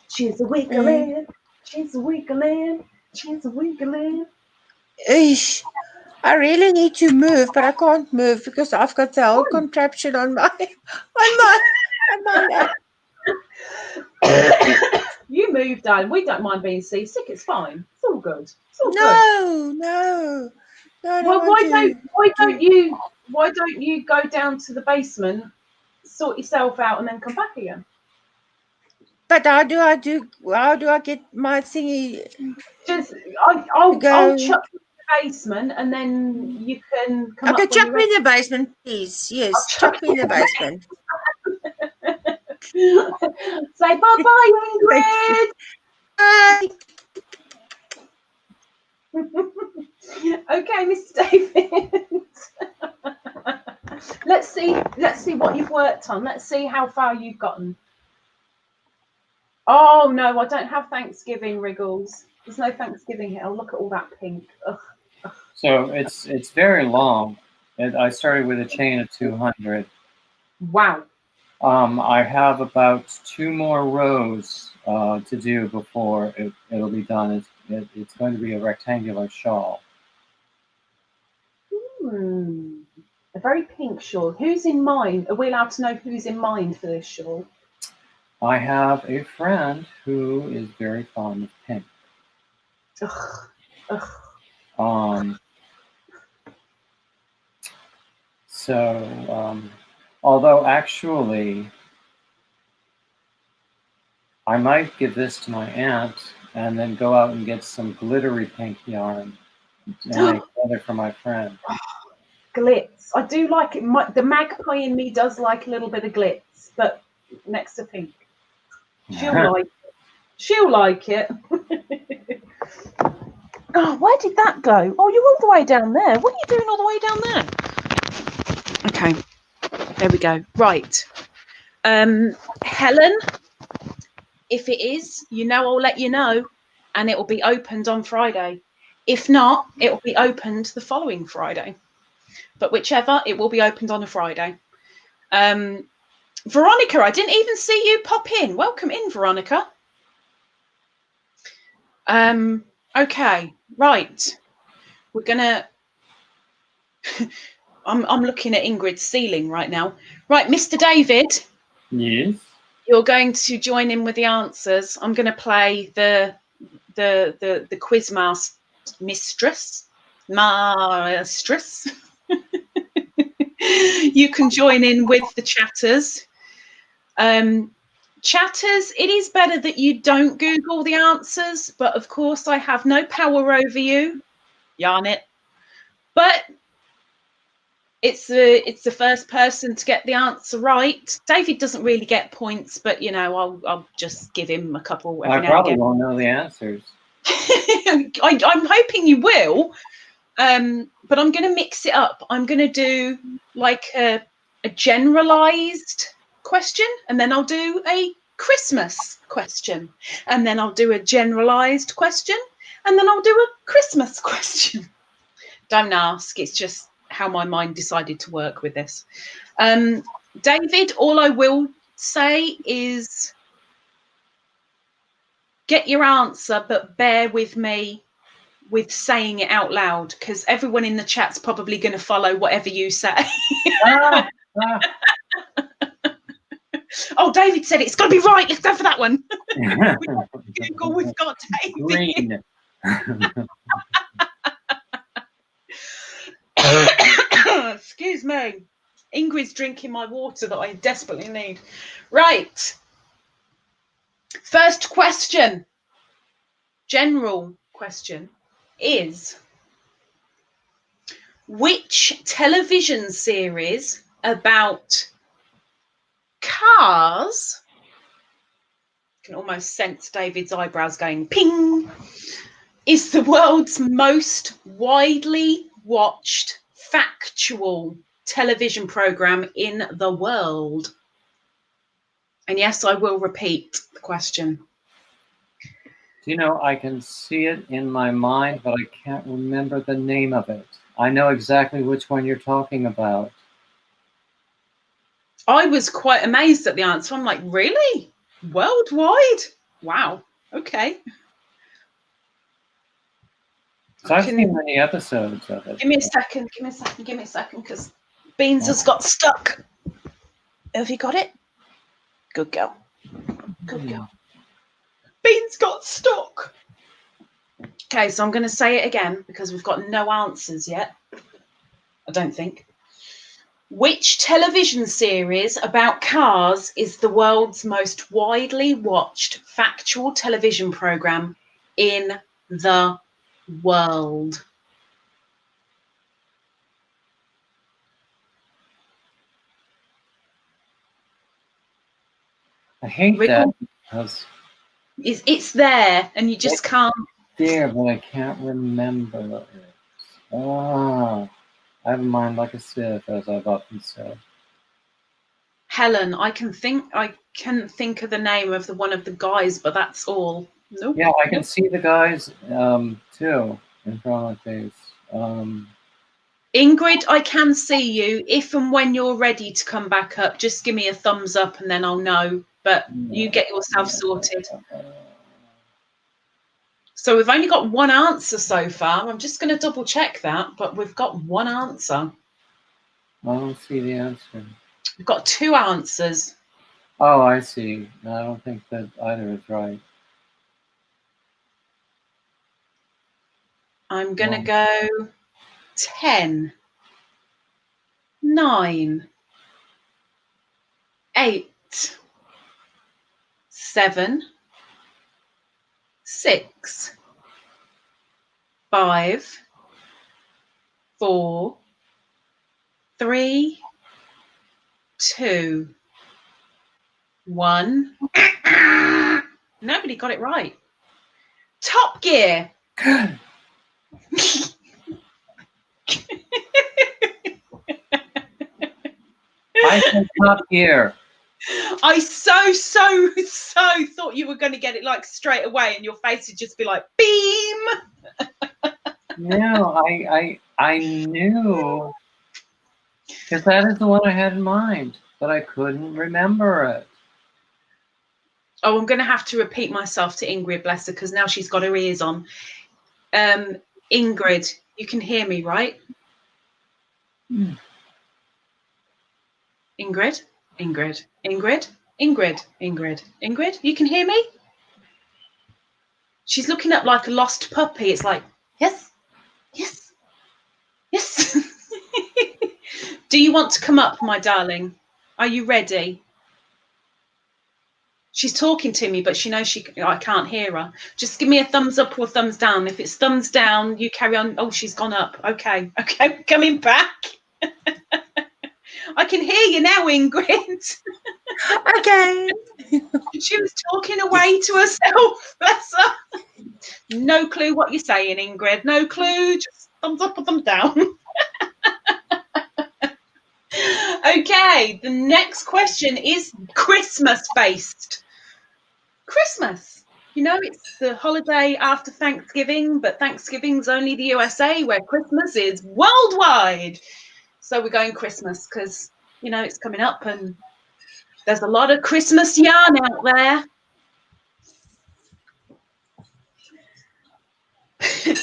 She's a wiggling. She's a wiggling. She's a wiggling. Ish. I really need to move, but I can't move because I've got the whole contraption on my lap. You move, darling. We don't mind being seasick. It's fine. It's all good. It's all good. No. Well, why don't you go down to the basement, sort yourself out, and then come back again? But how do I get my thingy? Just I'll go. chuck you in the basement, and then you can come Okay, up when chuck you're me ready. in the basement, please. Yes, chuck me in the basement. Say bye-bye, Ingrid. Bye. Okay, Mr. David. Let's see what you've worked on. Let's see how far you've gotten. Oh no, I don't have Thanksgiving, Wriggles. There's no Thanksgiving here. Oh, look at all that pink. Ugh. So it's very long. I started with a chain of 200. Wow. I have about 2 more rows to do before it'll be done. It's going to be a rectangular shawl. A very pink shawl. Who's in mind? Are we allowed to know who's in mind for this shawl? I have a friend who is very fond of pink. Ugh. So, although actually, I might give this to my aunt and then go out and get some glittery pink yarn and make leather for my friend. Glitz. I do like it. The magpie in me does like a little bit of glitz, but next to pink. She'll like it. She'll like it. Oh, where did that go? Oh, you're all the way down there. What are you doing all the way down there? Okay, there we go. Right. Helen, if it is, I'll let you know, and it will be opened on Friday. If not, it will be opened the following Friday. But whichever, it will be opened on a Friday. Veronica, I didn't even see you pop in. Welcome in, Veronica. Okay, right. We're gonna. I'm looking at Ingrid's ceiling right now. Right, Mr. David. Yes. You're going to join in with the answers. I'm going to play the quiz mistress. You can join in with the chatters. Chatters, it is better that you don't Google the answers, but of course I have no power over you. Yarn it. But it's the first person to get the answer right. David doesn't really get points, but I'll just give him a couple every I now probably and again. won't know the answers. I'm hoping you will. But I'm going to mix it up. I'm going to do like a generalized question, and then I'll do a Christmas question, and then I'll do a generalized question, and then I'll do a Christmas question. Don't ask. It's just how my mind decided to work with this. David, all I will say is get your answer, but bear with me with saying it out loud, because everyone in the chat's probably going to follow whatever you say. Oh, David said it's got to be right. Let's go for that one. We've got David. Green. Excuse me. Ingrid's drinking my water that I desperately need. Right. First question. General question is, which television series about cars, I can almost sense David's eyebrows going ping, is the world's most widely watched factual television program in the world? And yes, I will repeat the question. I can see it in my mind, but I can't remember the name of it. I know exactly which one you're talking about. I was quite amazed at the answer. I'm like, really? Worldwide? Wow. Okay. So I've seen many episodes of it. Give me a second, because Beans has got stuck. Have you got it? Good girl. Good girl. Beans got stuck. Okay, so I'm going to say it again because we've got no answers yet. I don't think. Which television series about cars is the world's most widely watched factual television program in the world? I hate that because it's there and you just can't. There, but I can't remember it. I have a mind like a sieve, as I've often said. Helen, I can think of the name of one of the guys, but that's all. Nope. Yeah, I can see the guys too in front of my face. Ingrid, I can see you. If and when you're ready to come back up, just give me a thumbs up and then I'll know. But you get yourself sorted. So we've only got one answer so far. I'm just going to double check that, but we've got one answer. I don't see the answer. We've got two answers. Oh, I see. I don't think that either is right. I'm going to go 10, 9, 8, 7, 6, 5, 4, 3, 2, 1. Nobody got it right. Top Gear. I said Top Gear. I so thought you were going to get it like straight away, and your face would just be like beam. No, I knew, because that is the one I had in mind, but I couldn't remember it. Oh, I'm going to have to repeat myself to Ingrid, bless her, because now she's got her ears on. Ingrid, you can hear me, right? Ingrid, Ingrid, Ingrid, Ingrid, Ingrid, Ingrid, you can hear me? She's looking up like a lost puppy. It's like, yes, yes, yes. Do you want to come up, my darling? Are you ready? She's talking to me, but she knows I can't hear her. Just give me a thumbs up or thumbs down. If it's thumbs down, you carry on. Oh, she's gone up. Okay, coming back. I can hear you now, Ingrid. Okay. She was talking away to herself. Bless her. No clue what you're saying, Ingrid. No clue. Just thumbs up or thumbs down. Okay, the next question is Christmas-based. Christmas. You know, it's the holiday after Thanksgiving, but Thanksgiving's only the USA, where Christmas is worldwide. So we're going Christmas because, you know, it's coming up and there's a lot of Christmas yarn out there.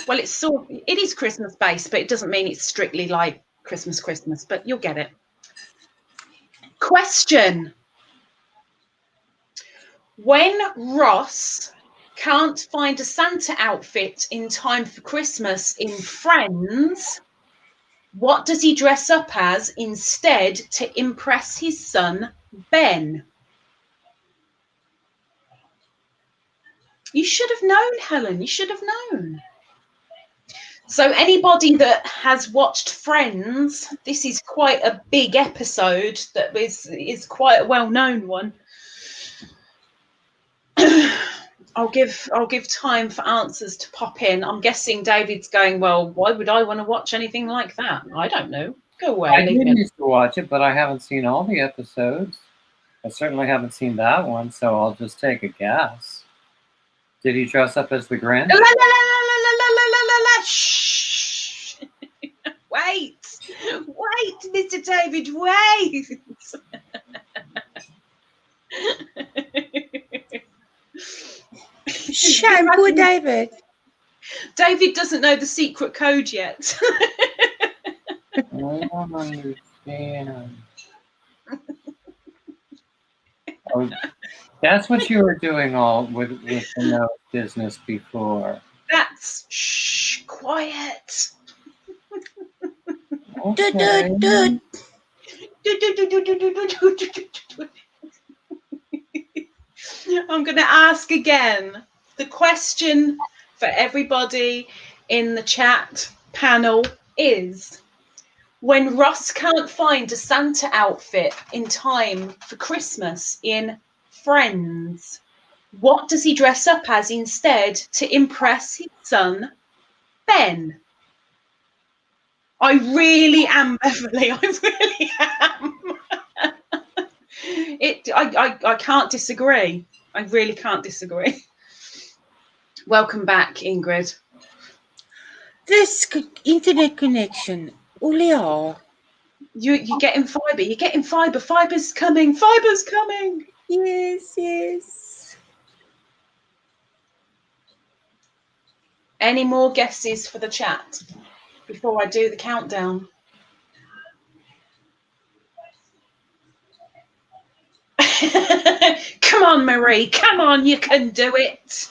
Well, it is Christmas based, but it doesn't mean it's strictly like Christmas, but you'll get it. Question. When Ross can't find a Santa outfit in time for Christmas in Friends, what does he dress up as instead to impress his son, Ben? You should have known, Helen. You should have known. So anybody that has watched Friends, this is quite a big episode that is quite a well-known one. I'll give time for answers to pop in. I'm guessing David's going, well, why would I want to watch anything like that? I don't know. Go away. I did used to watch it, but I haven't seen all the episodes. I certainly haven't seen that one, so I'll just take a guess. Did he dress up as the Grinch? Shh. Wait, Mr. David, wait. Shame, poor David. David doesn't know the secret code yet. I don't understand. Oh, that's what you were doing all with the note business before. That's shh, quiet. Okay. I'm going to ask again. The question for everybody in the chat panel is, when Ross can't find a Santa outfit in time for Christmas in Friends, what does he dress up as instead to impress his son, Ben? I really am, Beverly. I really am. I can't disagree. I really can't disagree. Welcome back, Ingrid. This internet connection. Ulia. You're getting fibre. You're getting fibre. Fibre's coming. Fibre's coming. Yes, yes. Any more guesses for the chat before I do the countdown? Come on, Marie. Come on, you can do it.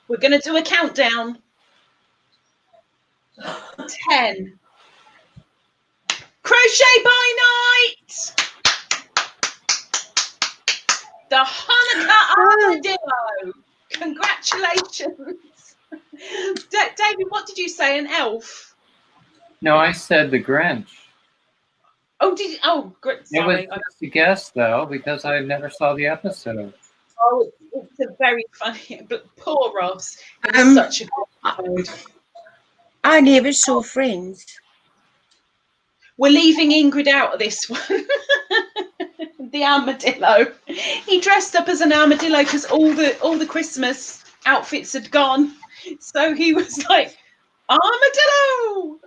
We're going to do a countdown. 10. Crochet by night. The Hanukkah armadillo. Congratulations. David, what did you say? An elf? No, I said the Grinch. Oh, did you? Oh, great. Sorry. It was just a guess, though, because I never saw the episode. Oh, it's a very funny, but poor Ross. It was such a good episode. I never saw Friends. We're leaving Ingrid out of this one. The armadillo. He dressed up as an armadillo because all the Christmas outfits had gone. So he was like, armadillo.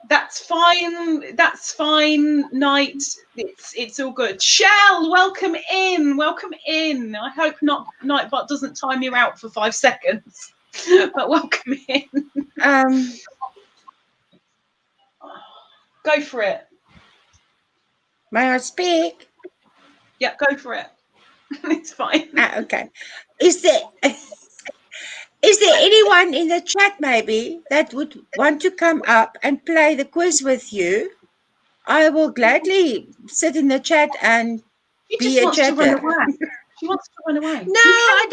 That's fine. That's fine. Night. It's all good. Shell, welcome in. Welcome in. I hope Nightbot doesn't time you out for 5 seconds. But welcome in. Go for it. May I speak? Yeah, go for it. It's fine. Okay. Is there anyone in the chat maybe that would want to come up and play the quiz with you? I will gladly sit in the chat and be a chatter. She wants to run away. No, I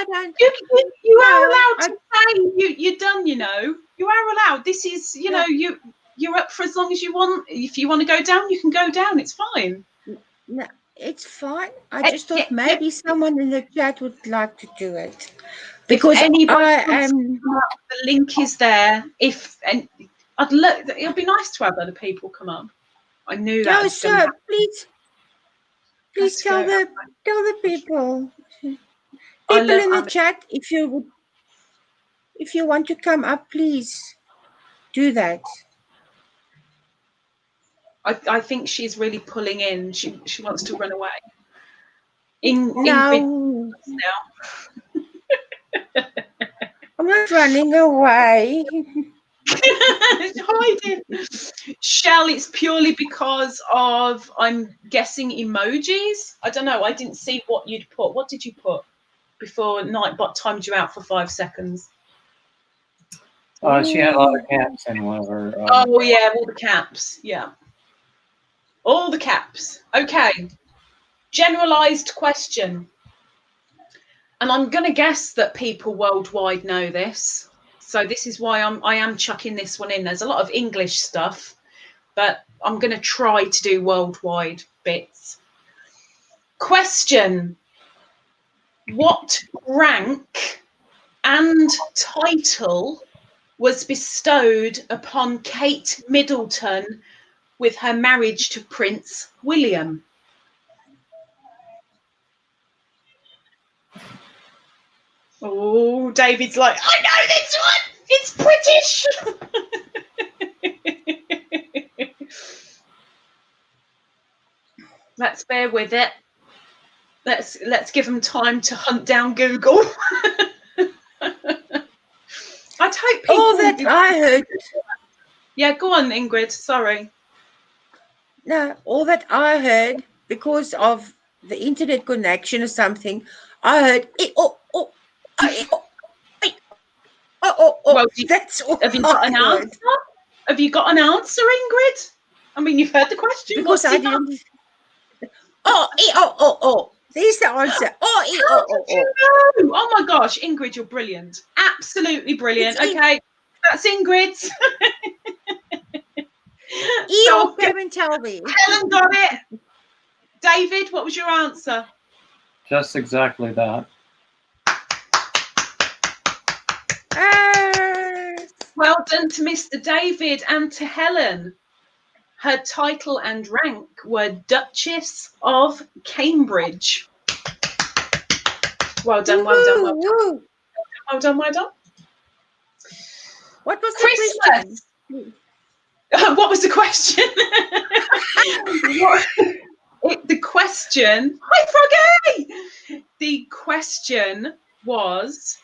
don't. You are allowed to say you're done, you know. You are allowed. This is, you know, you're up for as long as you want. If you want to go down, you can go down. It's fine. No, it's fine. I just thought maybe someone in the chat would like to do it. Because the link is there. I'd look. It'd be nice to have other people come up. I knew that. No, sir, please tell the people in the chat if you want to come up, please do that. I think she's really pulling in. She wants to run away. No. I'm not running away. Hiding. Shell, it's purely because of, I'm guessing, emojis. I don't know. I didn't see what you'd put. What did you put before Nightbot timed you out for 5 seconds? She had a lot of caps in one of her. Oh, yeah, all the caps. Yeah. All the caps. Okay. Generalized question. And I'm going to guess that people worldwide know this. So this is why I am chucking this one in. There's a lot of English stuff, but I'm going to try to do worldwide bits. Question. What rank and title was bestowed upon Kate Middleton with her marriage to Prince William? Oh, David's like, I know this one. It's British. Let's bear with it. Let's give them time to hunt down Google. I I'd hope people. All that I heard. Yeah, go on, Ingrid. Sorry. No, all that I heard because of the internet connection or something. I heard. Well, That's all have you got an I heard. answer? Have you got an answer, Ingrid? I mean, you've heard the question. Because I didn't. There's the answer. How did you know? Oh my gosh, Ingrid, you're brilliant. Absolutely brilliant. Okay, that's Ingrid's. So come and tell me. Helen got it. David, what was your answer? Just exactly that. Well done to Mr. David and to Helen. Her title and rank were Duchess of Cambridge. Well done, well done, well done. Well done, well done. What was Christmas? the question? What was the question? The question. Hi, Froggy! The question was,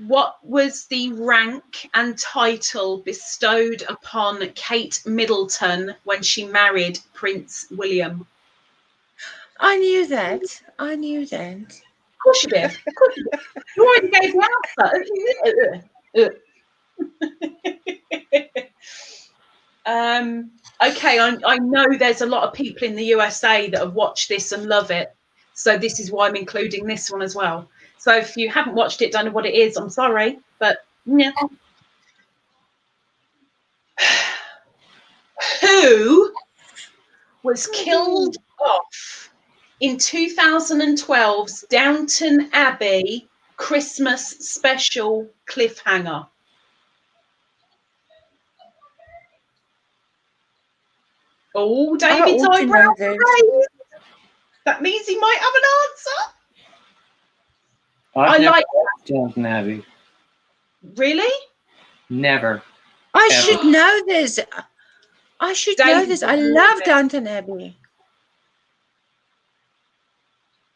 what was the rank and title bestowed upon Kate Middleton when she married Prince William? I knew that. Of course you did. Of course you did. You already gave the answer. Okay, I know there's a lot of people in the USA that have watched this and love it. So this is why I'm including this one as well. So if you haven't watched it, don't know what it is, I'm sorry. But yeah. Who was killed off in 2012's Downton Abbey Christmas special cliffhanger? Oh, David's eyebrows raised. That means he might have an answer. I like Downton Abbey. Really? Never. I should know this. I love Downton Abbey.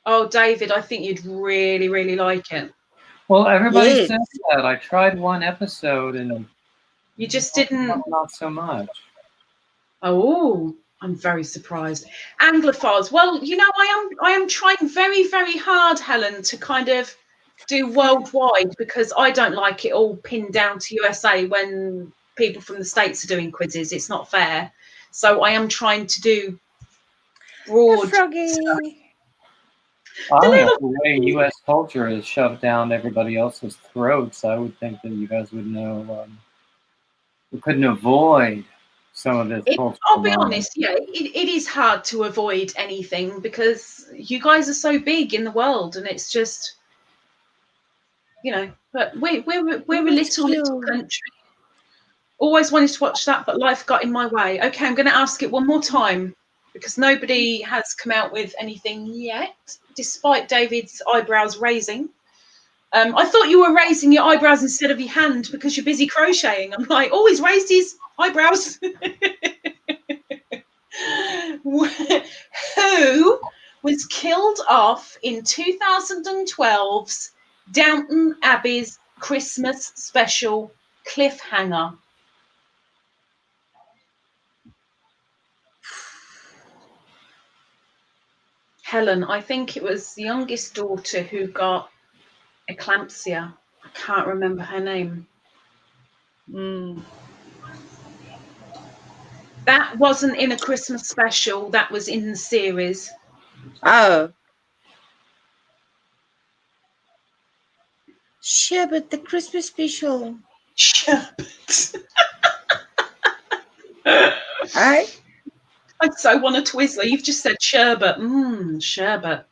Oh, David, I think you'd really, really like it. Well, everybody says that. I tried one episode and you just didn't. Not so much. Oh, I'm very surprised. Anglophiles. Well, you know, I am trying very, very hard, Helen, to kind of do worldwide because I don't like it all pinned down to USA when people from the States are doing quizzes. It's not fair. So I am trying to do broad. Froggy. I don't know the way U.S. culture is shoved down everybody else's throats. I would think that you guys would know. We couldn't avoid some of this. I'll be honest, yeah, it is hard to avoid anything because you guys are so big in the world, and it's just, you know. But we're a little country. Always wanted to watch that, but life got in my way. Okay, I'm going to ask it one more time because nobody has come out with anything yet, despite David's eyebrows raising. I thought you were raising your eyebrows instead of your hand because you're busy crocheting. I'm like, oh, he's raised his eyebrows. Who was killed off in 2012's Downton Abbey's Christmas special cliffhanger? Helen, I think it was the youngest daughter who got eclampsia. I can't remember her name. That wasn't in a Christmas special. That was in the series. Oh. Sherbet, the Christmas special. Sherbet. Right? I so want a Twizzler. You've just said sherbet. Sherbet.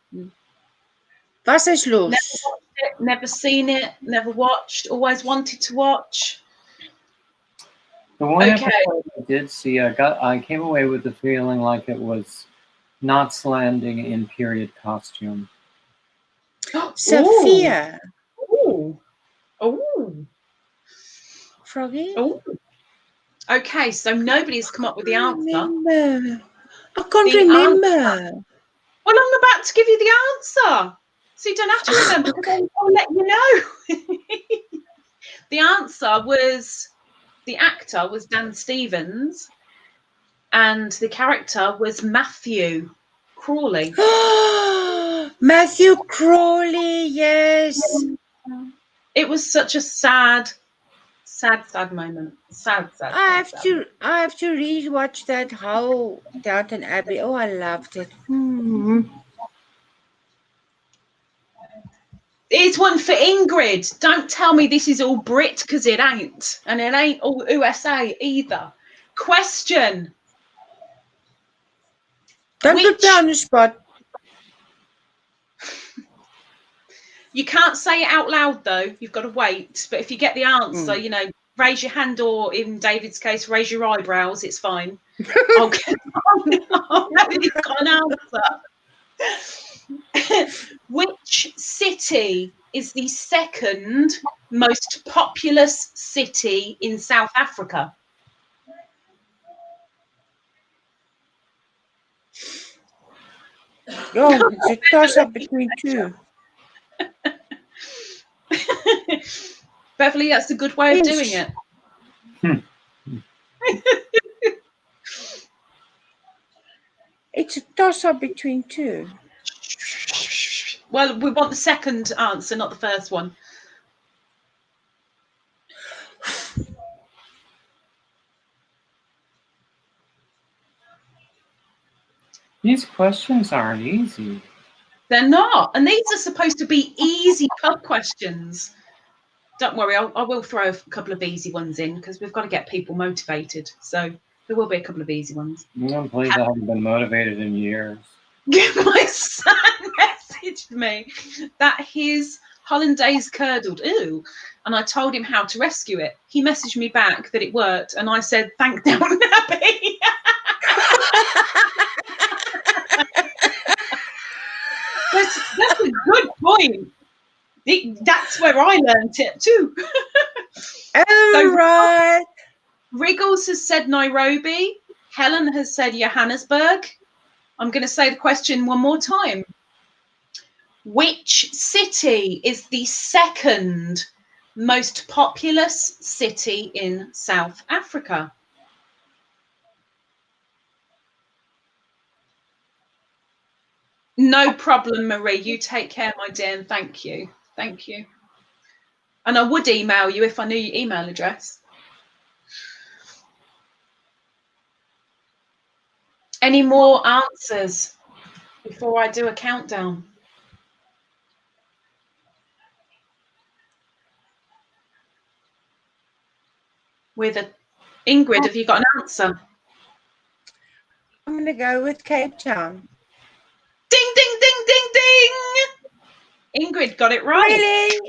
Was ist los? Never watched it, never seen it, never watched, always wanted to watch. The one episode I did see, I came away with the feeling like it was Knots Landing in period costume. Sophia. Oh. Froggy? Oh. Okay, so nobody's come up with the answer. I can't remember. Well, I'm about to give you the answer. So you don't have to remember because I'll let you know. The answer was, the actor was Dan Stevens, and the character was Matthew Crawley. Matthew Crawley, yes. It was such a sad moment. Sad. I have to rewatch that whole Downton Abbey. Oh, I loved it. Here's one for Ingrid. Don't tell me this is all Brit, because it ain't. And it ain't all USA either. Question. Don't put me on the spot. You can't say it out loud, though. You've got to wait. But if you get the answer, you know, raise your hand, or in David's case, raise your eyebrows. It's fine. I'll know you've got an answer. Which city is the second most populous city in South Africa? Oh, it's a toss-up between two. Beverly, that's a good way of doing it. It's a toss-up between two. Well, we want the second answer, not the first one. These questions aren't easy. They're not. And these are supposed to be easy pub questions. Don't worry, I will throw a couple of easy ones in, because we've got to get people motivated. So there will be a couple of easy ones. I'm pleased I haven't been motivated in years. My son messaged me that his hollandaise curdled, and I told him how to rescue it. He messaged me back that it worked, and I said, thank Downton Abbey. That's a good point. That's where I learned it too. Right. Wriggles has said Nairobi. Helen has said Johannesburg. I'm going to say the question one more time. Which city is the second most populous city in South Africa? No problem, Marie. You take care, my dear, and thank you. Thank you. And I would email you if I knew your email address. Any more answers before I do a countdown? Ingrid, have you got an answer? I'm going to go with Cape Town. Ding, ding, ding, ding, ding. Ingrid got it right. Really?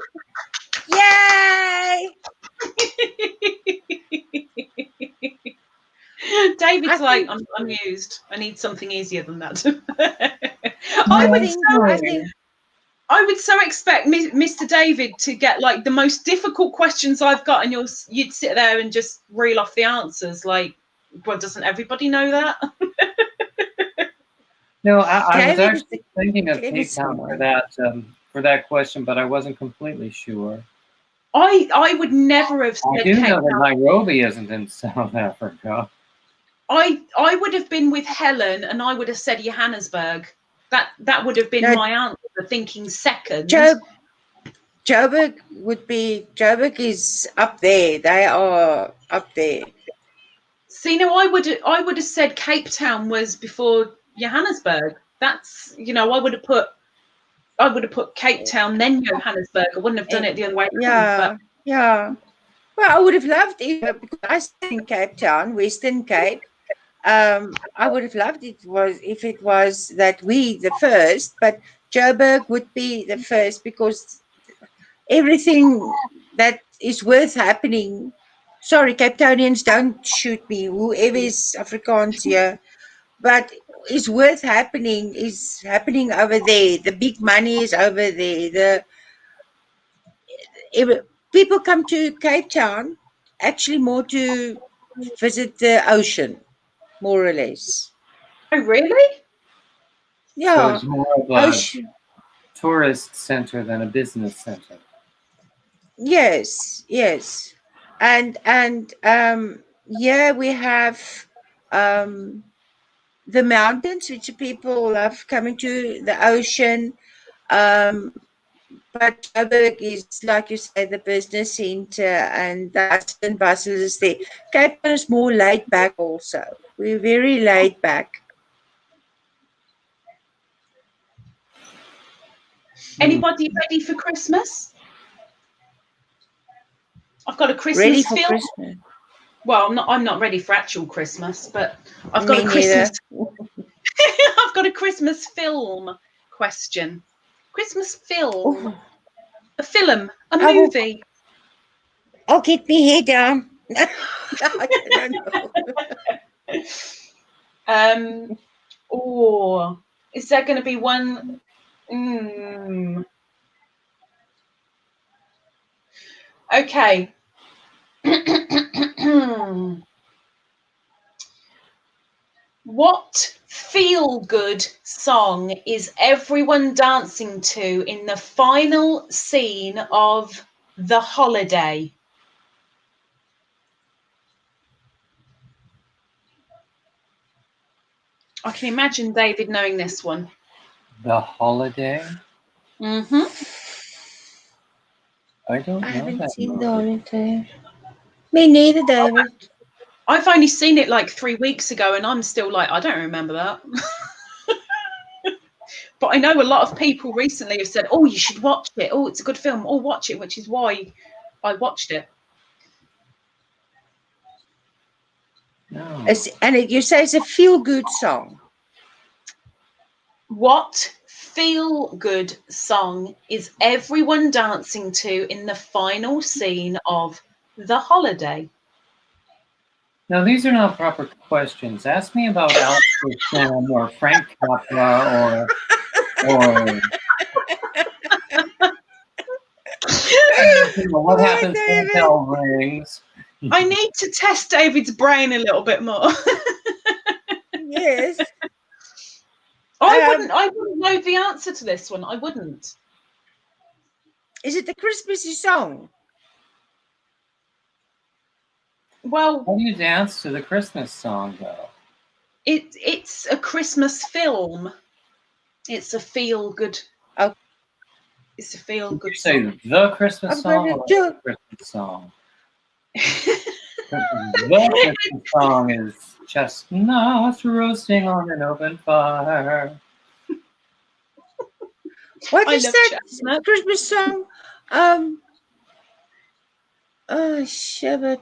Yay! David's like, I'm amused. I need something easier than that. I would so expect Mr. David to get like the most difficult questions I've got, and you'd sit there and just reel off the answers. Like, well, doesn't everybody know that? No, I was actually thinking of Cape Town for that question, but I wasn't completely sure. I would never have said I do know that Nairobi isn't in South Africa. I would have been with Helen, and I would have said Johannesburg. That would have been my answer, thinking second. Joburg is up there. They are up there. See, no, I would have said Cape Town was before Johannesburg. That's, I would have put Cape Town, then Johannesburg. I wouldn't have done it the other way around. Yeah. Well, I would have loved it, because I stayed in Cape Town, Western Cape. I would have loved it if it was that we the first, but Joburg would be the first, because everything that is worth happening. Sorry, Cape Townians, don't shoot me. Whoever is Afrikaans here, but is worth happening is happening over there. The big money is over there. People come to Cape Town actually more to visit the ocean, more or less. Oh, really? Yeah. So it's more of a tourist center than a business center. Yes, yes. And yeah, we have the mountains, which people love coming to, the ocean. But Joburg is, like you say, the business centre, and the hustle and bustle is there. Cape Town is more laid back also. We're very laid back. Anybody ready for Christmas? I've got a Christmas Ready for film. Christmas. Well, I'm not ready for actual Christmas, but I've got Me a Christmas. neither. I've got a Christmas film question. Christmas film. Ooh, A film. A I will, movie. I'll get me hair down. I don't know. Or is there going to be one? Okay. What feel-good song is everyone dancing to in the final scene of The Holiday? I can imagine David knowing this one. The Holiday? Mm-hmm. I don't know. I haven't that seen movie. The Holiday. Me neither, David. I've only seen it like 3 weeks ago, and I'm still like, I don't remember that. But I know a lot of people recently have said, oh, you should watch it. Oh, it's a good film. Oh, watch it, which is why I watched it. No. You say it's a feel-good song. What feel-good song is everyone dancing to in the final scene of The Holiday? No, these are not proper questions. Ask me about Alex Sam or Frank Capra or what happens when the bell rings. I need to test David's brain a little bit more. Yes. I wouldn't know the answer to this one. I wouldn't. Is it the Christmassy song? Well, How do you dance to the Christmas song, though? it's a Christmas film. It's a feel-good. Oh. It's a feel-good You say song. the Christmas song or the Christmas song? The Christmas song is chestnuts roasting on an open fire. What is that chestnut. Christmas song? Oh, Shabbat.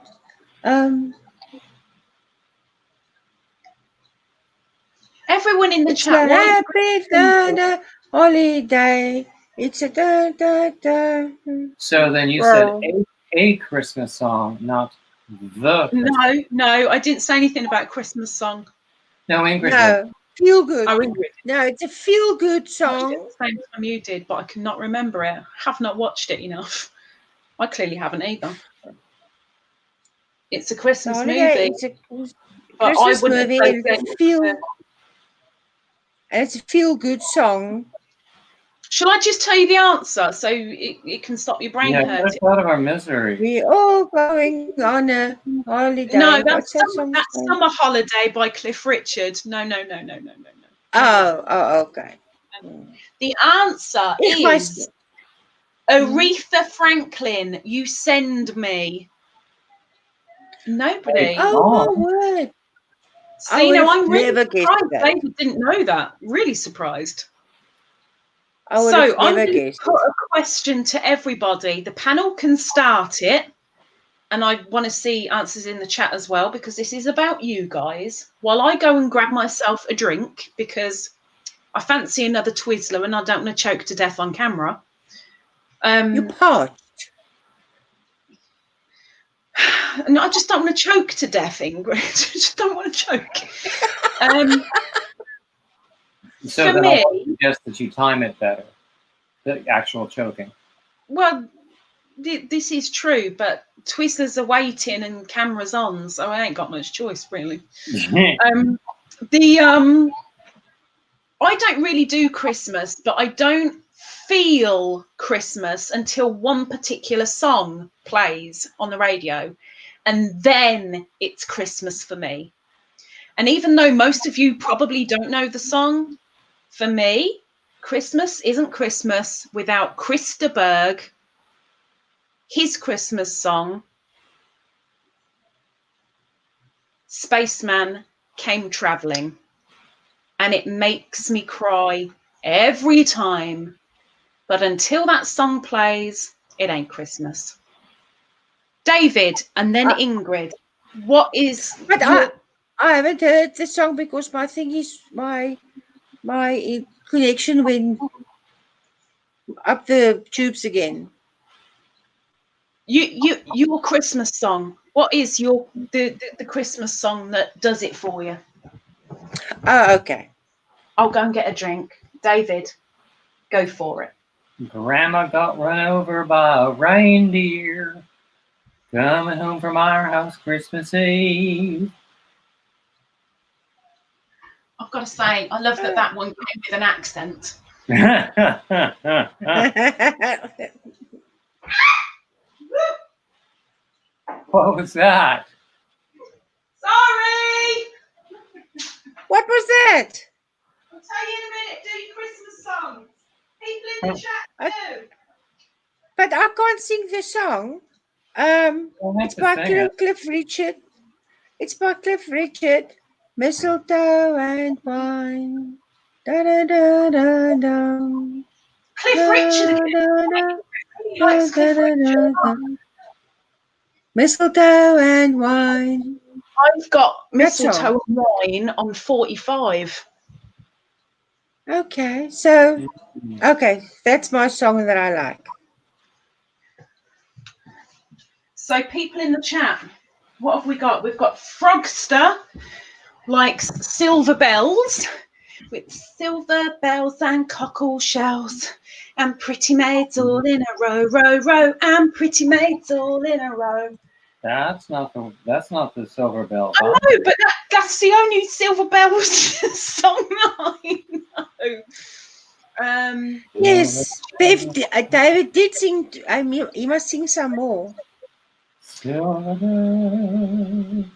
Everyone in the It's chat. a happy holiday. It's a da da da. So then you said a Christmas song, not the Christmas. No, I didn't say anything about Christmas song. No, Ingrid. No, feel good. Oh, Ingrid. No, it's a feel good song. At the same time you did, but I cannot remember it. I have not watched it enough. I clearly haven't either. It's a Christmas movie. It's a Christmas movie, and it's a feel good song. Shall I just tell you the answer so it can stop your brain hurting? Out of our misery. We're all going on a holiday. No, that's Summer Holiday by Cliff Richard. No. Oh, okay. The answer is Aretha Franklin, You Send Me. Nobody. Oh, my word. See, now I'm really surprised David didn't know that. Really surprised. So I'm going to put a question to everybody. The panel can start it. And I want to see answers in the chat as well, because this is about you guys. While I go and grab myself a drink, because I fancy another Twizzler and I don't want to choke to death on camera. You're parched. No, I just don't want to choke to death, Ingrid. I just don't want to choke. So for me, I suggest that you time it better, the actual choking. Well, this is true, but Twizzlers are waiting and cameras on, so I ain't got much choice, really. I don't really do Christmas, but I don't feel Christmas until one particular song plays on the radio, and then it's Christmas for me. And even though most of you probably don't know the song, for me, Christmas isn't Christmas without Krista Berg, his Christmas song, Spaceman Came Traveling. And it makes me cry every time. But until that song plays, it ain't Christmas. David, and then Ingrid, what is... But I haven't heard the song because my thing is my connection went up the tubes again. Your Christmas song. What is the Christmas song that does it for you? Oh, okay. I'll go and get a drink. David, go for it. Grandma got run over by a reindeer coming home from our house Christmas Eve. I've got to say, I love that one came with an accent. What was that? Sorry! What was that? I'll tell you in a minute. Do your Christmas songs. People in the chat too. But I can't sing the song. It's by Cliff Richard. It's by Cliff Richard. Mistletoe and wine. Da da da da da. Cliff Richard. He likes Cliff Richard. Mistletoe and wine. I've got Mistletoe and Wine on 45. Okay, so that's my song that I like. So people in the chat, what have we got? We've got Frogster likes Silver Bells, with silver bells and cockle shells and pretty maids all in a row, row, row, and pretty maids all in a row. That's not the Silver Bells. I know, but that's the only Silver Bells song I know. Yes, David did sing. I mean, he must sing some more. Silver Bells.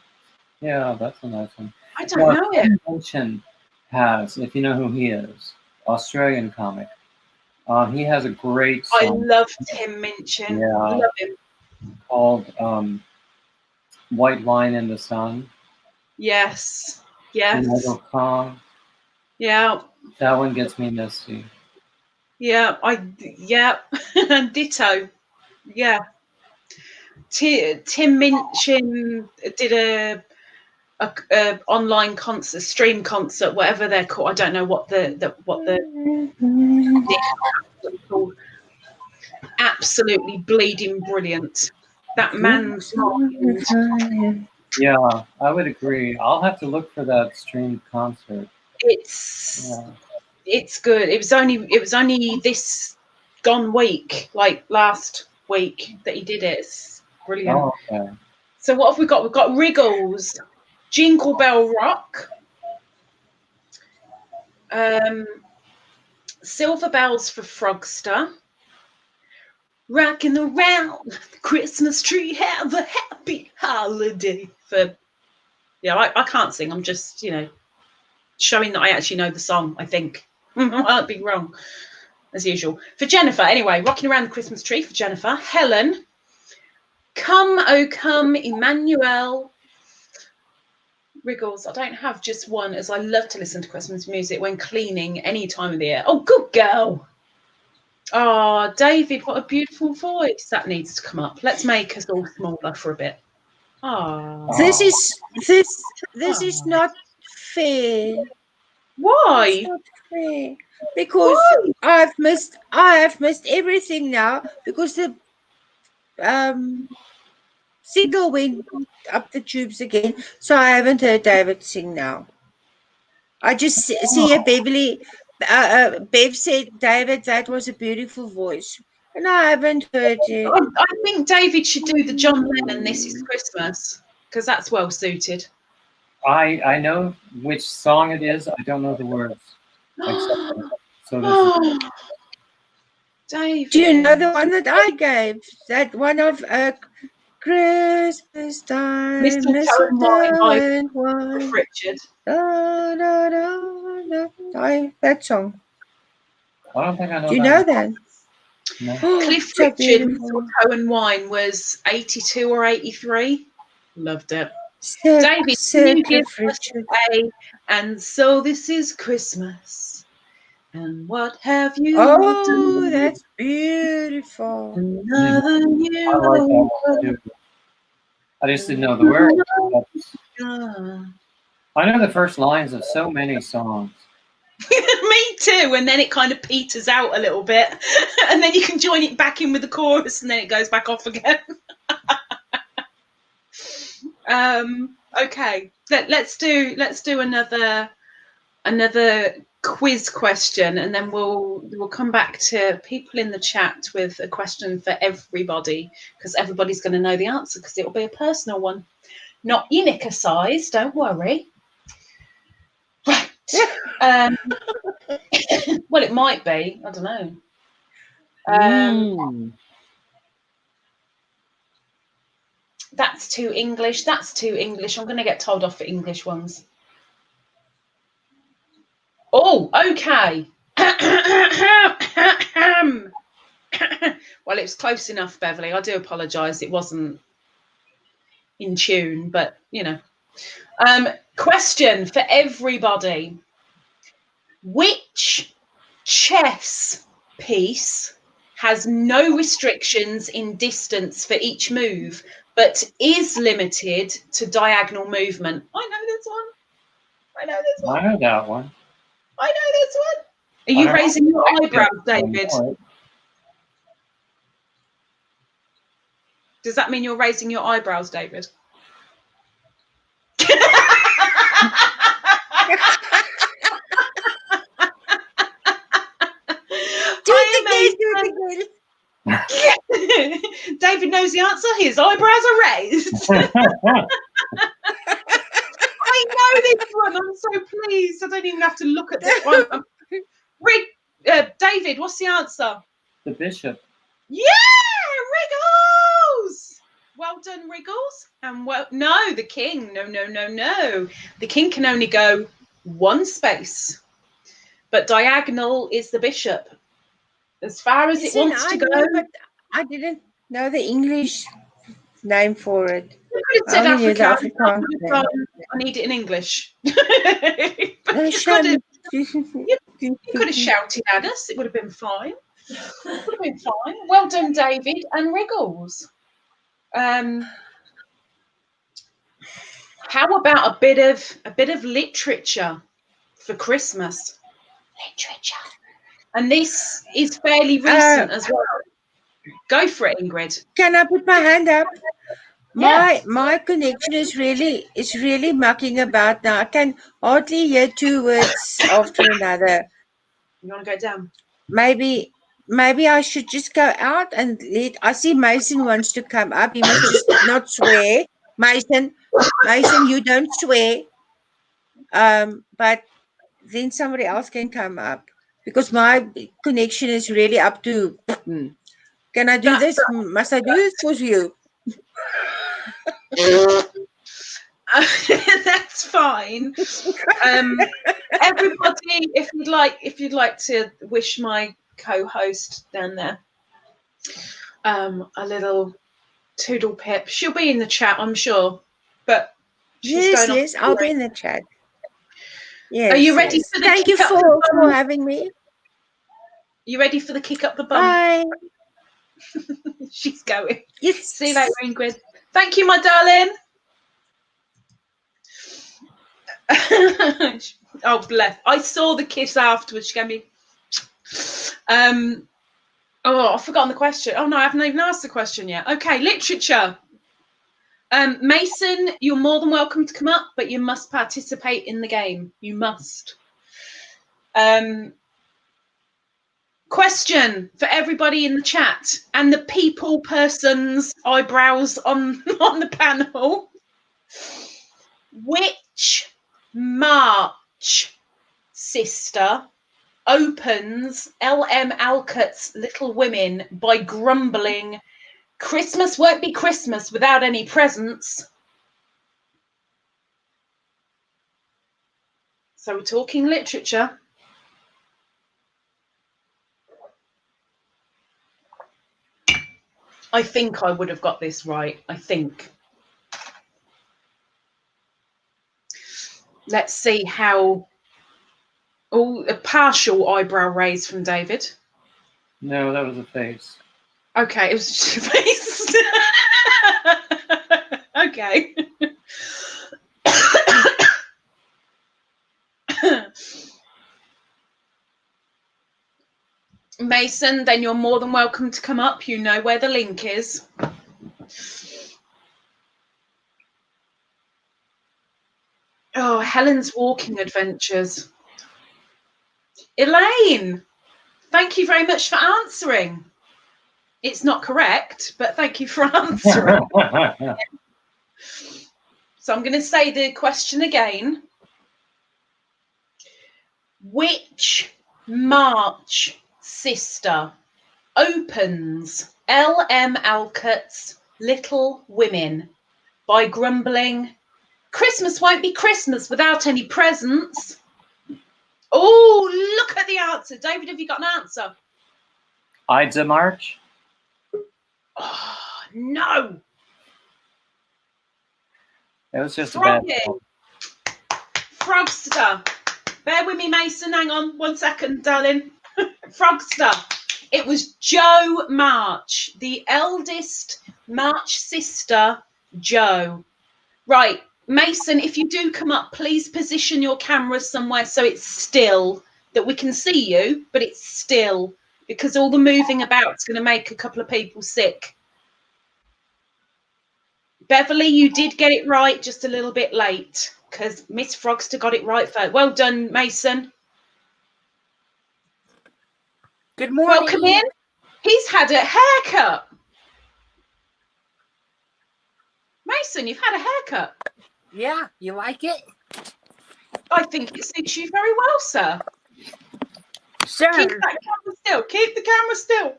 Yeah, that's a nice one. I don't know it. Mention has, if you know who he is, Australian comic. He has a great song. I love Tim Minchin. Yeah. I love him. Called White Line in the Sun. Yes. Yes. Song. Yeah. That one gets me misty. Yeah. Ditto. Yeah. Tim Minchin did a online concert, stream concert, whatever they're called. I don't know what the called. Absolutely bleeding brilliant. That man's mind. Yeah, I would agree. I'll have to look for that streamed concert. It's good. It was only this gone week, like last week, that he did it. It's brilliant. Oh, okay. So what have we got? We've got Wriggles, Jingle Bell Rock, Silver Bells for Frogster, Rocking Around the Christmas Tree, have a happy holiday for... Yeah, I can't sing. I'm just, showing that I actually know the song, I think. I might be wrong, as usual. For Jennifer, anyway, Rocking Around the Christmas Tree for Jennifer. Helen, Come, Oh Come, Emmanuel. Wriggles, I don't have just one, as I love to listen to Christmas music when cleaning any time of the year. Oh, good girl. Oh, David, what a beautiful voice. That needs to come up. Let's make us all smaller for a bit. Oh. This is not fair. Why? It's not fair. Because I have missed everything now because the signal went up the tubes again. So I haven't heard David sing now. I just see a Beverly. Bev said, David, that was a beautiful voice. And I haven't heard it. I think David should do the John Lennon This Is Christmas, because that's well suited. I know which song it is. I don't know the words. So David. Do you know the one that I gave? That one of Christmas time, Mistletoe and Wine by and wine. Cliff Richard. Da, da, da, da. That song. I don't think I know. Do you know that? No. Cliff So Richard, beautiful. Mistletoe and Wine was 82 or 83. Loved it. Sir, David, Sir can you give Cliff us Richard. and so this is Christmas. And what have you Oh, done? that's beautiful. Another year I like that one too. I just didn't know the words. I know the first lines of so many songs. Me too. And then it kind of peters out a little bit, and then you can join it back in with the chorus, and then it goes back off again. Okay, let's do another quiz question, and then we'll come back to people in the chat with a question for everybody, because everybody's going to know the answer, because it'll be a personal one, not your knicker size. Don't worry. Right. Well, it might be. I don't know. That's too English. That's too English. I'm going to get told off for English ones. Oh, okay. Well, it was close enough, Beverly. I do apologise. It wasn't in tune, but, you know. Question for everybody. Which chess piece has no restrictions in distance for each move, but is limited to diagonal movement? I know this one. I know this one. I know that one. I know this one. Are you raising your eyebrows, David? Does that mean you're raising your eyebrows, David? David knows the answer. His eyebrows are raised. I know this one. I'm so pleased. I don't even have to look at this one. David, what's the answer? The bishop. Yeah, Wriggles. Well done, Wriggles. And no, the king. No. The king can only go one space, but diagonal is the bishop. As far as it wants to go. But I didn't know the English name for it. You could have said Afrikaans. I need it in English. You could have shouted at us. It would have been fine. Well done, David and Wriggles. How about a bit of literature for Christmas? Literature. And this is fairly recent as well. Go for it, Ingrid. Can I put my hand up? Yeah. My connection is really mucking about now. I can hardly hear two words after another. You want to go down? Maybe I should just go out and I see Mason wants to come up. He must just not swear. Mason, you don't swear. But then somebody else can come up, because my connection is really up to. Can I do this? Must I do this for you? That's fine. Everybody, if you'd like to wish my co-host down there a little toodle pip. She'll be in the chat, I'm sure. But yes, I'll be in the chat. Yes. Are you ready for the Thank you for having me. You ready for the kick up the bum? Bye. She's going. Yes. See you later, Ingrid. Thank you, my darling. Oh, bless. I saw the kiss afterwards. She gave me. Oh, I've forgotten the question. Oh no, I haven't even asked the question yet. Okay, literature. Mason, you're more than welcome to come up, but you must participate in the game. You must. Question for everybody in the chat and the person's eyebrows on the panel. Which March sister opens L.M. Alcott's Little Women by grumbling, "Christmas won't be Christmas without any presents." So we're talking literature. I think I would have got this right. I think. Let's see how. Oh, a partial eyebrow raise from David. No, that was a face. Okay, it was just a face. Okay. Mason, then you're more than welcome to come up. You know where the link is. Oh, Helen's walking adventures. Elaine, thank you very much for answering. It's not correct, but thank you for answering. So I'm going to say the question again. Which March sister opens L.M. Alcott's Little Women by grumbling, "Christmas won't be Christmas without any presents"? Oh, look at the answer. David, have you got an answer? Ides of March? Oh, no. It was just a bad one. Frogster. Bear with me, Mason. Hang on 1 second, darling. Frogster. It was Jo March, the eldest March sister, Jo. Right, Mason, if you do come up, please position your camera somewhere so it's still, that we can see you, but it's still, because all the moving about is going to make a couple of people sick. Beverly, you did get it right, just a little bit late, because Miss Frogster got it right first. Well done, Mason. Good morning. Welcome in. He's had a haircut. Mason, you've had a haircut. Yeah, you like it? I think it suits you very well, sir. Sir. Keep that camera still. Keep the camera still.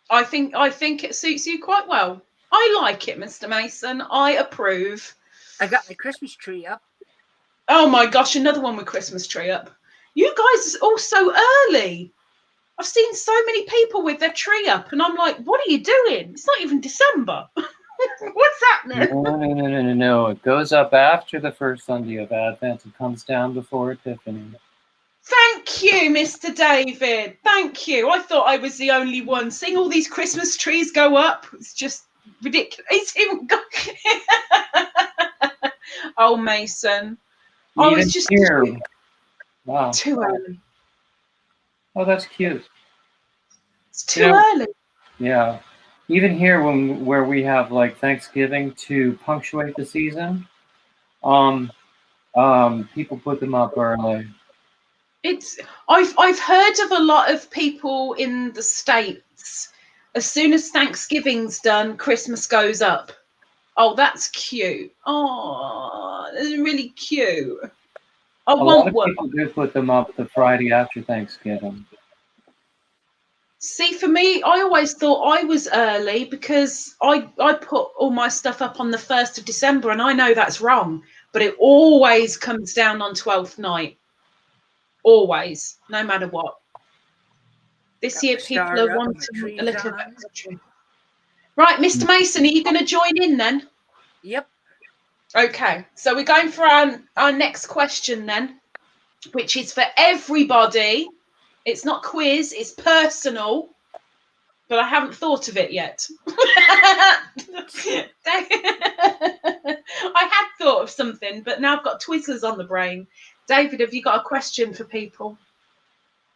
I think it suits you quite well. I like it, Mr. Mason. I approve. I got my Christmas tree up. Oh my gosh, another one with Christmas tree up. You guys are all so early. I've seen so many people with their tree up, and I'm like, what are you doing? It's not even December. What's happening? No. It goes up after the first Sunday of Advent and comes down before Epiphany. Thank you, Mr. David. Thank you. I thought I was the only one. Seeing all these Christmas trees go up, it's just ridiculous. It's even got... Oh, Mason. I was just here. Wow. Too early. Oh, that's cute. It's too early. Yeah. Even here, where we have like Thanksgiving to punctuate the season, people put them up early. I've heard of a lot of people in the States. As soon as Thanksgiving's done, Christmas goes up. Oh, that's cute. Oh, that's really cute. I want one. People do put them up the Friday after Thanksgiving. See, for me, I always thought I was early because I put all my stuff up on the 1st of December, and I know that's wrong, but it always comes down on 12th night. Always, no matter what. This year, people are wanting a little bit extra. Right, Mr. Mason, are you going to join in then? Yep. Okay, so we're going for our next question then, which is for everybody. It's not quiz, it's personal, but I haven't thought of it yet. I had thought of something, but now I've got Twizzlers on the brain. David, have you got a question for people?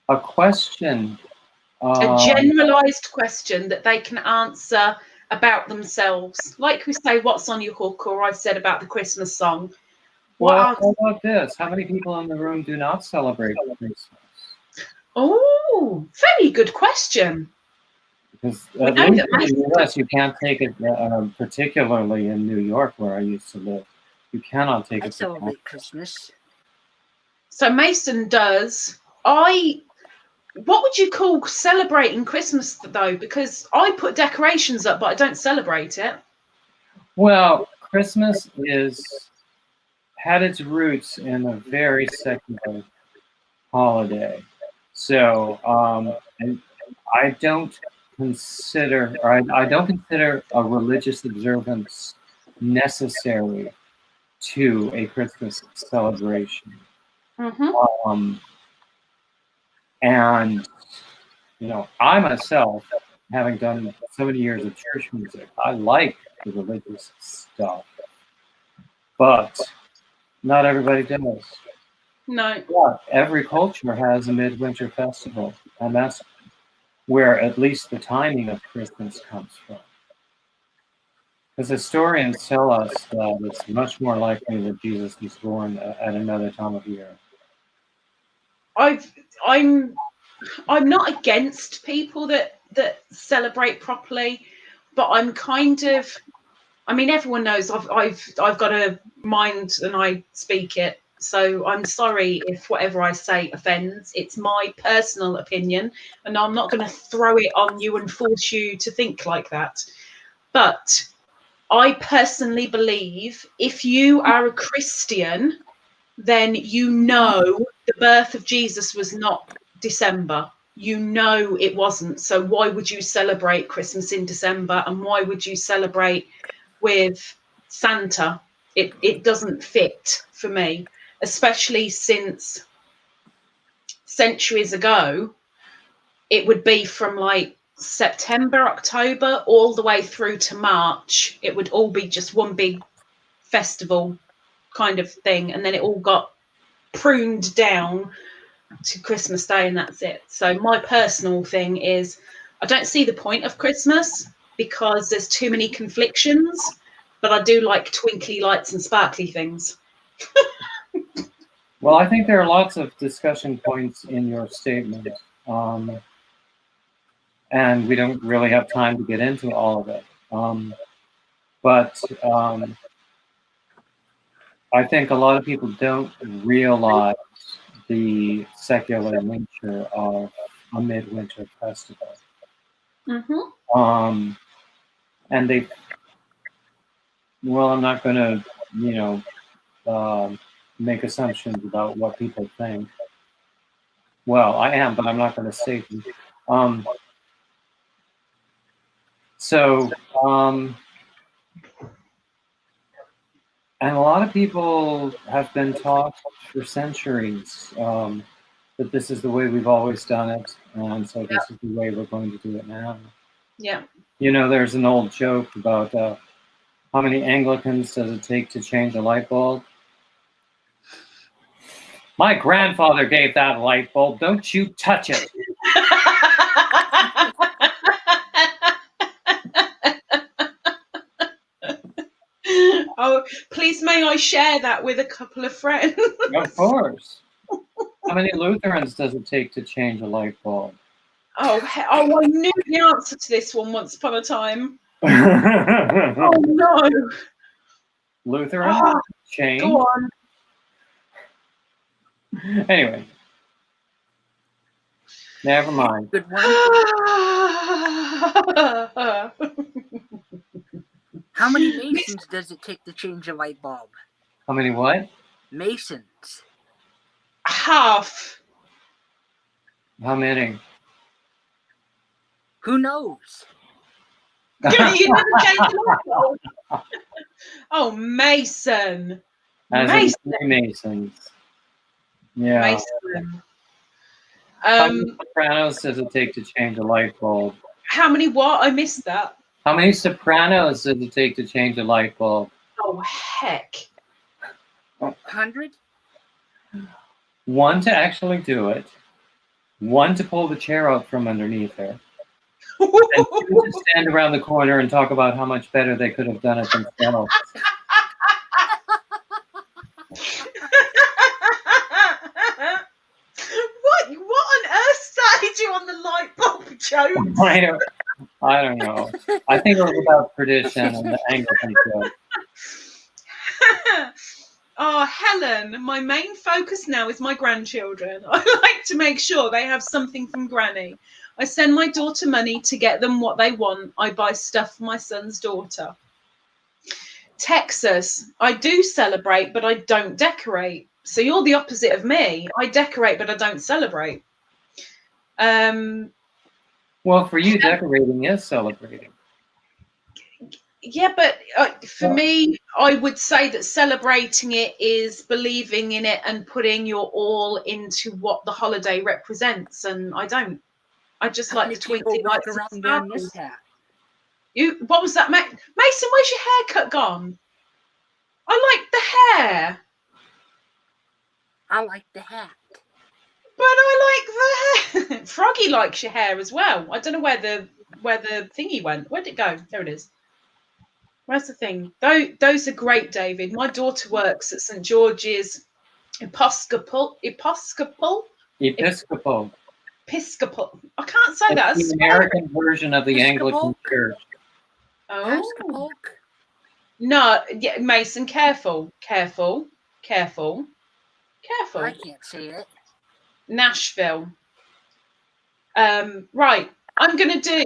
A question? A generalised question that they can answer about themselves. Like we say, what's on your hook, or I said about the Christmas song. How about this? How many people in the room do not celebrate Christmas? Oh, very good question. Because in the US, you can't take it, particularly in New York, where I used to live. You cannot take it. I celebrate Christmas. So Mason does. I What would you call celebrating Christmas though? Because I put decorations up, but I don't celebrate it. Well, Christmas had its roots in a very secular holiday. So, and I don't consider a religious observance necessary to a Christmas celebration. Mm-hmm. And I myself, having done so many years of church music, I like the religious stuff, but not everybody does. No. But every culture has a midwinter festival, and that's where at least the timing of Christmas comes from. Because historians tell us that it's much more likely that Jesus was born at another time of year. I'm not against people that celebrate properly, but I'm kind of, I mean, everyone knows I've got a mind and I speak it. So I'm sorry if whatever I say offends. It's my personal opinion, and I'm not going to throw it on you and force you to think like that. But I personally believe if you are a Christian, then you know the birth of Jesus was not December. You know it wasn't. So why would you celebrate Christmas in December? And why would you celebrate with Santa? It doesn't fit for me, especially since centuries ago, it would be from like September, October, all the way through to March. It would all be just one big festival kind of thing. And then it all got pruned down to Christmas Day, and that's it. So my personal thing is I don't see the point of Christmas because there's too many conflictions, but I do like twinkly lights and sparkly things. Well, I think there are lots of discussion points in your statement, and we don't really have time to get into all of it. But I think a lot of people don't realize the secular nature of a midwinter festival. Mm-hmm. And I'm not going to, make assumptions about what people think. Well, I am, but I'm not going to say them. And a lot of people have been taught for centuries that this is the way we've always done it, and so this is the way we're going to do it now. Yeah. There's an old joke about how many Anglicans does it take to change a light bulb? My grandfather gave that light bulb. Don't you touch it. Oh, please may I share that with a couple of friends? Of course. How many Lutherans does it take to change a light bulb? Oh, I knew the answer to this one once upon a time. Oh, no. Lutherans? Change? Go on. Anyway. Never mind. Good one. How many Masons does it take to change a light bulb? How many what? Masons. Half. How many? Who knows? You never changed the light bulb. Oh, Mason. As in Masons. Yeah. Mason. How many Sopranos does it take to change a light bulb? How many what? I missed that. How many Sopranos does it take to change a light bulb? Oh, heck. 100? One to actually do it. One to pull the chair out from underneath her. And two to stand around the corner and talk about how much better they could have done it themselves. What on earth started you on the light bulb joke? I don't know. I think it was about tradition and the Anglican joke. Oh, Helen, my main focus now is my grandchildren. I like to make sure they have something from Granny. I send my daughter money to get them what they want. I buy stuff for my son's daughter. Texas, I do celebrate, but I don't decorate. So you're the opposite of me. I decorate, but I don't celebrate. Well, for you, decorating is celebrating. Yeah, but for me, I would say that celebrating it is believing in it and putting your all into what the holiday represents. And I don't. I just like the twinkly walk lights around and wearing this sparkles. hat. What was that, Mason? Where's your haircut gone? I like the hair. I like the hat. But I like the hair. Froggy likes your hair as well. I don't know where the thingy went. Where'd it go? There it is. Where's the thing? Those are great, David. My daughter works at St. George's Episcopal. I can't say that. It's the American version of the Anglican Episcopal. Church. Oh. Episcopal. No, yeah, Mason, careful. I can't say it. Nashville. Right. I'm going to do.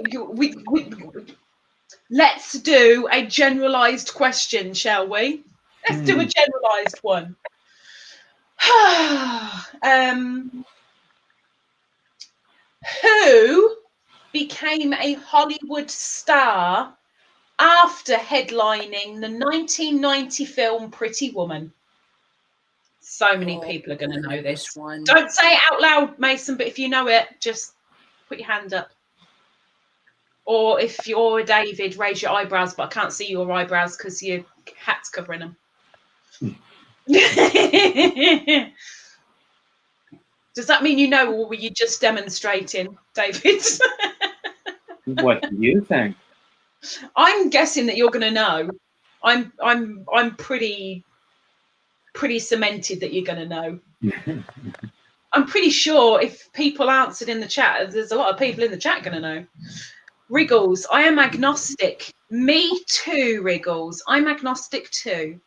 Let's do a generalized question, shall we? Let's do a generalized one. Who became a Hollywood star after headlining the 1990 film Pretty Woman? So many people are going to know this one. Don't say it out loud, Mason, but if you know it, just put your hand up. Or if you're a David, raise your eyebrows, but I can't see your eyebrows because your hat's covering them. Does that mean you know, or were you just demonstrating, David? What do you think? I'm guessing that you're going to know. I'm pretty cemented that you're going to know. I'm pretty sure if people answered in the chat, there's a lot of people in the chat going to know. Wriggles, I am agnostic. Me too, Wriggles. I'm agnostic too,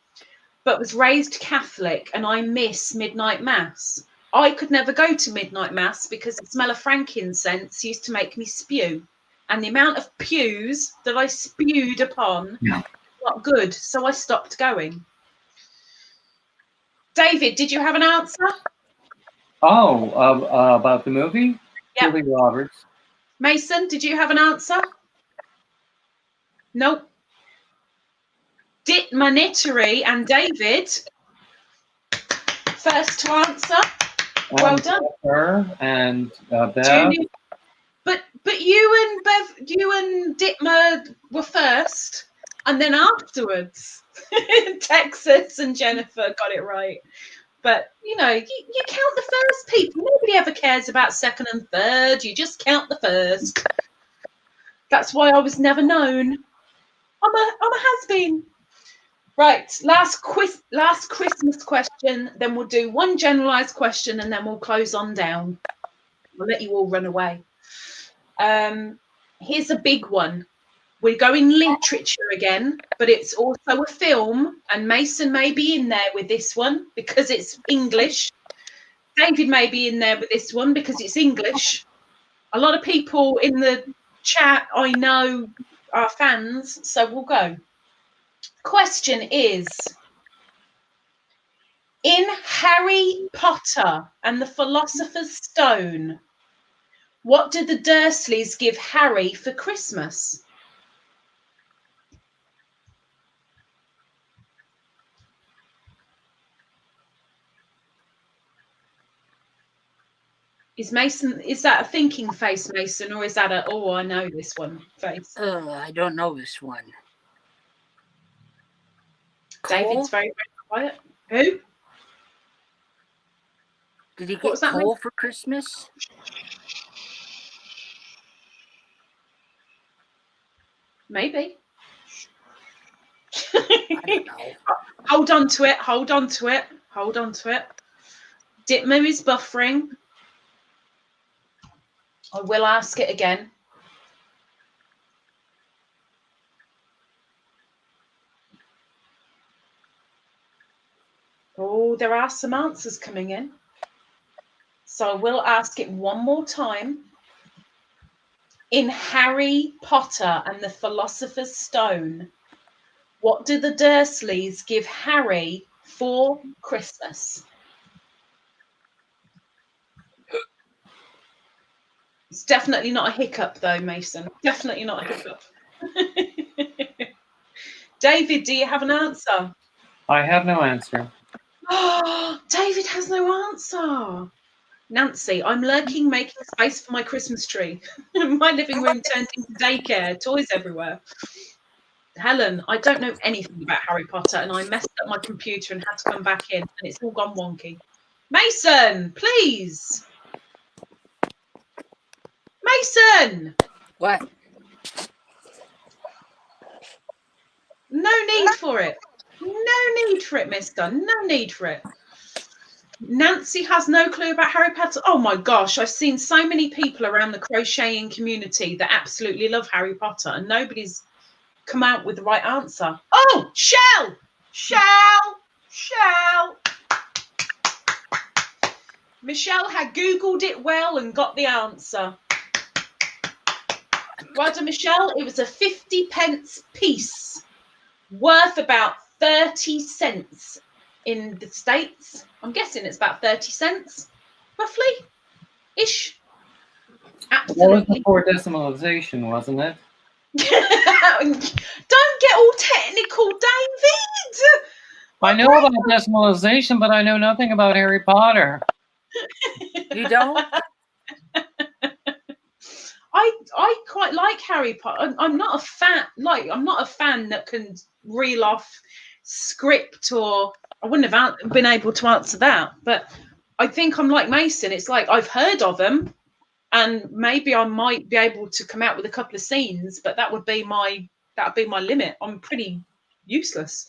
but was raised Catholic and I miss midnight mass. I could never go to midnight mass because the smell of frankincense used to make me spew. And the amount of pews that I spewed upon was not good, so I stopped going. David, did you have an answer? Oh, about the movie? Yep. Julie Roberts. Mason, did you have an answer? Nope. Manittery and David, first to answer. Well done. Her and Bev. Junior. But you and Dittmer were first, and then afterwards, Texas and Jennifer got it right. But you know, you count the first people. Nobody ever cares about second and third. You just count the first. That's why I was never known. I'm a has-been. Right, last Christmas question. Then we'll do one generalized question, and then we'll close on down. We'll let you all run away. Here's a big one. We're going literature again, but it's also a film, and Mason may be in there with this one because it's English. David may be in there with this one because it's English. A lot of people in the chat I know are fans, so we'll go. Question is, in Harry Potter and the Philosopher's Stone, what did the Dursleys give Harry for Christmas? Is that a thinking face, Mason, or is that a, oh, I know this one face? I don't know this one. David's very, very quiet. Who? Did he get coal for Christmas? Maybe. I don't know. Hold on to it. Dittmer is buffering. I will ask it again. Oh, there are some answers coming in. So I will ask it one more time. In Harry Potter and the Philosopher's Stone, what do the Dursleys give Harry for Christmas? It's definitely not a hiccup, though, Mason. Definitely not a hiccup. David, do you have an answer? I have no answer. Oh, David has no answer. Nancy, I'm lurking, making space for my Christmas tree. My living room turned into daycare, toys everywhere. Helen, I don't know anything about Harry Potter, and I messed up my computer and had to come back in, and it's all gone wonky. Mason, please. Mason! What? No need for it. No need for it, mister. No need for it. Nancy has no clue about Harry Potter. Oh my gosh, I've seen so many people around the crocheting community that absolutely love Harry Potter, and nobody's come out with the right answer. Oh, Shell! Michelle had Googled it well and got the answer. Well done, Michelle. It was a 50p piece worth about 30 cents in the States. I'm guessing it's about 30 cents, roughly, ish. That was Absolutely. before decimalization, wasn't it? Don't get all technical, David. I know about decimalization, but I know nothing about Harry Potter. You don't? I quite like Harry Potter. I'm not a fan. I'm not a fan that can reel off script, or I wouldn't have been able to answer that. But I think I'm like Mason. It's like I've heard of them, and maybe I might be able to come out with a couple of scenes, but that would be my limit. I'm pretty useless.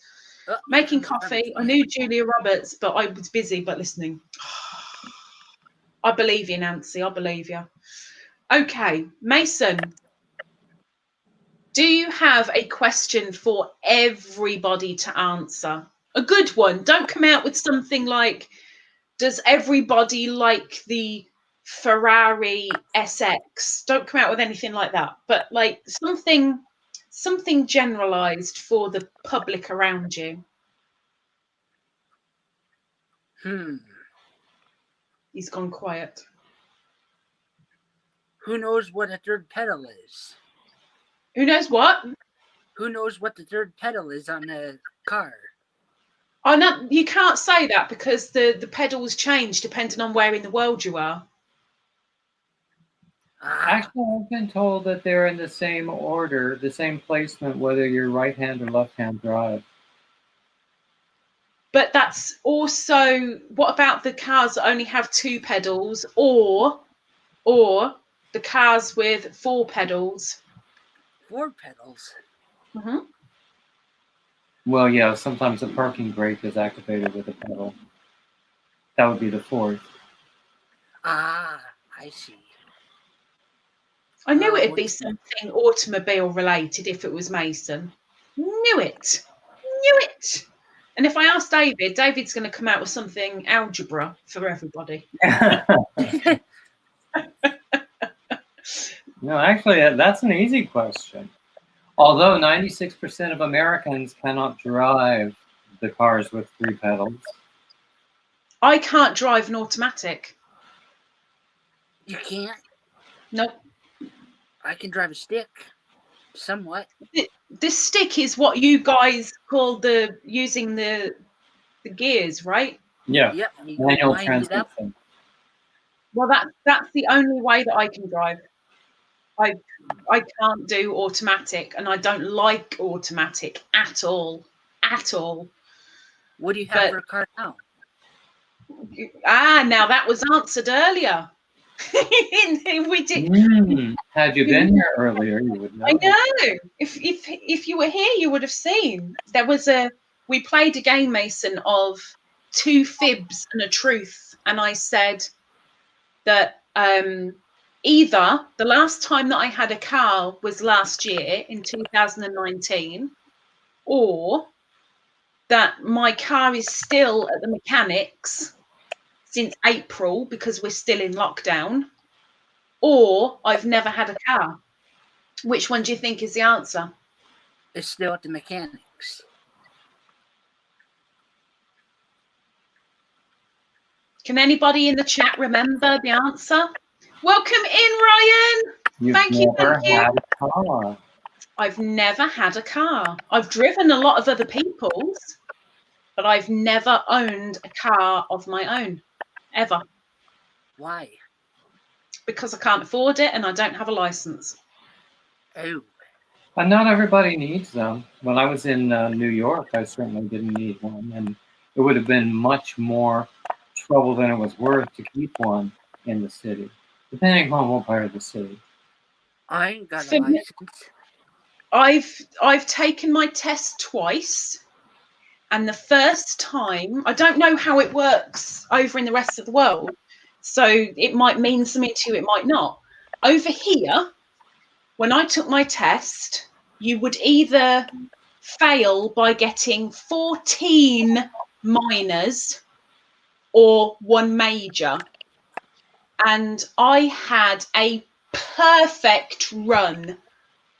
Making coffee. I knew Julia Roberts, but I was busy but listening. I believe you, Nancy. I believe you. Okay, Mason, do you have a question for everybody to answer? A good one. Don't come out with something like, does everybody like the Ferrari SX? Don't come out with anything like that, but like something generalized for the public around you. He's gone quiet. Who knows what a third pedal is? Who knows what? Who knows what the third pedal is on a car? Oh no, you can't say that because the pedals change depending on where in the world you are. Actually, I've been told that they're in the same order, the same placement, whether you're right-hand or left-hand drive. But that's also, what about the cars that only have 2 pedals, or the cars with 4 pedals? 4 pedals? Mm-hmm. Well, yeah, sometimes the parking brake is activated with a pedal. That would be the 4th. I see. I knew it'd be something automobile related if it was Mason. Knew it. And if I ask David, David's going to come out with something algebra for everybody. No, actually, that's an easy question. Although 96% of Americans cannot drive the cars with 3 pedals. I can't drive an automatic. You can't? Nope. I can drive a stick, somewhat. This stick is what you guys call using the gears, right? Yeah. Yep. Manual transmission. Well, that's the only way that I can drive. I can't do automatic, and I don't like automatic at all. What do you have for a car now? Now that was answered earlier. We did. Had you been here earlier, you would know. I know. If you were here, you would have seen. We played a game, Mason, of 2 fibs and a truth, and I said that either the last time that I had a car was last year in 2019, or that my car is still at the mechanics since April because we're still in lockdown, or I've never had a car. Which one do you think is the answer? It's still at the mechanics. Can anybody in the chat remember the answer? Welcome in, Ryan. Thank you. Had a car. I've never had a car. I've driven a lot of other people's, but I've never owned a car of my own, ever. Why? Because I can't afford it and I don't have a license. Oh. And not everybody needs them. When I was in New York, I certainly didn't need one, and it would have been much more trouble than it was worth to keep one in the city, depending on what part of the city. I ain't got a license. I've taken my test twice, and the first time, I don't know how it works over in the rest of the world, so it might mean something to you, it might not. Over here, when I took my test, you would either fail by getting 14 minors or 1 major. And I had a perfect run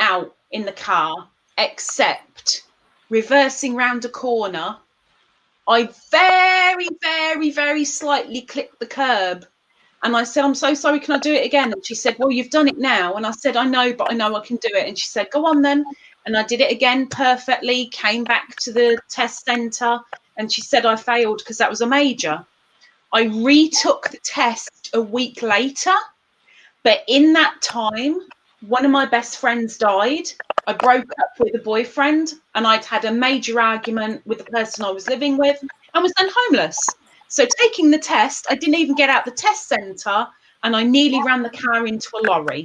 out in the car, except reversing round a corner, I very, very, very slightly clipped the curb. And I said, I'm so sorry, can I do it again? And she said, well, you've done it now. And I said, I know, but I know I can do it. And she said, go on then. And I did it again perfectly, came back to the test centre, and she said I failed because that was a major. I retook the test a week later, but in that time, one of my best friends died. I broke up with a boyfriend, and I'd had a major argument with the person I was living with and was then homeless. So taking the test, I didn't even get out the test centre, and I nearly ran the car into a lorry.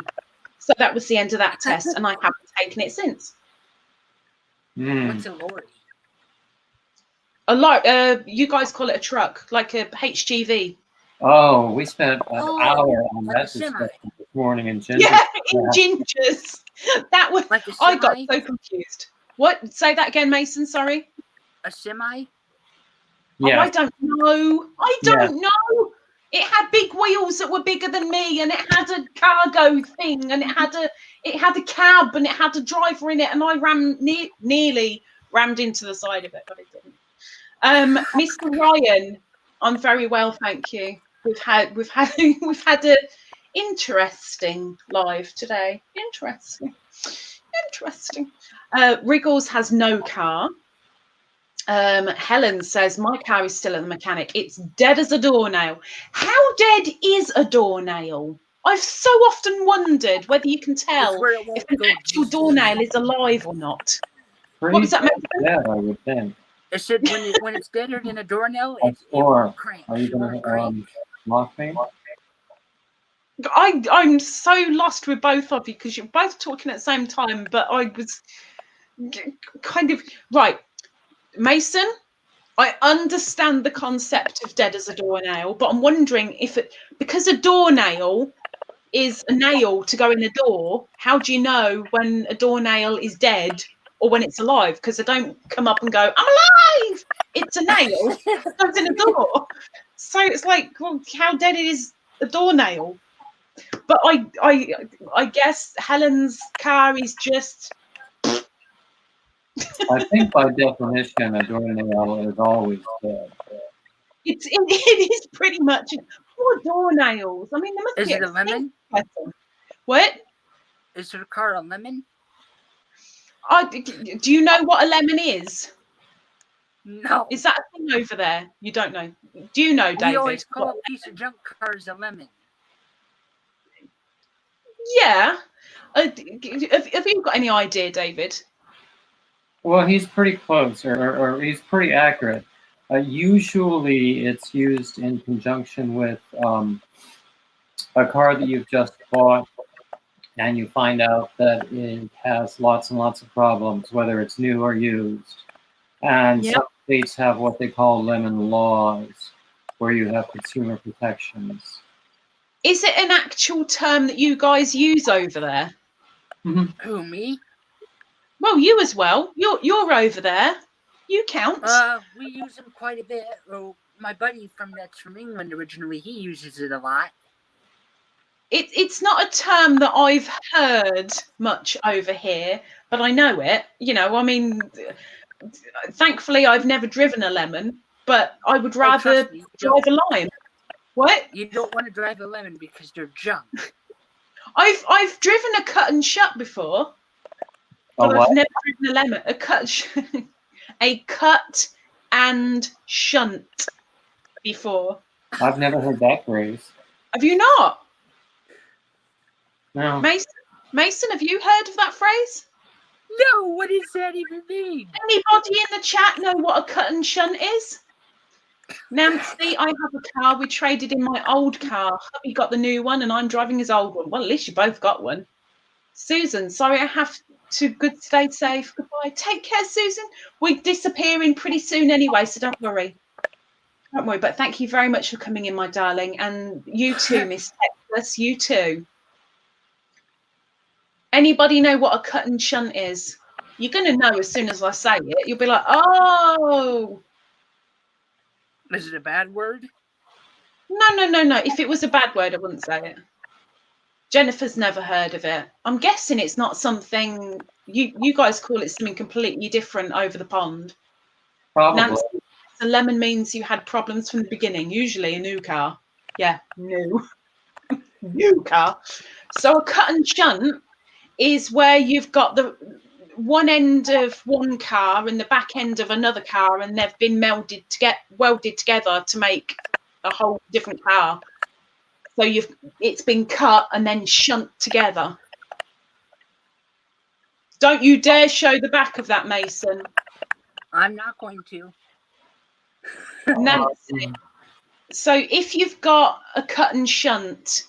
So that was the end of that test, and I haven't taken it since. What's a lorry? A lot. You guys call it a truck, like a HGV. Oh, we spent an hour on that discussion this morning in Ginger. Yeah, in Gingers. That was. Like I got so confused. What? Say that again, Mason. Sorry. A semi? Yeah. Oh, I don't know. I don't know. It had big wheels that were bigger than me, and it had a cargo thing, and it had a cab, and it had a driver in it, and I nearly rammed into the side of it, but it didn't. Mr. Ryan, I'm very well, thank you. We've had a interesting live today. Interesting. Wriggles has no car. Helen says, my car is still at the mechanic. It's dead as a doornail. How dead is a doornail? I've so often wondered whether you can tell if an actual doornail is alive or not. Pretty what does that mean? Yeah, I would think. It said when it's deader than a doornail, it Or cranks. are you going to lock me? I'm so lost with both of you because you're both talking at the same time, but I was kind of right. Mason, I understand the concept of dead as a doornail, but I'm wondering if because a doornail is a nail to go in a door, how do you know when a doornail is dead or when it's alive? Because I don't come up and go, I'm alive! It's a nail that goes in a door. So it's like, well, how dead is a doornail? But I guess Helen's car is just... I think by definition, a doornail is always dead. It is pretty much. Poor doornails. I mean, there must be. Is it a lemon? What? Is your car a lemon? Do you know what a lemon is? No. Is that a thing over there? You don't know. Do you know, David? We always call a piece of junk cars a lemon. Yeah. Have you got any idea, David? Well, he's pretty close, or he's pretty accurate. Usually, it's used in conjunction with a car that you've just bought, and you find out that it has lots and lots of problems, whether it's new or used. And some states have what they call lemon laws, where you have consumer protections. Is it an actual term that you guys use over there? Mm-hmm. Who, me? Well, you as well. You're over there. You count. We use them quite a bit. Well, my buddy that's from England originally, he uses it a lot. It's not a term that I've heard much over here, but I know it. You know, I mean, thankfully I've never driven a lemon, but I would rather trust me, drive a lime. What? You don't want to drive a lemon because they're junk. I've driven a cut and shut before, but I've never driven a lemon. A cut and shunt before. I've never heard that phrase. Have you not? No. Mason, have you heard of that phrase? No, what does that even mean? Anybody in the chat know what a cut and shunt is? Nancy, I have a car. We traded in my old car. Hubby got the new one and I'm driving his old one. Well, at least you both got one. Susan, sorry, I have to stay safe. Goodbye. Take care, Susan. We're disappearing pretty soon anyway, so don't worry. Don't worry, but thank you very much for coming in, my darling. And you too, Miss Texas, you too. Anybody know what a cut and shunt is? You're going to know as soon as I say it. You'll be like, oh. Is it a bad word? No. If it was a bad word, I wouldn't say it. Jennifer's never heard of it. I'm guessing it's not something, you guys call it something completely different over the pond. Probably. Nancy, a lemon means you had problems from the beginning, usually a new car. Yeah, new. New car. So a cut and shunt is where you've got the one end of one car and the back end of another car, and they've been welded together to make a whole different car. So it's been cut and then shunt together. Don't you dare show the back of that, Mason. I'm not going to. Nancy. So if you've got a cut and shunt,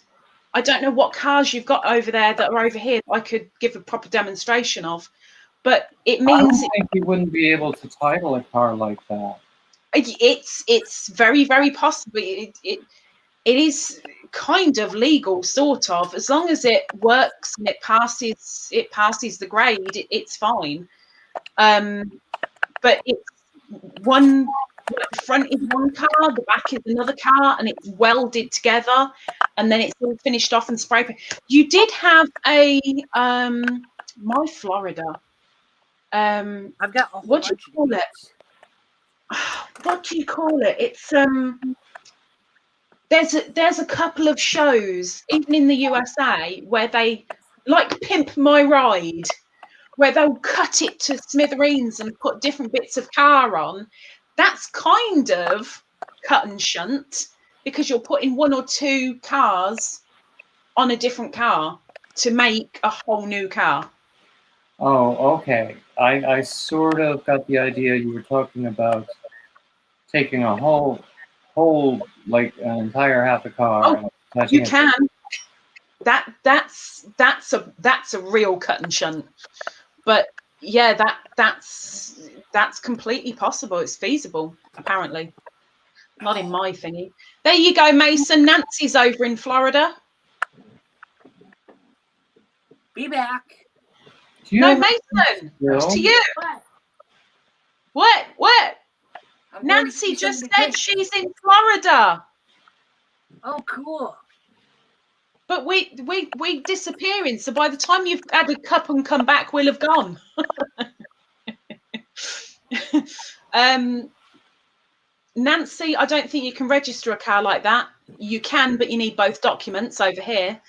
I don't know what cars you've got over there that are over here that I could give a proper demonstration of, but it means I think you wouldn't be able to title a car like that. It's very, very possible. It is kind of legal, sort of, as long as it works and it passes the grade. It's fine. But it's one. The front is one car, the back is another car, and it's welded together, and then it's all finished off and spray paint. You did have a my Florida. I've got a whole what do you bunch call of it? What do you call it? It's there's a couple of shows even in the USA where they like Pimp My Ride, where they'll cut it to smithereens and put different bits of car on. That's kind of cut and shunt because you're putting one or two cars on a different car to make a whole new car. Oh, okay. I sort of got the idea you were talking about taking a whole like an entire half a car. Oh, you can. That's a real cut and shunt. But yeah, that's completely possible. It's feasible, apparently. Not in my thingy. There you go, Mason. Nancy's over in Florida. Be back. No, Mason. To you. What? Nancy just said she's in Florida. Oh, cool. But we disappearing, so by the time you've had a cup and come back, we'll have gone. Nancy, I don't think you can register a car like that. You can, but you need both documents over here.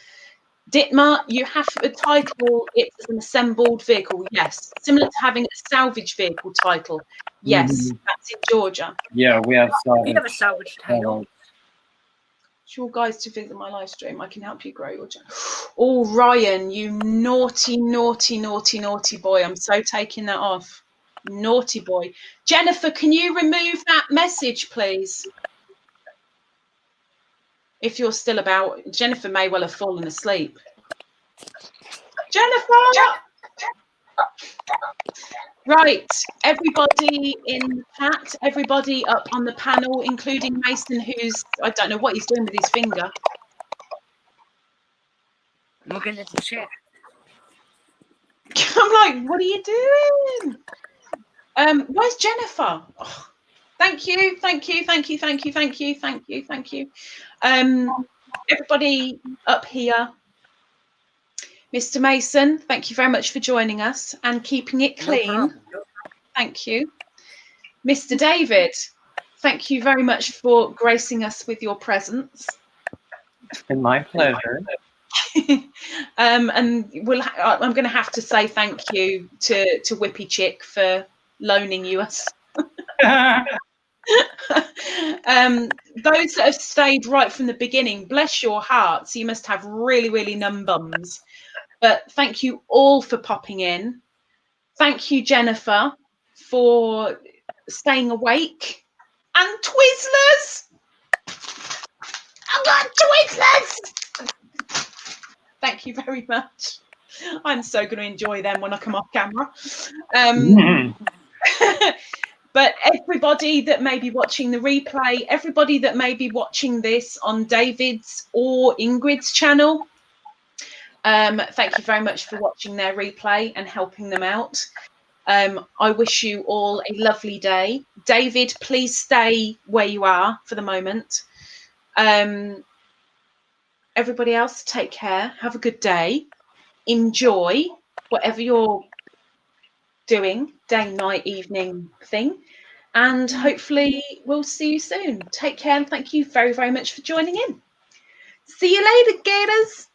Dietmar, you have to title it as an assembled vehicle. Yes, similar to having a salvage vehicle title. Yes, that's in Georgia. Yeah, we have salvage. We have a salvage title. Sure, guys, to visit my live stream, I can help you grow your channel. Oh, Ryan, you naughty boy. I'm so taking that off. Naughty boy. Jennifer, can you remove that message, please? If you're still about. Jennifer may well have fallen asleep. Jennifer! Right, everybody in the chat, everybody up on the panel, including Mason, who's, I don't know what he's doing with his finger. Looking at the chat. I'm like, what are you doing? Where's Jennifer? Oh, thank you, thank you, thank you, thank you, thank you, thank you, thank you. Everybody up here. Mr. Mason, thank you very much for joining us and keeping it clean. No problem. Thank you. Mr. David, thank you very much for gracing us with your presence. It's been my pleasure. And I'm going to have to say thank you to Whippy Chick for loaning you us. Those that have stayed right from the beginning, bless your hearts. You must have really, really numb bums. But thank you all for popping in. Thank you, Jennifer, for staying awake. And Twizzlers! I've got Twizzlers! Thank you very much. I'm so going to enjoy them when I come off camera. But everybody that may be watching the replay, everybody that may be watching this on David's or Ingrid's channel, thank you very much for watching their replay and helping them out. I wish you all a lovely day. David, please stay where you are for the moment. Everybody else, take care. Have a good day. Enjoy whatever you're doing, day, night, evening thing. And hopefully we'll see you soon. Take care and thank you very, very much for joining in. See you later, Gators.